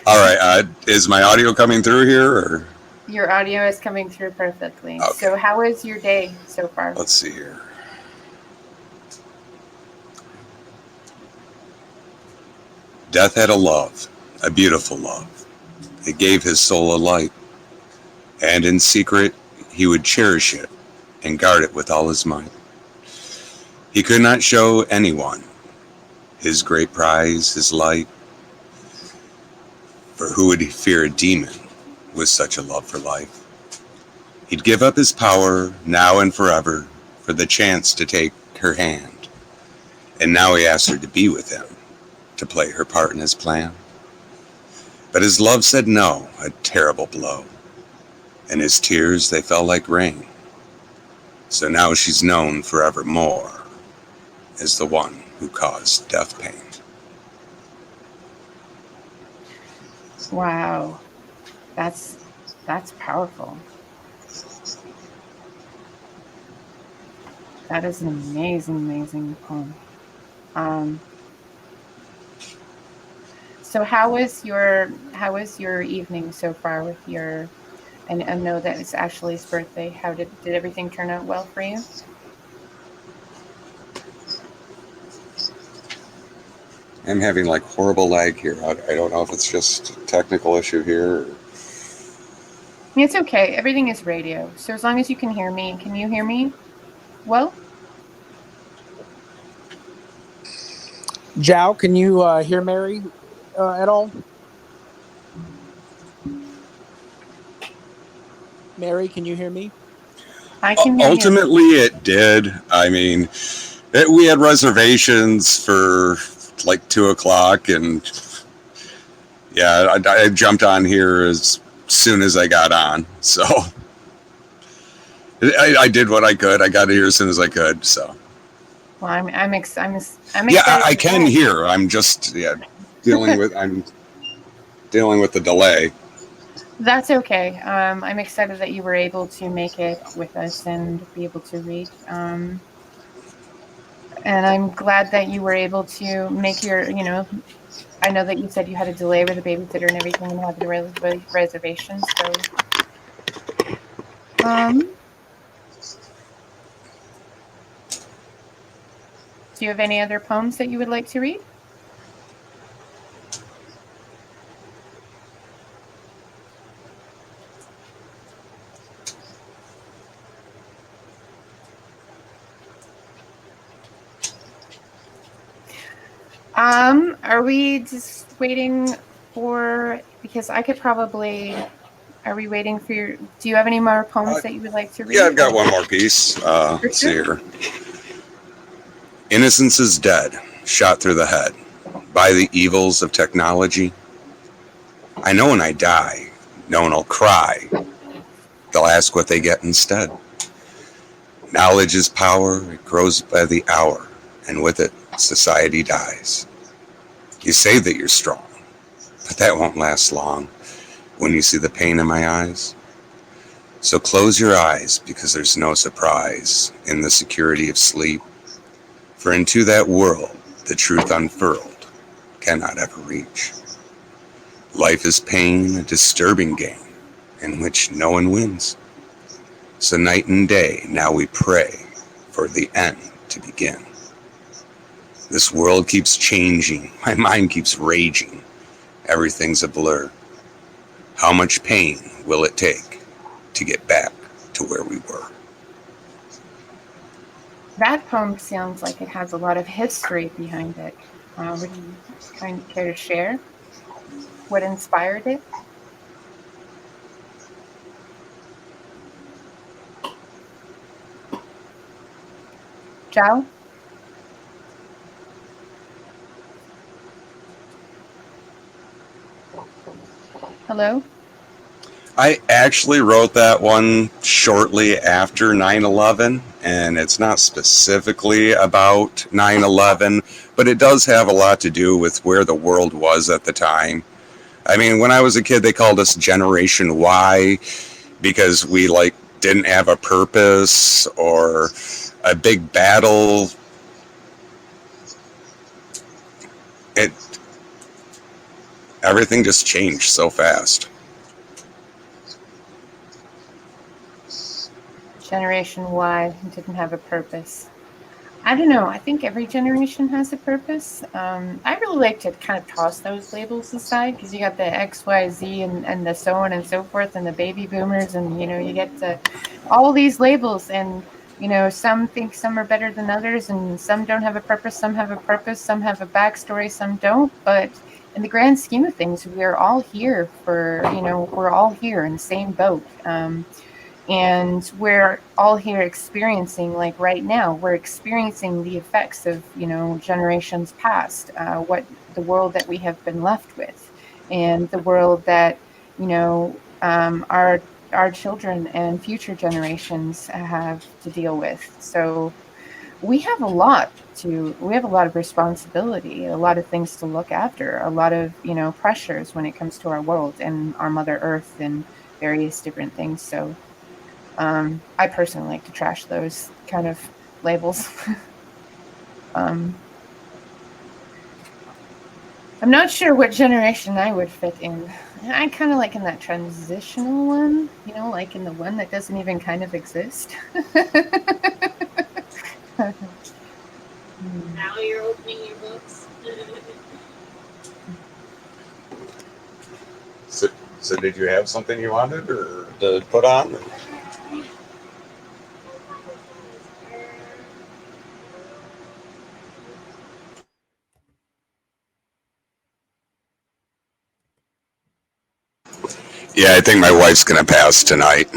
All right. Is my audio coming through here? Or? Your audio is coming through perfectly. Okay. So how is your day so far? Let's see here. Death had a love, a beautiful love. It gave his soul a light, and in secret he would cherish it and guard it with all his might. He could not show anyone his great prize, his light, for who would fear a demon with such a love for life? He'd give up his power now and forever for the chance to take her hand, and now he asked her to be with him, to play her part in his plan. But his love said no, a terrible blow, and his tears, they fell like rain. So now she's known forevermore as the one who caused death pain. Wow. That's powerful. That is an amazing poem. So how was your evening so far with your, and I know that it's Ashley's birthday. How did everything turn out well for you? I'm having like horrible lag here. I don't know if it's just a technical issue here. It's okay. Everything is radio. So as long as you can hear me, can you hear me? Well, Zhao, can you hear Mary at all? Mary, can you hear me? I can hear Ultimately, it did. I mean, we had reservations for like 2:00, and yeah, I jumped on here as soon as I got on. So I did what I could. I got here as soon as I could. So. Well, I'm excited. Yeah, I can hear. I'm just dealing with the delay. That's okay. I'm excited that you were able to make it with us and be able to read. And I'm glad that you were able to make your, I know that you said you had a delay with the babysitter and everything and had the reservations. So, do you have any other poems that you would like to read? Are we just waiting for, because I could probably, are we waiting for your, do you have any more poems that you would like to read? Yeah, I've got one more piece. Let's see here. Innocence is dead, shot through the head by the evils of technology. I know when I die, no one will cry. They'll ask what they get instead. Knowledge is power, it grows by the hour, and with it, society dies. You say that you're strong, but that won't last long when you see the pain in my eyes. So close your eyes, because there's no surprise in the security of sleep. For into that world, the truth unfurled cannot ever reach. Life is pain, a disturbing game, in which no one wins. So night and day, now we pray for the end to begin. This world keeps changing, my mind keeps raging. Everything's a blur. How much pain will it take to get back to where we were? That poem sounds like it has a lot of history behind it. Would you care to share what inspired it? Zhao? Hello? I actually wrote that one shortly after 9/11, and it's not specifically about 9/11, but it does have a lot to do with where the world was at the time. I mean, when I was a kid, they called us Generation Y because we didn't have a purpose or a big battle. Everything just changed so fast. Generation Y didn't have a purpose. I don't know. I think every generation has a purpose. I really like to kind of toss those labels aside because you got the X, Y, Z, and the so on and so forth, and the baby boomers, and you get to all these labels, and some think some are better than others, and some don't have a purpose. Some have a purpose. Some have a backstory. Some don't. But in the grand scheme of things, we're all here we're all here in the same boat. And we're all here experiencing, like right now, we're experiencing the effects of, generations past, what the world that we have been left with, and the world that, our children and future generations have to deal with. So we have a lot of responsibility, a lot of things to look after, a lot of, pressures when it comes to our world and our Mother Earth and various different things. So I personally like to trash those kind of labels. I'm not sure what generation I would fit in. I kind of like in that transitional one, like in the one that doesn't even kind of exist. Now you're opening your books. So did you have something you wanted or to put on? Yeah, I think my wife's going to pass tonight.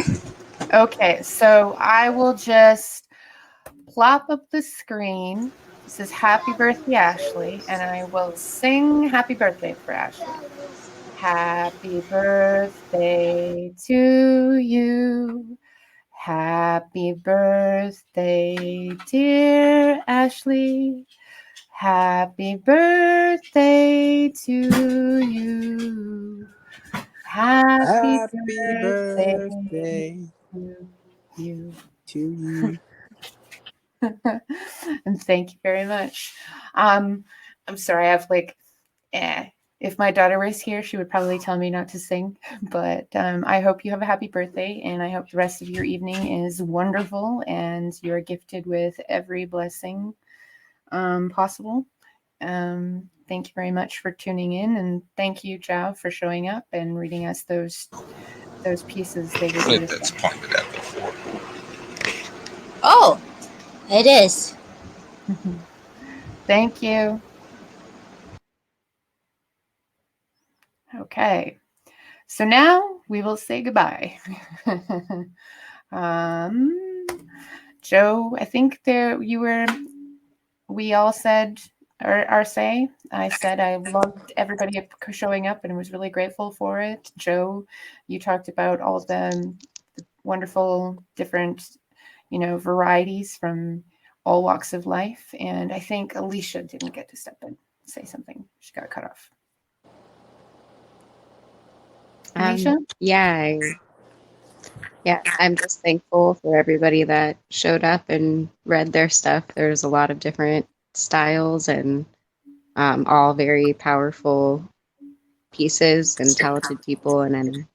Okay, so I will just plop up the screen. It says happy birthday, Ashley, and I will sing happy birthday for Ashley. Happy birthday to you. Happy birthday, dear Ashley. Happy birthday to you. Happy birthday to you. And thank you very much. I'm sorry, if my daughter was here, she would probably tell me not to sing, but I hope you have a happy birthday, and I hope the rest of your evening is wonderful and you're gifted with every blessing possible. Thank you very much for tuning in, and thank you, Zhao, for showing up and reading us those pieces. They were beautiful. That's pointed at before. Oh, it is. Thank you. Okay, so now we will say goodbye. Joe, I think we all said our say. I said I loved everybody showing up and was really grateful for it. Joe, you talked about all the wonderful different, varieties from all walks of life. And I think Alycia didn't get to step in, say something. She got cut off. Alycia? I'm just thankful for everybody that showed up and read their stuff. There's a lot of different styles and all very powerful pieces and talented people. And then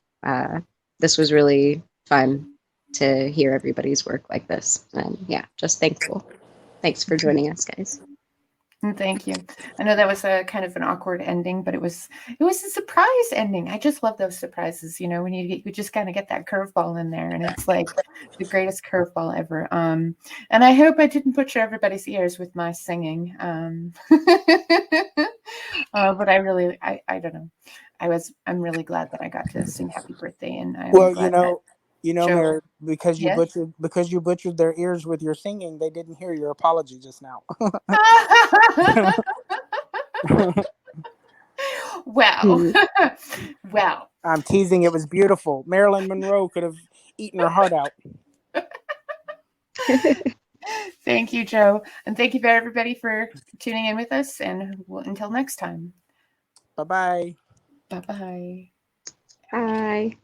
this was really fun to hear everybody's work like this. And just thankful. Thanks for joining us, guys. Thank you. I know that was a kind of an awkward ending, but it was a surprise ending. I just love those surprises, when you just kind of get that curveball in there, and it's like the greatest curveball ever. And I hope I didn't butcher everybody's ears with my singing. But I don't know. I'm really glad that I got to sing happy birthday, and Mary, because you Yes? butchered their ears with your singing, they didn't hear your apology just now. Well, well. I'm teasing. It was beautiful. Marilyn Monroe could have eaten her heart out. Thank you, Joe. And thank you for everybody for tuning in with us. And until next time. Bye-bye. Bye-bye. Bye.